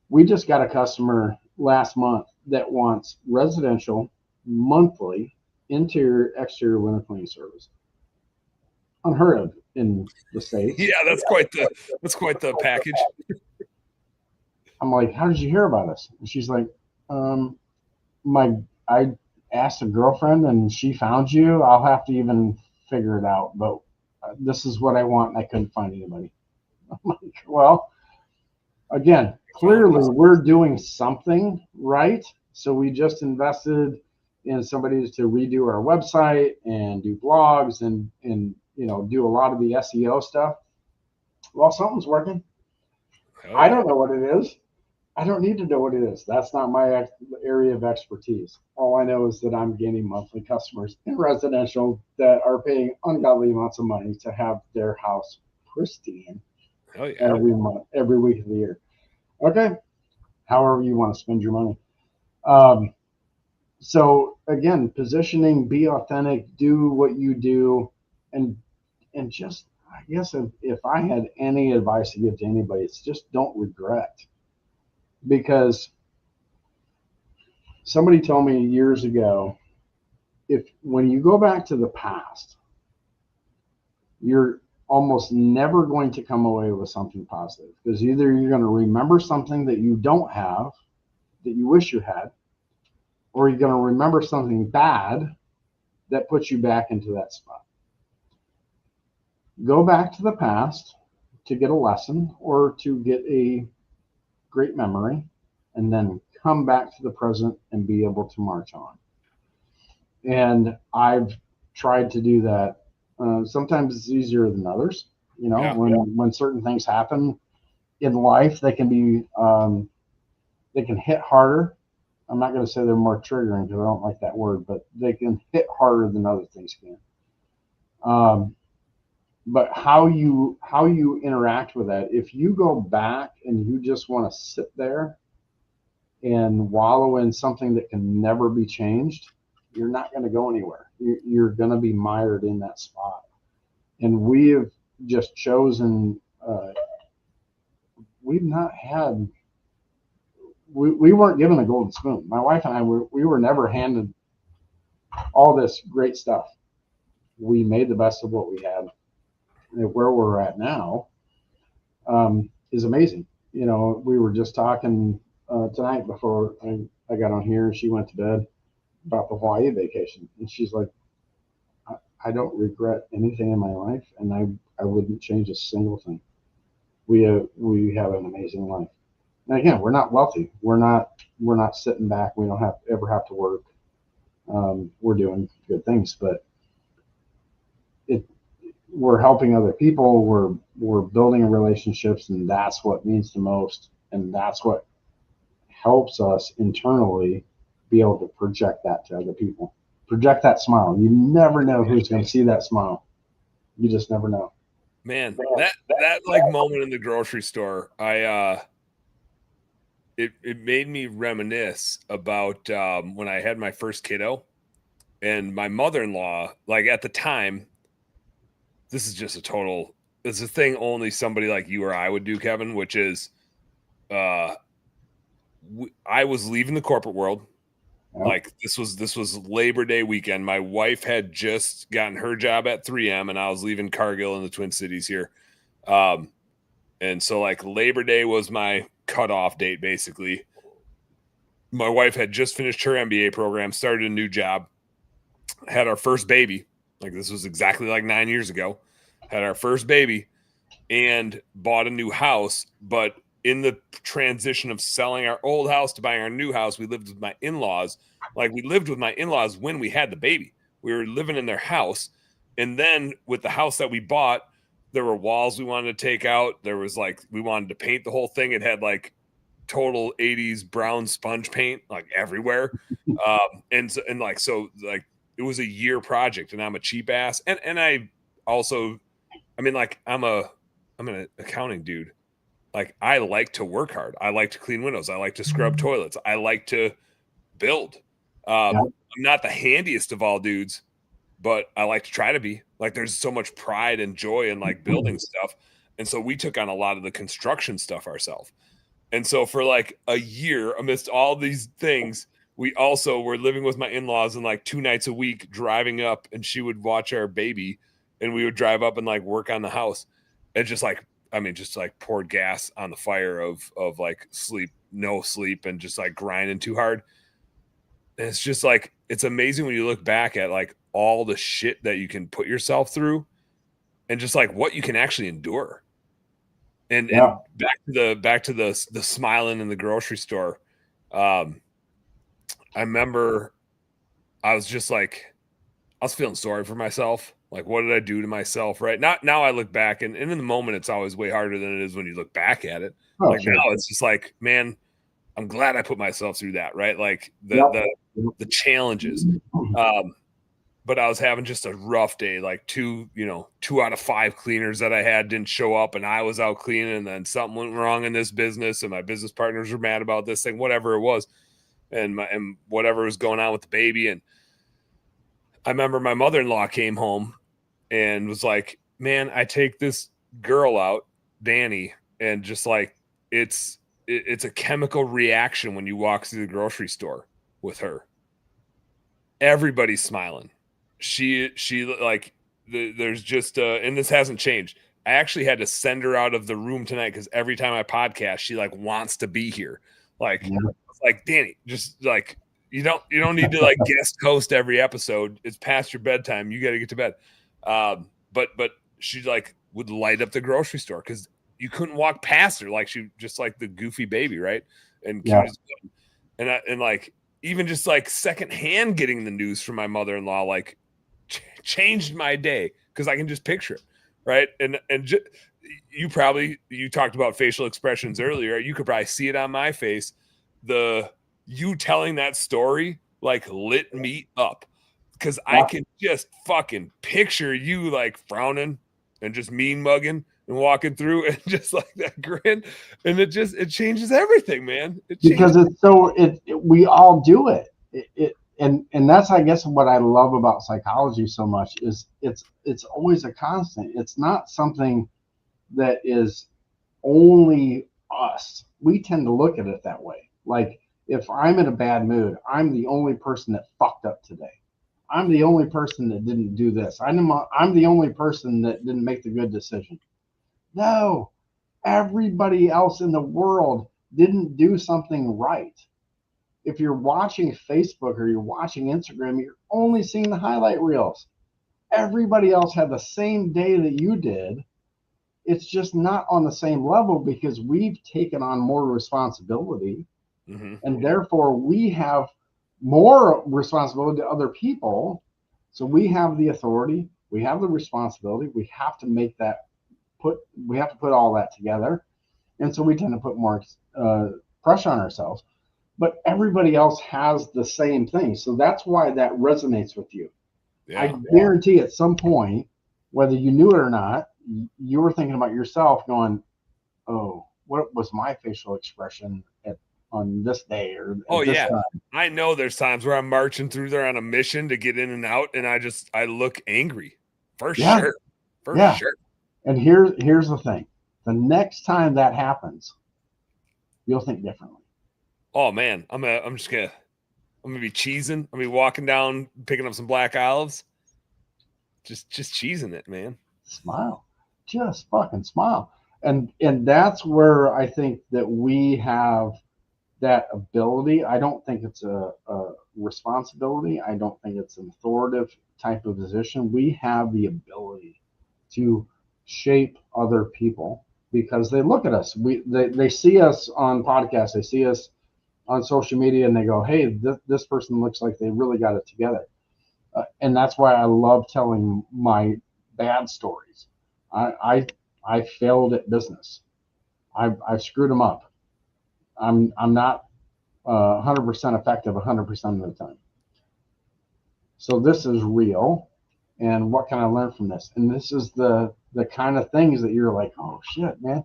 S2: We just got a customer last month that wants residential, monthly, interior, exterior window cleaning service. Unheard of in the States.
S1: Yeah, that's quite the package.
S2: I'm like, how did you hear about us? And she's like, I asked a girlfriend and she found you. I'll have to even figure it out, but this is what I want, and I couldn't find anybody. I'm like, well, again, clearly we're doing something right. So we just invested in somebody to redo our website and do blogs and do a lot of the SEO stuff. Well, something's working. I don't know what it is. I don't need to know what it is. That's not my area of expertise. All I know is that I'm gaining monthly customers in residential that are paying ungodly amounts of money to have their house pristine every month, every week of the year. Okay. However you want to spend your money. So again, positioning, be authentic, do what you do, and just, I guess if I had any advice to give to anybody, it's just don't regret. Because somebody told me years ago, when you go back to the past, you're almost never going to come away with something positive, because either you're going to remember something that you don't have that you wish you had, or you're going to remember something bad that puts you back into that spot. Go back to the past to get a lesson or to get a great memory, and then come back to the present and be able to march on. And I've tried to do that Sometimes it's easier than others. You know,
S1: Yeah.
S2: when certain things happen in life, they can be they can hit harder. I'm not going to say they're more triggering because I don't like that word, but they can hit harder than other things can. But how you interact with that, if you go back and you just want to sit there and wallow in something that can never be changed, you're not going to go anywhere. You're going to be mired in that spot. And we have just chosen. We've not had. We weren't given a golden spoon. My wife and I we were never handed all this great stuff. We made the best of what we had. And where we're at now is amazing. You know, we were just talking tonight before I got on here. She went to bed about the Hawaii vacation, and she's like, I don't regret anything in my life, and I wouldn't change a single thing. We have an amazing life. And again, we're not wealthy. We're not sitting back. We don't ever have to work. We're doing good things, but we're helping other people. We're building relationships, and that's what means the most. And that's what helps us internally be able to project that to other people. Project that smile. You never know who's going to see that smile. You just never know.
S1: Man, that like moment in the grocery store, it made me reminisce about when I had my first kiddo, and my mother-in-law, like at the time, this is just it's a thing only somebody like you or I would do, Kevin, which is I was leaving the corporate world.
S2: Yeah.
S1: Like this was Labor Day weekend. My wife had just gotten her job at 3M, and I was leaving Cargill in the Twin Cities here. And so like Labor Day was my cutoff date, basically. My wife had just finished her MBA program, started a new job, had our first baby. Like this was exactly like 9 years ago. Had our first baby and bought a new house. But in the transition of selling our old house to buying our new house, we lived with my in-laws. Like we lived with my in-laws when we had the baby. We were living in their house. And then with the house that we bought, there were walls we wanted to take out. There was like, we wanted to paint the whole thing. It had like total 80s brown sponge paint like everywhere. And it was a year project, and I'm a cheap ass. And I also, I mean, like I'm an accounting dude. Like I like to work hard. I like to clean windows. I like to scrub toilets. I like to build. I'm not the handiest of all dudes, but I like to try to be. Like there's so much pride and joy in like building stuff. And so we took on a lot of the construction stuff ourselves. And so for like a year, amidst all these things, we also were living with my in-laws, and like 2 nights a week driving up, and she would watch our baby, and we would drive up and like work on the house. And just like, I mean, just like poured gas on the fire of like no sleep, and just like grinding too hard. And it's just like, it's amazing when you look back at like all the shit that you can put yourself through, and just like what you can actually endure. And back to the smiling in the grocery store. I remember I was just like, I was feeling sorry for myself. Like, what did I do to myself? Right now, I look back, and in the moment, it's always way harder than it is when you look back at it. Now, it's just like, man, I'm glad I put myself through that. Right, like the challenges. But I was having just a rough day. Like 2 out of 5 cleaners that I had didn't show up, and I was out cleaning, and then something went wrong in this business, and my business partners were mad about this thing, whatever it was, and whatever was going on with the baby. And I remember my mother-in-law came home and was like, man, I take this girl out, Danny, and just like, it's a chemical reaction when you walk through the grocery store with her. Everybody's smiling. She like there's just and this hasn't changed. I actually had to send her out of the room tonight because every time I podcast, she like wants to be here. Like, like Danny, just like you don't need to like guest host every episode. It's past your bedtime. You got to get to bed. But she like would light up the grocery store because you couldn't walk past her. Like she just like the goofy baby, right? And and like even just like secondhand getting the news from my mother-in-law like changed my day because I can just picture it, right? And you talked about facial expressions earlier. You could probably see it on my face. You telling that story like lit me up because I can just fucking picture you like frowning and just mean mugging and walking through and just like that grin, and it changes everything, man.
S2: Because it's so we all do it. And that's, I guess, what I love about psychology so much is it's always a constant. It's not something that is only us. We tend to look at it that way. Like, if I'm in a bad mood, I'm the only person that fucked up today. I'm the only person that didn't do this. I'm the only person that didn't make the good decision. No, everybody else in the world didn't do something right. If you're watching Facebook or you're watching Instagram, you're only seeing the highlight reels. Everybody else had the same day that you did. It's just not on the same level because we've taken on more responsibility. Mm-hmm. And therefore we have more responsibility to other people. So we have the authority, we have the responsibility, we have to put all that together. And so we tend to put more pressure on ourselves. But everybody else has the same thing. So that's why that resonates with you. Yeah, I guarantee at some point, whether you knew it or not, you were thinking about yourself going, oh, what was my facial expression on this day or this time?
S1: I know there's times where I'm marching through there on a mission to get in and out, and I look angry for sure. Sure.
S2: And here's the thing. The next time that happens, you'll think differently.
S1: Oh man, I'm gonna be cheesing. I'm gonna be walking down, picking up some black olives. Just cheesing it, man.
S2: Smile. Just fucking smile. And that's where I think that we have that ability. I don't think it's a responsibility. I don't think it's an authoritative type of position. We have the ability to shape other people because they look at us. They see us on podcasts. They see us on social media and they go, hey, this person looks like they really got it together. And that's why I love telling my bad stories. I failed at business. I've screwed them up. I'm not 100% effective 100% of the time. So this is real. And what can I learn from this? And this is the kind of things that you're like, oh shit, man.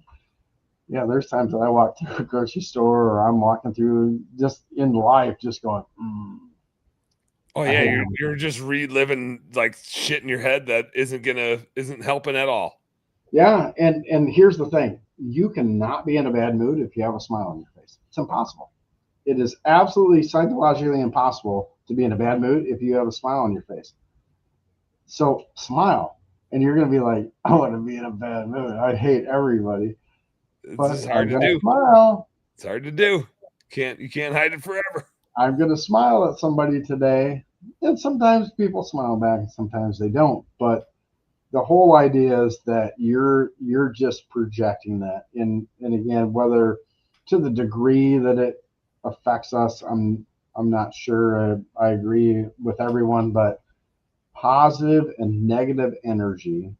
S2: Yeah, there's times that I walk through a grocery store or I'm walking through just in life just going,
S1: Oh yeah, you're just reliving like shit in your head that isn't helping at all.
S2: Yeah, and here's the thing. You cannot be in a bad mood if you have a smile on your face. It's impossible. It is absolutely psychologically impossible to be in a bad mood if you have a smile on your face. So smile. And you're gonna be like, I want to be in a bad mood. I hate everybody.
S1: It's hard to do.
S2: Smile.
S1: It's hard to do. You can't hide it forever.
S2: I'm going to smile at somebody today. And sometimes people smile back and sometimes they don't. But the whole idea is that you're just projecting that. And again, whether to the degree that it affects us, I'm not sure I agree with everyone, but positive and negative energy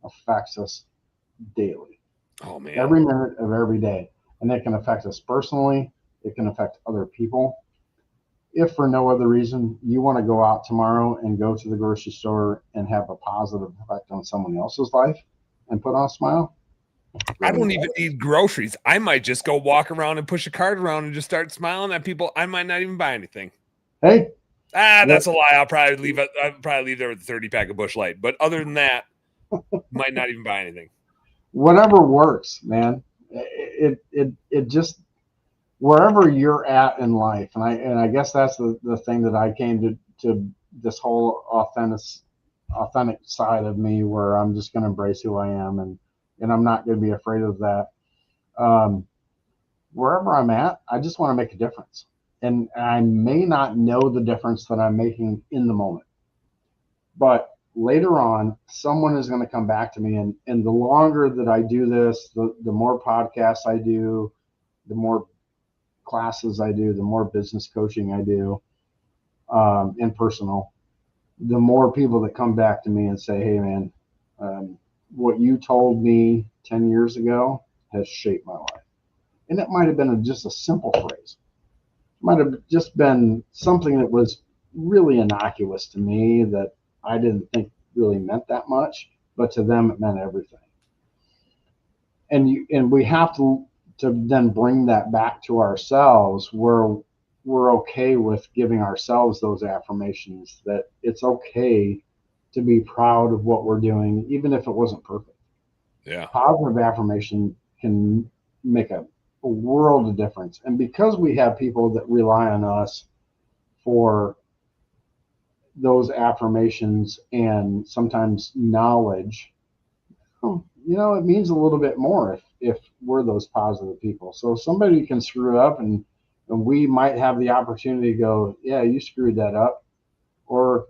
S2: affects us daily.
S1: Oh man.
S2: Every minute of every day. And it can affect us personally. It can affect other people. If for no other reason you want to go out tomorrow and go to the grocery store and have a positive effect on someone else's life and put on a smile.
S1: I don't even need groceries. I might just go walk around and push a cart around and just start smiling at people. I might not even buy anything.
S2: Hey.
S1: That's a lie. I'll probably leave there with a 30 pack of Busch Light. But other than that, might not even buy anything.
S2: Whatever works, man. It just wherever you're at in life, and I guess that's the thing that I came to this whole authentic side of me, where I'm just going to embrace who I am, and I'm not going to be afraid of that. Wherever I'm at, I just want to make a difference, and I may not know the difference that I'm making in the moment, but later on, someone is going to come back to me, and the longer that I do this, the more podcasts I do, the more classes I do, the more business coaching I do, and personal, the more people that come back to me and say, hey, man, what you told me 10 years ago has shaped my life. And it might have been just a simple phrase. It might have just been something that was really innocuous to me that I didn't think really meant that much, but to them it meant everything. And we have to then bring that back to ourselves where we're okay with giving ourselves those affirmations, that it's okay to be proud of what we're doing, even if it wasn't perfect.
S1: Yeah.
S2: Positive affirmation can make a world of difference. And because we have people that rely on us for those affirmations and sometimes knowledge, it means a little bit more if we're those positive people. So somebody can screw up and we might have the opportunity to go, yeah, you screwed that up. Or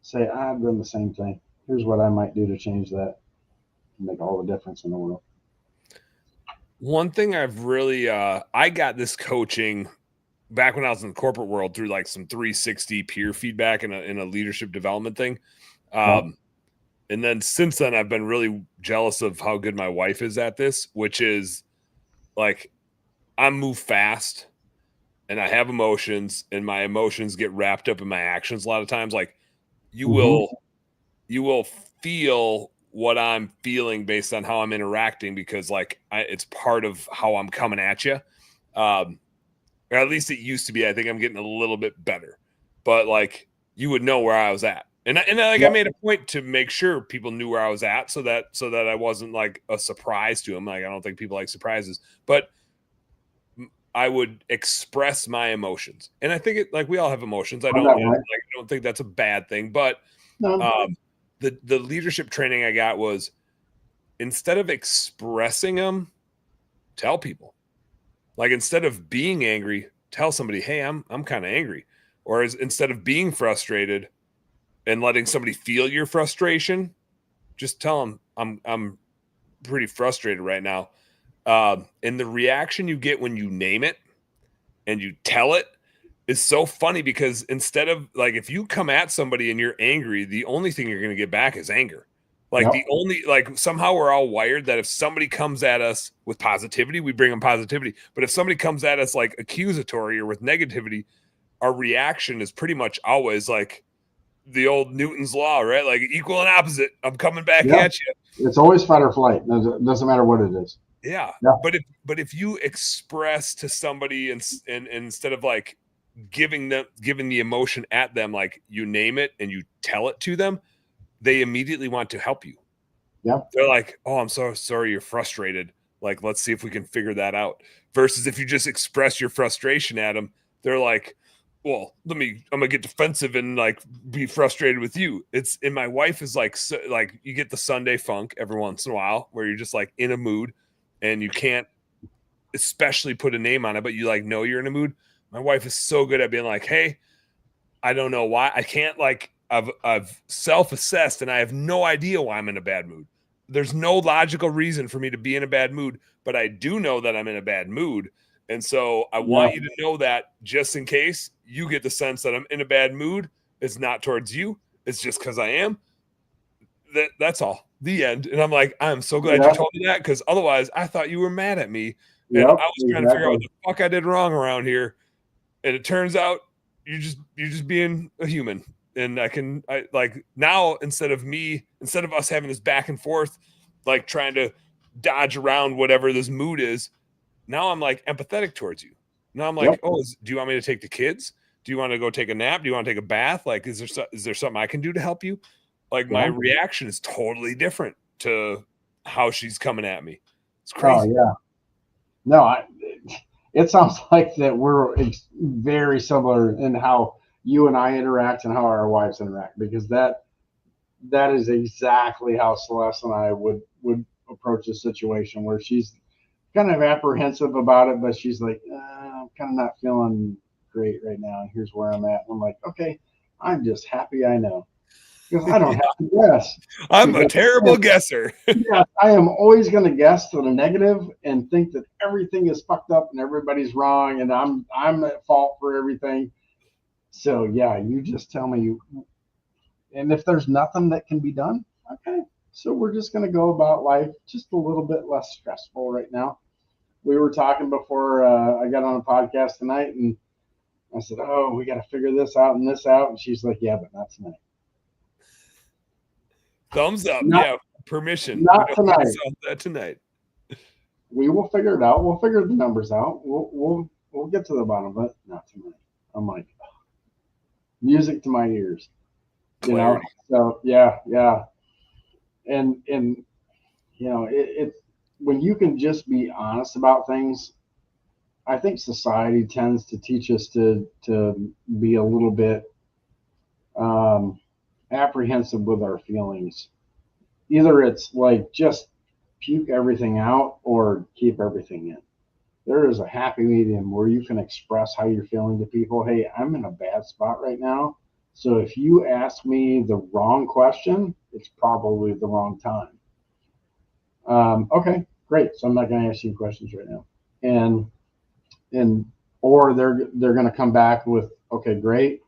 S2: say, I've done the same thing. Here's what I might do to change that. Make all the difference in the world.
S1: One thing I've really, I got this coaching back when I was in the corporate world through like some 360 peer feedback in a leadership development thing. And then since then, I've been really jealous of how good my wife is at this, which is like I move fast and I have emotions, and my emotions get wrapped up in my actions a lot of times. Like you will feel what I'm feeling based on how I'm interacting, because like it's part of how I'm coming at you. Or at least it used to be. I think I'm getting a little bit better, but like you would know where I was at. And I made a point to make sure people knew where I was at, so that I wasn't like a surprise to them. Like I don't think people like surprises, but I would express my emotions, and I think we all have emotions. I don't think that's a bad thing, but the leadership training I got was, instead of expressing them, tell people. Like instead of being angry, tell somebody, hey, I'm kind of angry. Or instead of being frustrated and letting somebody feel your frustration, just tell them I'm pretty frustrated right now. And the reaction you get when you name it and you tell it is so funny, because instead of like, if you come at somebody and you're angry, the only thing you're going to get back is anger. Like somehow we're all wired that if somebody comes at us with positivity, we bring them positivity. But if somebody comes at us like accusatory or with negativity, our reaction is pretty much always like the old Newton's law, right? Like equal and opposite. I'm coming back at you.
S2: It's always fight or flight. It doesn't matter what it is.
S1: Yeah. But if you express to somebody and instead of like giving the emotion at them, like you name it and you tell it to them, they immediately want to help you.
S2: Yeah.
S1: They're like, oh, I'm so sorry you're frustrated. Like, let's see if we can figure that out. Versus if you just express your frustration at them, they're like, well, I'm gonna get defensive and like be frustrated with you. And my wife is like, like you get the Sunday funk every once in a while where you're just like in a mood and you can't especially put a name on it, but you like know you're in a mood. My wife is so good at being like, hey, I don't know why I can't, like, I've self-assessed and I have no idea why I'm in a bad mood. There's no logical reason for me to be in a bad mood, but I do know that I'm in a bad mood. And so I want you to know that, just in case you get the sense that I'm in a bad mood, it's not towards you. It's just because I am. That's all. The end. And I'm like, I'm so glad you told me that, because otherwise I thought you were mad at me. And I was trying to figure out what the fuck I did wrong around here. And it turns out you're just being a human. And I like now, instead of us having this back and forth, like trying to dodge around whatever this mood is, now I'm like empathetic towards you. Now I'm like, oh, do you want me to take the kids? Do you want to go take a nap? Do you want to take a bath? Like, is there something I can do to help you? Like my reaction is totally different to how she's coming at me. It's crazy.
S2: Oh, yeah. No, it sounds like that we're very similar in how you and I interact and how our wives interact, because that is exactly how Celeste and I would approach a situation where she's kind of apprehensive about it, but she's like, I'm kind of not feeling great right now. Here's where I'm at. And I'm like, okay, I'm just happy I know, because I don't have to guess.
S1: I'm a terrible guesser.
S2: Yeah, I am always going to guess to the negative and think that everything is fucked up and everybody's wrong and I'm at fault for everything. So yeah, you just tell me, and if there's nothing that can be done, okay. So we're just going to go about life just a little bit less stressful right now. We were talking before I got on a podcast tonight, and I said, "Oh, we got to figure this out and this out." And she's like, "Yeah, but not tonight."
S1: Thumbs up.
S2: Not,
S1: Yeah. Permission. We
S2: not
S1: don't need to
S2: tonight.
S1: solve that tonight.
S2: We will figure it out. We'll figure the numbers out. We'll get to the bottom of it. Not tonight. I'm like, music to my ears, you know.
S1: Clarity.
S2: So yeah, yeah, and you know, it's when you can just be honest about things. I think society tends to teach us to be a little bit um, apprehensive with our feelings. Either it's like just puke everything out or keep everything in. There is a happy medium where you can express how you're feeling to people. Hey, I'm in a bad spot right now. So if you ask me the wrong question, it's probably the wrong time. Okay, great. So I'm not going to ask you questions right now. And or they're going to come back with, okay, great.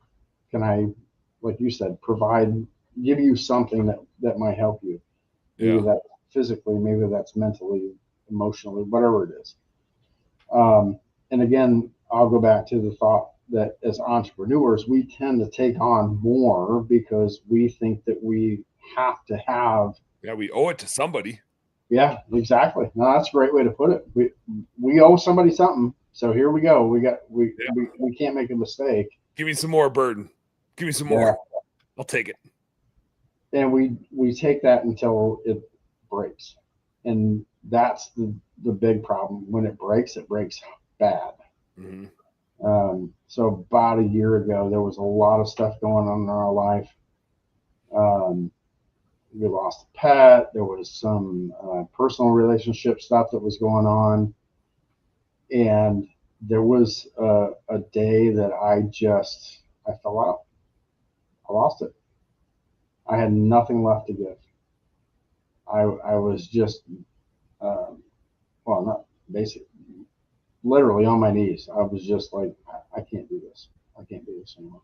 S2: Can I, like you said, provide, give you something that might help you? Maybe
S1: Yeah.
S2: that's physically, maybe that's mentally, emotionally, whatever it is. And again, I'll go back to the thought that as entrepreneurs, we tend to take on more because we think that we have to have.
S1: Yeah. We owe it to somebody.
S2: Yeah, exactly. No, that's a great way to put it. We owe somebody something. So here we go.
S1: Yeah.
S2: We can't make a mistake.
S1: Give me some more burden. Give me some
S2: Yeah.
S1: more. I'll take it.
S2: And we take that until it breaks. And that's the big problem. When it breaks bad.
S1: Mm-hmm.
S2: So about a year ago, there was a lot of stuff going on in our life. Um, we lost a pet. There was some personal relationship stuff that was going on, and there was a day that I fell out. I lost it. I had nothing left to give. I was just well, not basically, literally on my knees. I was just like, I can't do this. I can't do this anymore.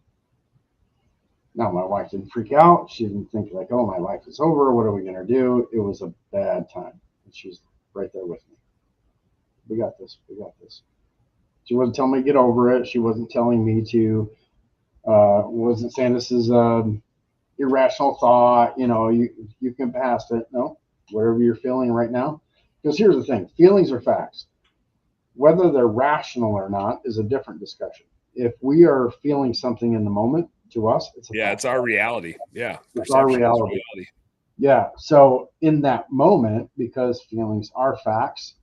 S2: Now, my wife didn't freak out. She didn't think like, oh, my life is over. What are we going to do? It was a bad time. And she's right there with me. We got this. We got this. She wasn't telling me to get over it. She wasn't telling me to, wasn't saying this is irrational thought. You know, you can pass it. No, whatever you're feeling right now. Because here's the thing, feelings are facts. Whether they're rational or not is a different discussion. If we are feeling something in the moment, to us, it's a fact.
S1: It's our reality. Yeah.
S2: It's our
S1: Perception is
S2: reality.
S1: reality.
S2: Yeah. So in that moment, because feelings are facts,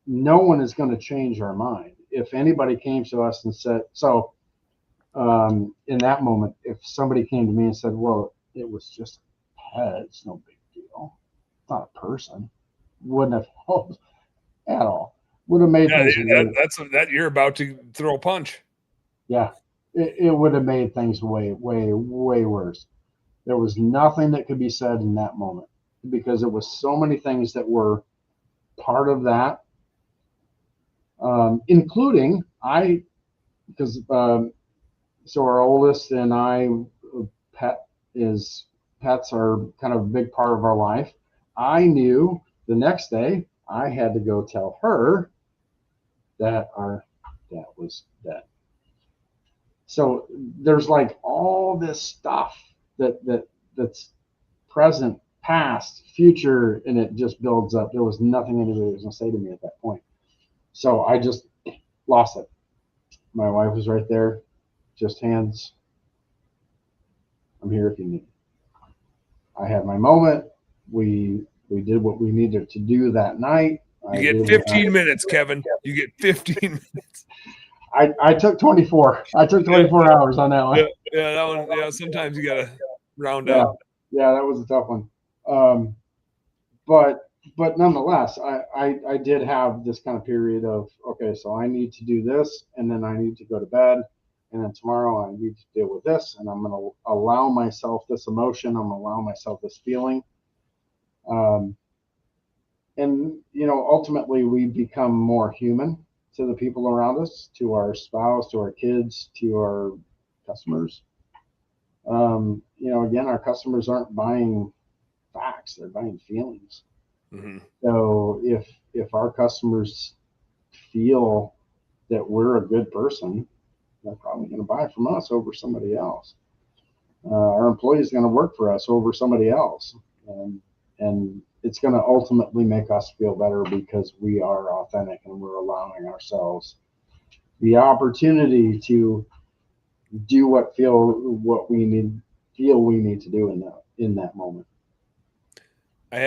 S2: no one is going to change our mind. If anybody came to us and said, so in that moment, if somebody came to me and said, well, it was just a pet, it's no big deal. It's not a person. Wouldn't have helped at all. Would have made
S1: Yeah.
S2: things worse.
S1: That you're about to throw a punch.
S2: Yeah. It would have made things way, way, way worse. There was nothing that could be said in that moment because it was so many things that were part of that, including because so our oldest and I, pet is pets are kind of a big part of our life. I knew the next day I had to go tell her that our dad was dead. So there's like all this stuff that's present, past, future, and it just builds up. There was nothing anybody was going to say to me at that point. So I just lost it. My wife was right there, just hands. I'm here if you need me. I had my moment. We did what we needed to do that night.
S1: You get 15 minutes, Kevin. You get 15 minutes.
S2: I took 24. I took 24 hours on that one.
S1: Yeah, that one. Yeah, sometimes you gotta round
S2: Yeah,
S1: up.
S2: yeah, that was a tough one. Um, but nonetheless, I did have this kind of period of, okay, so I need to do this, and then I need to go to bed, and then tomorrow I need to deal with this, and I'm going to allow myself this emotion. I'm going to allow myself this feeling. Um, and, you know, ultimately we become more human to the people around us, to our spouse, to our kids, to our customers. Again, our customers aren't buying facts; they're buying feelings. Mm-hmm. So if our customers feel that we're a good person, they're probably going to buy from us over somebody else. Our employees are going to work for us over somebody else, and it's going to ultimately make us feel better because we are authentic and we're allowing ourselves the opportunity to do what we need to do in that moment.
S1: I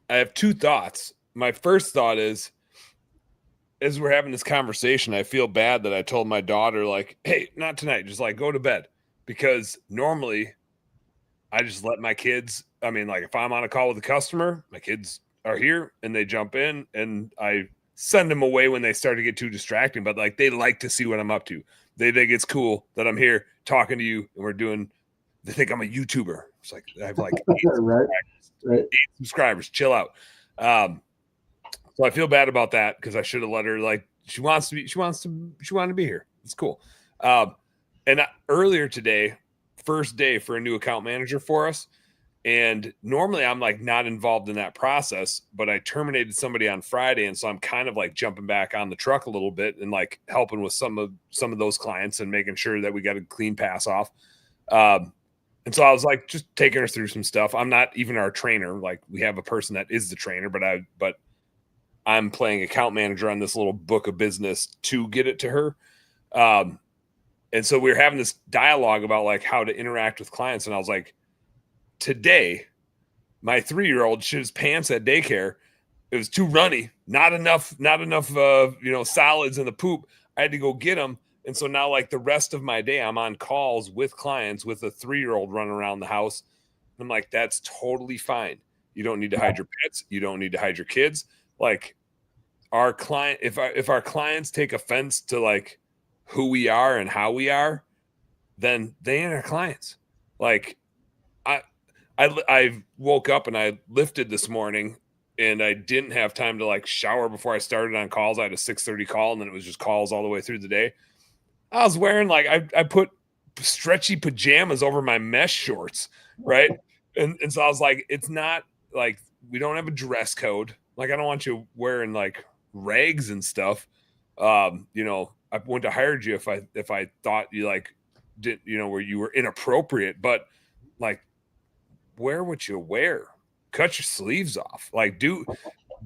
S1: have two thoughts. My first thought is, as we're having this conversation, I feel bad that I told my daughter, like, hey, not tonight, just like go to bed. Because normally I just let my kids, I mean, like if I'm on a call with a customer, my kids are here and they jump in and I send them away when they start to get too distracting. But like they like to see what I'm up to. They think it's cool that I'm here talking to you and they think I'm a YouTuber. It's like I have like 8 subscribers. Chill out. So I feel bad about that because I should have let her, like, she wanted to be here. It's cool. And earlier today, first day for a new account manager for us. And normally I'm like not involved in that process, but I terminated somebody on Friday. And so I'm kind of like jumping back on the truck a little bit and like helping with some of those clients and making sure that we got a clean pass off. And so I was like, just taking her through some stuff. I'm not even our trainer. Like we have a person that is the trainer, but I'm playing account manager on this little book of business to get it to her. And so we were having this dialogue about like how to interact with clients. And I was like, today, my 3-year-old shit his pants at daycare. It was too runny, not enough, solids in the poop. I had to go get them. And so now like the rest of my day, I'm on calls with clients with a 3-year-old running around the house. And I'm like, that's totally fine. You don't need to hide your pets. You don't need to hide your kids. Like our client, if our clients take offense to like who we are and how we are, then they ain't our clients. Like I woke up and I lifted this morning and I didn't have time to like shower before I started on calls. I had a 6:30 call and then it was just calls all the way through the day. I was wearing like, I put stretchy pajamas over my mesh shorts. Right. And so I was like, it's not like, we don't have a dress code. Like, I don't want you wearing like rags and stuff. I wouldn't have hired you if I thought you like did, where you were inappropriate, but like, wear what you wear, cut your sleeves off, like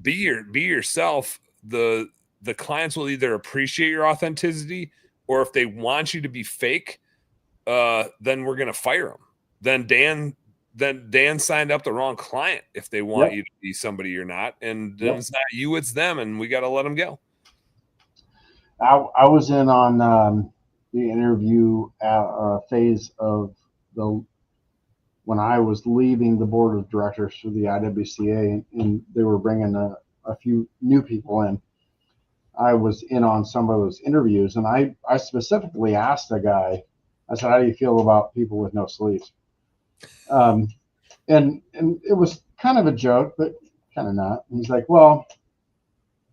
S1: be yourself. The clients will either appreciate your authenticity or if they want you to be fake, then we're going to fire them. Then Dan signed up the wrong client if they want you to be somebody you're not. And then it's not you, it's them. And we got to let them go.
S2: I was in on the interview phase of when I was leaving the board of directors for the IWCA and they were bringing a few new people in. I was in on some of those interviews and I specifically asked the guy, I said, how do you feel about people with no sleeves? And it was kind of a joke, but kind of not. And he's like, well,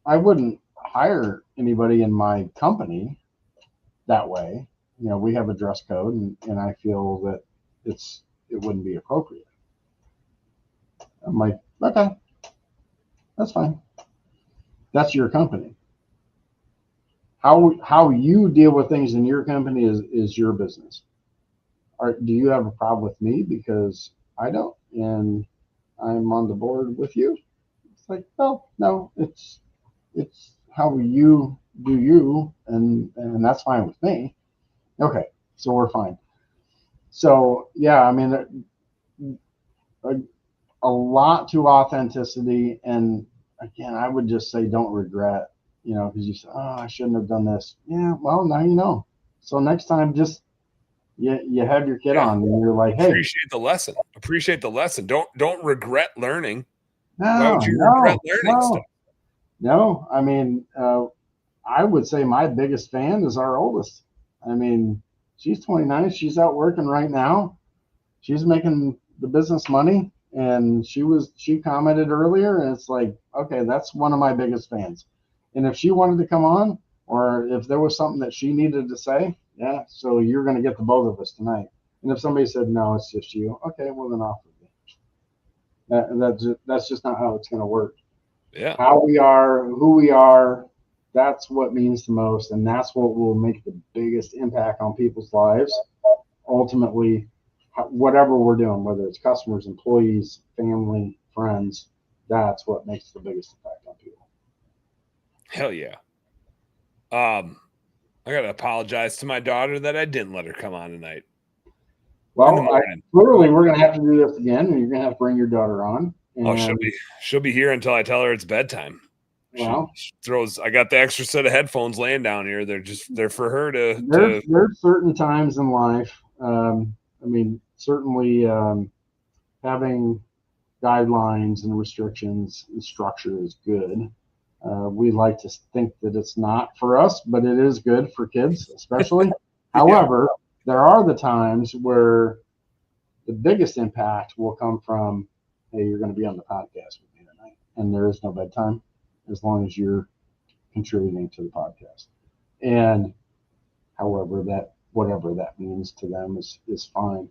S2: I wouldn't hire anybody in my company that way. We have a dress code and I feel that it wouldn't be appropriate. I'm like, okay, that's fine. That's your company. How you deal with things in your company is your business. Do you have a problem with me? Because I don't, and I'm on the board with you. It's like, no, it's how you do you, and that's fine with me. Okay, so we're fine. So yeah, I mean, a lot to authenticity, and again, I would just say don't regret, because you say, oh, I shouldn't have done this. Yeah, well, now you know. So next time, just you have your kid on, and you're like, hey,
S1: appreciate the lesson. Don't regret learning.
S2: No,
S1: why would you regret learning stuff?
S2: No, I mean, I would say my biggest fan is our oldest. I mean, she's 29. She's out working right now. She's making the business money. And she commented earlier, and it's like, okay, that's one of my biggest fans. And if she wanted to come on, or if there was something that she needed to say, Yeah. So you're going to get the both of us tonight. And if somebody said, no, it's just you. Okay, well then off with you. That's just not how it's going to work.
S1: Yeah.
S2: How we are, who we are, that's what means the most. And that's what will make the biggest impact on people's lives. Ultimately, whatever we're doing, whether it's customers, employees, family, friends, that's what makes the biggest impact on people.
S1: Hell yeah. I got to apologize to my daughter that I didn't let her come on tonight.
S2: Well, clearly we're going to have to do this again, and you're going to have to bring your daughter on. And,
S1: she'll be here until I tell her it's bedtime.
S2: Well,
S1: she throws. I got the extra set of headphones laying down here. They're for her to.
S2: There's certain times in life. I mean, certainly having guidelines and restrictions and structure is good. We like to think that it's not for us, but it is good for kids, especially. However, there are the times where the biggest impact will come from, hey, you're going to be on the podcast with me tonight, and there is no bedtime as long as you're contributing to the podcast. And however whatever that means to them is fine.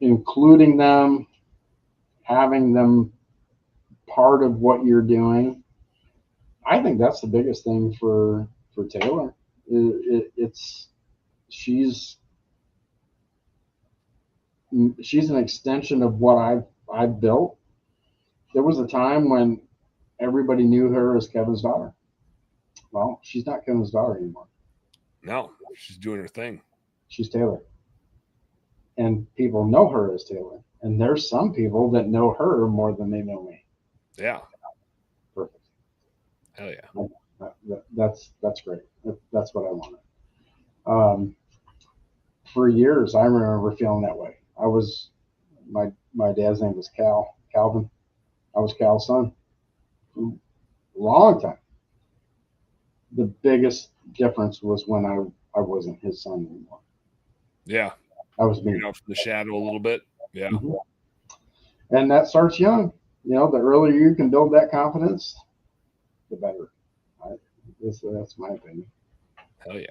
S2: Including them, having them part of what you're doing, I think that's the biggest thing for Taylor. She's an extension of what I've built. There was a time when everybody knew her as Kevin's daughter. Well, she's not Kevin's daughter anymore.
S1: No, she's doing her thing.
S2: She's Taylor. And people know her as Taylor. And there's some people that know her more than they know me.
S1: Yeah.
S2: Perfect.
S1: Hell yeah.
S2: That's great. That's what I wanted. For years, I remember feeling that way. I was, my dad's name was Calvin. I was Cal's son for a long time. The biggest difference was when I wasn't his son anymore.
S1: Yeah.
S2: I was me.
S1: From the shadow a little bit. Yeah.
S2: Mm-hmm. And that starts young. The earlier you can build that confidence, the better. That's my opinion.
S1: Hell yeah.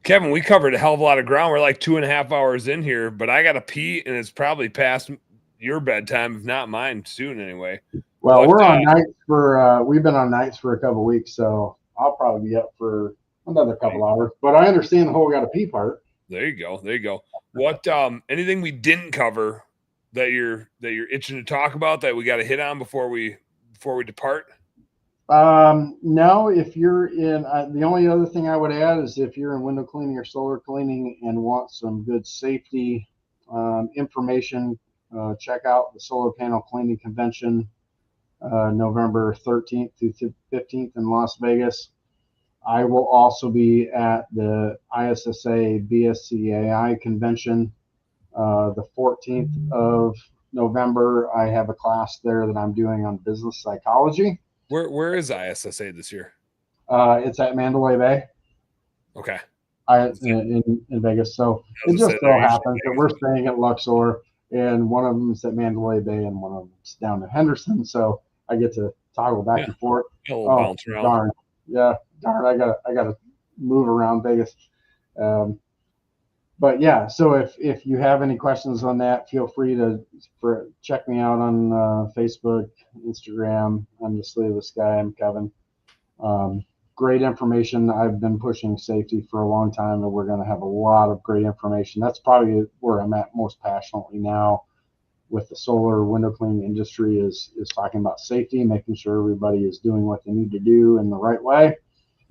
S1: Kevin, we covered a hell of a lot of ground. We're like 2.5 hours in here, but I got to pee, and it's probably past your bedtime, if not mine, soon anyway.
S2: Well, we're on nights for, we've been on nights for a couple of weeks, so I'll probably be up for another couple hours. But I understand the whole got to pee part.
S1: There you go. What anything we didn't cover that you're itching to talk about that we got to hit on before we depart?
S2: No, if you're in, the only other thing I would add is if you're in window cleaning or solar cleaning and want some good safety information, check out the Solar Panel Cleaning Convention, November 13th through 15th in Las Vegas. I will also be at the ISSA BSCAI convention, the 14th of November. I have a class there that I'm doing on business psychology.
S1: Where is ISSA this year?
S2: It's at Mandalay Bay.
S1: Okay.
S2: In Vegas. So it just so happens that we're staying at Luxor, and one of them is at Mandalay Bay, and one of them's down in Henderson. So I get to toggle back and forth.
S1: Bounce around.
S2: Darn. Yeah, darn. I gotta move around Vegas. But yeah, so if you have any questions on that, feel free to check me out on Facebook, Instagram. I'm the Sleeveless Guy. I'm Kevin. Great information. I've been pushing safety for a long time, and we're going to have a lot of great information. That's probably where I'm at most passionately now with the solar window cleaning industry is talking about safety, making sure everybody is doing what they need to do in the right way.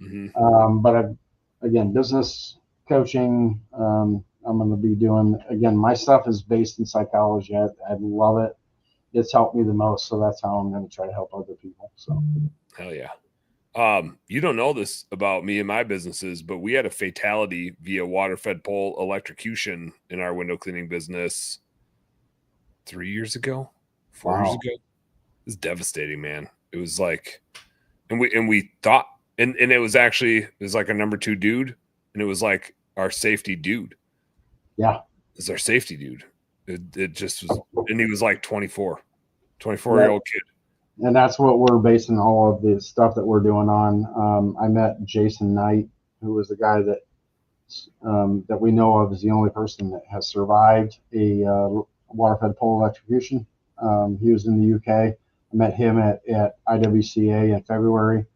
S2: Mm-hmm. But again, business coaching, I'm going to be doing, again, my stuff is based in psychology. I love it. It's helped me the most. So that's how I'm going to try to help other people. So
S1: hell yeah. You don't know this about me and my businesses, but we had a fatality via water-fed pole electrocution in our window cleaning business 4 years ago. It was devastating, man. It was like, and we thought, and it was like a number 2 dude, and it was like our safety dude.
S2: Yeah.
S1: It's our safety dude. It just was, and he was like 24-year-old kid.
S2: And that's what we're basing all of the stuff that we're doing on. I met Jason Knight, who was the guy that we know of is the only person that has survived a water-fed pole electrocution. He was in the UK. I met him at IWCA in February.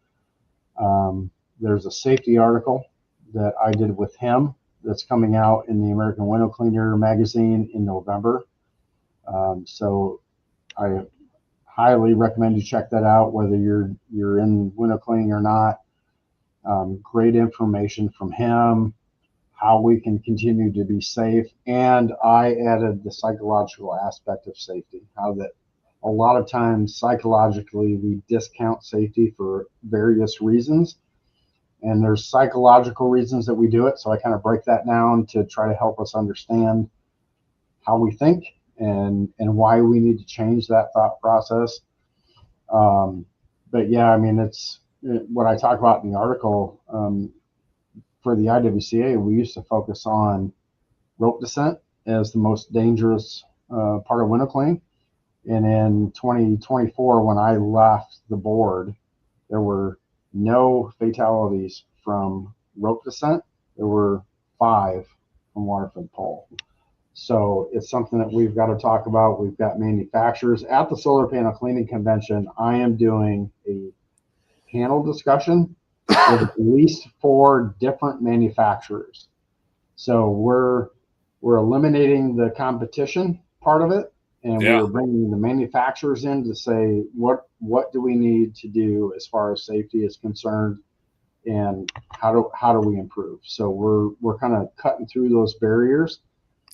S2: There's a safety article that I did with him that's coming out in the American Window Cleaner magazine in November. So I highly recommend you check that out, whether you're in window cleaning or not. Great information from him, how we can continue to be safe. And I added the psychological aspect of safety, how that a lot of times psychologically we discount safety for various reasons. And there's psychological reasons that we do it. So I kind of break that down to try to help us understand how we think and why we need to change that thought process. But yeah, I mean, it's what I talk about in the article. For the IWCA, we used to focus on rope descent as the most dangerous part of window cleaning. And in 2024, when I left the board, there were no fatalities from rope descent. There were 5 from water-fed pole. So it's something that we've got to talk about. We've got manufacturers at the solar panel cleaning convention. I am doing a panel discussion with at least 4 different manufacturers. So we're eliminating the competition part of it, and we're bringing the manufacturers in to say what do we need to do as far as safety is concerned, and how do we improve. So we're kind of cutting through those barriers.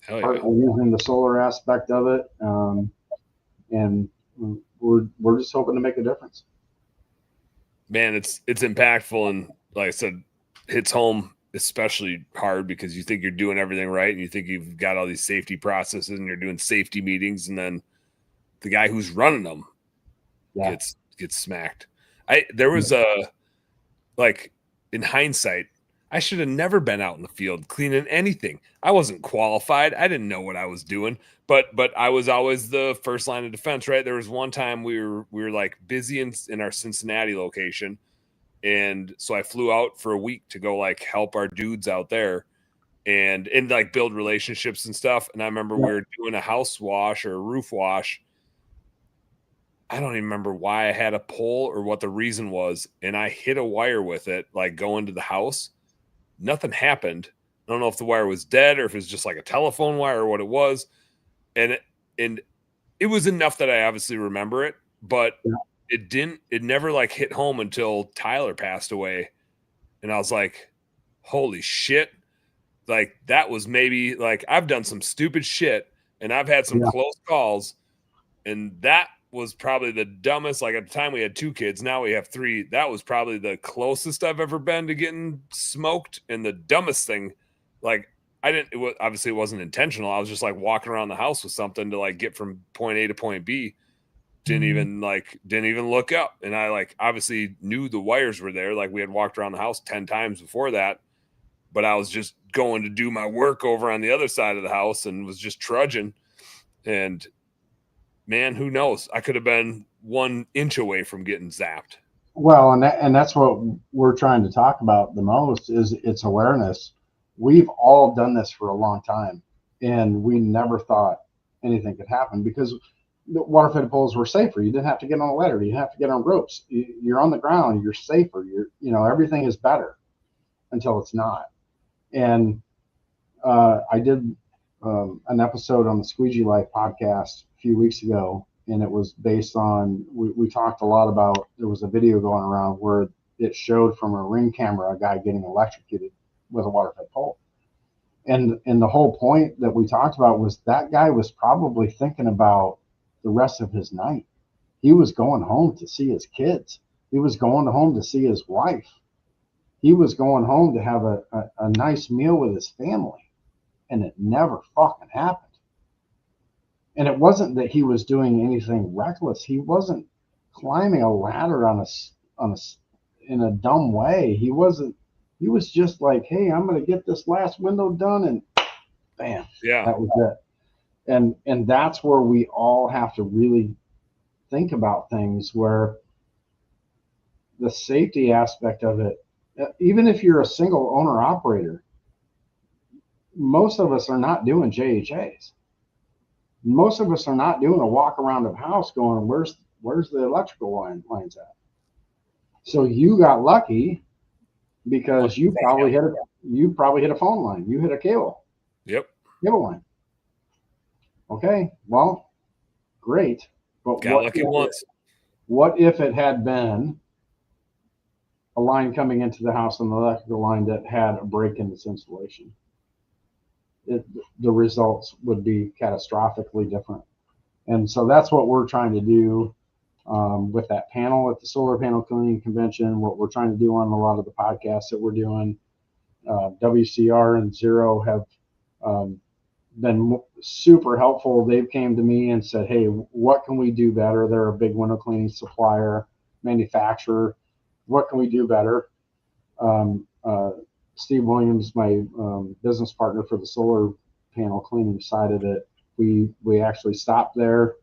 S2: Using the solar aspect of it, and we're just hoping to make a difference.
S1: Man, it's impactful, and like I said, hits home especially hard because you think you're doing everything right, and you think you've got all these safety processes, and you're doing safety meetings, and then the guy who's running them gets smacked. There was like in hindsight, I should have never been out in the field cleaning anything. I wasn't qualified. I didn't know what I was doing, but I was always the first line of defense, right? There was one time we were like busy in our Cincinnati location. And so I flew out for a week to go like help our dudes out there and like build relationships and stuff. And I remember we were doing a house wash or a roof wash. I don't even remember why I had a pole or what the reason was. And I hit a wire with it, like going to the house. Nothing happened. I don't know if the wire was dead or if it was just like a telephone wire or what it was. And it was enough that I obviously remember it, but it never like hit home until Tyler passed away. And I was like, holy shit. Like that was maybe like I've done some stupid shit and I've had some close calls, and that was probably the dumbest. Like at the time we had 2 kids, now we have 3. That was probably the closest I've ever been to getting smoked, and the dumbest thing. Like obviously it wasn't intentional. I was just like walking around the house with something to like get from point A to point B. Didn't even look up, and I like obviously knew the wires were there. Like we had walked around the house 10 times before that, but I was just going to do my work over on the other side of the house and was just trudging. And man, who knows? I could have been 1 inch away from getting zapped.
S2: Well, and that's what we're trying to talk about the most is it's awareness. We've all done this for a long time, and we never thought anything could happen because the water-fed poles were safer. You didn't have to get on a ladder. You didn't have to get on ropes. You're on the ground. You're safer. Everything is better until it's not. And I did an episode on the Squeegee Life podcast a few weeks ago, and it was based on, we talked a lot about, there was a video going around where it showed from a ring camera a guy getting electrocuted with a water-fed pole. And the whole point that we talked about was that guy was probably thinking about the rest of his night. He was going home to see his kids. He was going home to see his wife. He was going home to have a nice meal with his family, and it never fucking happened. And it wasn't that he was doing anything reckless. He wasn't climbing a ladder in a dumb way. He wasn't. He was just like, hey, I'm going to get this last window done, and bam, that was it. And that's where we all have to really think about things where the safety aspect of it, even if you're a single owner operator, most of us are not doing JHAs. Most of us are not doing a walk around the house going, where's the electrical lines at? So you got lucky because you probably hit a phone line. You hit a cable.
S1: Yep.
S2: Cable line. Okay. Well, great. But
S1: got lucky once.
S2: What if it had been a line coming into the house, an electrical line that had a break in its installation? The results would be catastrophically different. And so that's what we're trying to do with that panel at the Solar Panel Cleaning Convention, what we're trying to do on a lot of the podcasts that we're doing. WCR and Zero have been super helpful. They've came to me and said, hey, what can we do better? They're a big window cleaning supplier, manufacturer. What can we do better? Steve Williams, my business partner for the solar panel cleaning side of it, we actually stopped there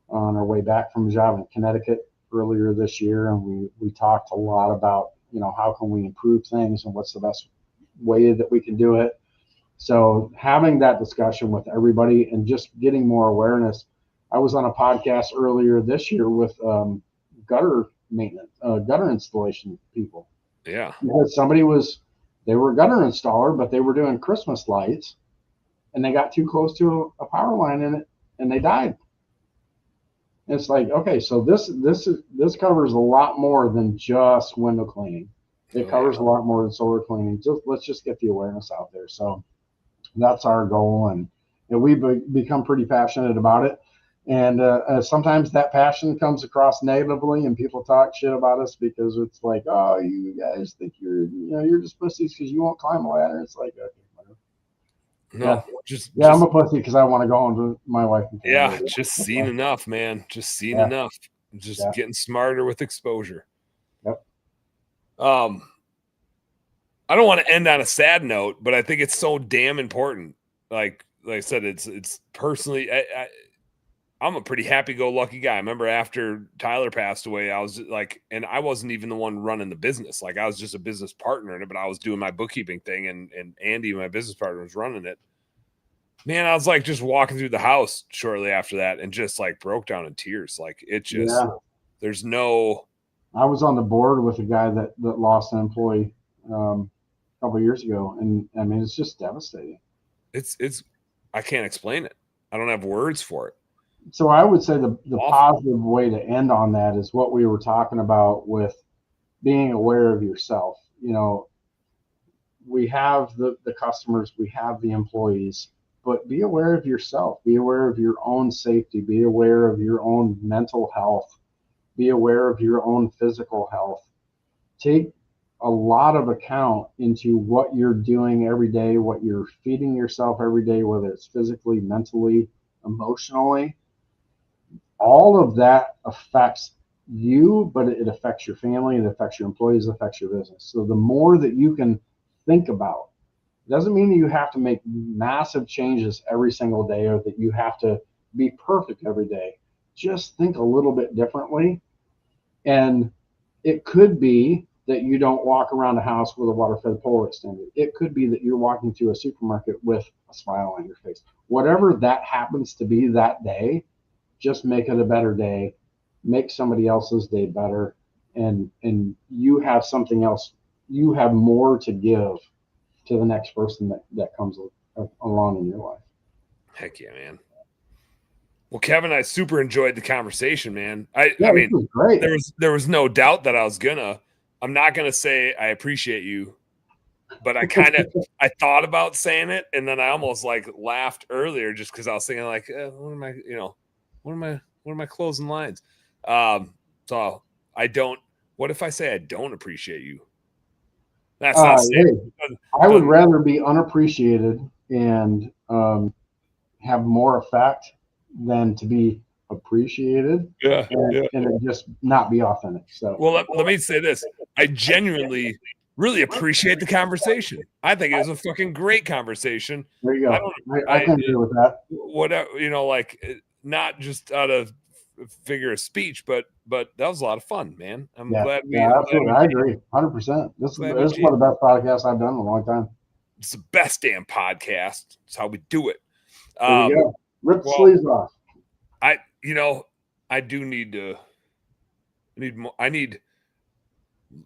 S2: on our way back from a job in Connecticut earlier this year, and we talked a lot about, how can we improve things and what's the best way that we can do it. So having that discussion with everybody and just getting more awareness. I was on a podcast earlier this year with gutter maintenance, gutter installation people.
S1: Yeah.
S2: Because they were a gutter installer, but they were doing Christmas lights, and they got too close to a power line in it, and they died. And it's like, okay, so this covers a lot more than just window cleaning. It covers a lot more than solar cleaning. Let's just get the awareness out there. So that's our goal, and we've become pretty passionate about it. And sometimes that passion comes across negatively, and people talk shit about us because it's like, oh, you guys think you're just pussies because you won't climb a ladder. It's like, okay, whatever.
S1: No,
S2: I'm a pussy because I want to go home to my wife. And
S1: just seen enough, man. Just seen enough. Just getting smarter with exposure.
S2: Yep.
S1: I don't want to end on a sad note, but I think it's so damn important. Like I said, it's personally, I'm a pretty happy-go-lucky guy. I remember after Tyler passed away, I was like, and I wasn't even the one running the business. Like, I was just a business partner in it, but I was doing my bookkeeping thing, and Andy, my business partner, was running it. Man, I was like just walking through the house shortly after that and just like broke down in tears. Like, it just, there's no.
S2: I was on the board with a guy that lost an employee a couple of years ago, and I mean, it's just devastating.
S1: It's I can't explain it. I don't have words for it.
S2: So I would say the positive way to end on that is what we were talking about with being aware of yourself. We have the customers, we have the employees, but be aware of yourself. Be aware of your own safety. Be aware of your own mental health. Be aware of your own physical health. Take a lot of account into what you're doing every day, what you're feeding yourself every day, whether it's physically, mentally, emotionally. All of that affects you, but it affects your family, it affects your employees, it affects your business. So the more that you can think about, it doesn't mean that you have to make massive changes every single day or that you have to be perfect every day. Just think a little bit differently. And it could be that you don't walk around the house with a water-fed pole extended. It could be that you're walking to a supermarket with a smile on your face. Whatever that happens to be that day, just make it a better day. Make somebody else's day better. And you have something else. You have more to give to the next person that comes along in your life.
S1: Heck yeah, man. Well, Kevin, I super enjoyed the conversation, man. I mean,
S2: was great.
S1: There was no doubt that I'm not gonna say I appreciate you, but I I thought about saying it, and then I almost like laughed earlier just because I was thinking like, what are my closing lines? So I don't. What if I say I don't appreciate you? That's not safe.
S2: I would rather be unappreciated and have more effect than to be appreciated and it just not be authentic. So,
S1: well, let me say this. I genuinely really appreciate the conversation. I think it was a fucking great conversation.
S2: There you go. I can agree with that.
S1: Whatever, like not just out of figure of speech, but that was a lot of fun, man. I'm
S2: Yeah,
S1: glad we.
S2: yeah,
S1: I'm
S2: absolutely.
S1: glad
S2: I
S1: we
S2: agree, 100%. This is
S1: Glad we
S2: one of the best podcasts I've done in a long time.
S1: It's the best damn podcast. It's how we do it.
S2: There you go. Rip the sleeves off.
S1: I do need to. I need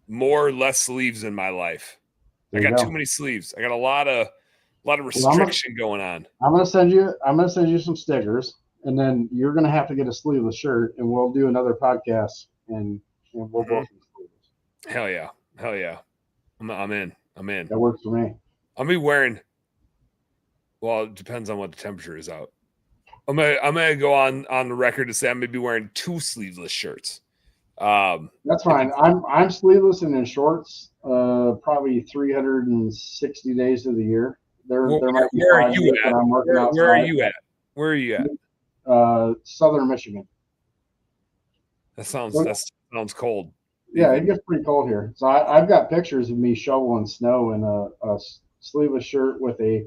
S1: more less sleeves in my life. I got too many sleeves. I got a lot of restriction going on.
S2: I'm gonna send you some stickers, and then you're gonna have to get a sleeveless shirt, and we'll do another podcast, and we'll both be sleeveless.
S1: Hell yeah. I'm in.
S2: That works for me.
S1: I'll be wearing. Well, it depends on what the temperature is out. I'm gonna go on the record to say I'm gonna be wearing 2 sleeveless shirts.
S2: That's fine. I'm sleeveless and in shorts. Probably 360 days of the year. There might be
S1: where are you at?
S2: I'm working outside.
S1: Where are you at? Where are you at?
S2: Southern Michigan.
S1: That sounds cold.
S2: Yeah, it gets pretty cold here. So I've got pictures of me shoveling snow in a sleeveless shirt with a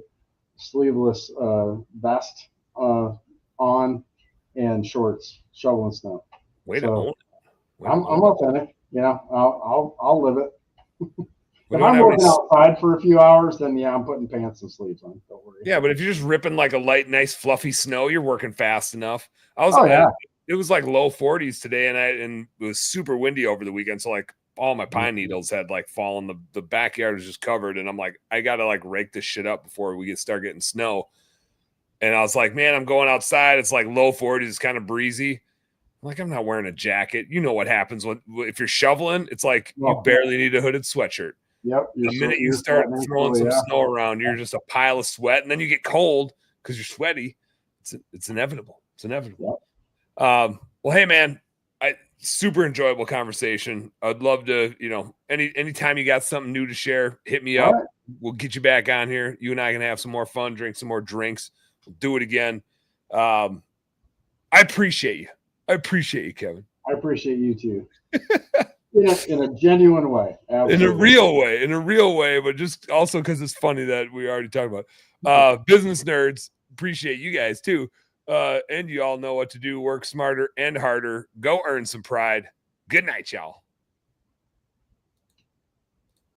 S2: sleeveless vest on and shorts shoveling snow.
S1: Way to own it.
S2: I'm authentic. Yeah, I'll live it. If I'm working outside for a few hours, then yeah, I'm putting pants and sleeves on. Don't worry.
S1: Yeah, but if you're just ripping like a light, nice, fluffy snow, you're working fast enough. It was like low 40s today, and it was super windy over the weekend. So like all my pine needles had like fallen. The backyard was just covered, and I'm like, I gotta like rake this shit up before we start getting snow. And I was like, man, I'm going outside. It's like low 40s. It's kind of breezy. I'm like, I'm not wearing a jacket. You know what happens if you're shoveling? It's like you barely need a hooded sweatshirt.
S2: Yep.
S1: The minute you start throwing some snow around, you're just a pile of sweat, and then you get cold because you're sweaty. It's inevitable. It's inevitable. Yep. Well, hey man, super enjoyable conversation. I'd love to, anytime you got something new to share, hit me up. Right. We'll get you back on here. You and I can have some more fun, drink some more drinks. We'll do it again. I appreciate you. I appreciate you, Kevin.
S2: I appreciate you too. In a genuine way. Absolutely.
S1: In a real way, but just also because it's funny that we already talked about business nerds. Appreciate you guys too. And you all know what to do. Work smarter and harder. Go earn some pride. Good night, y'all.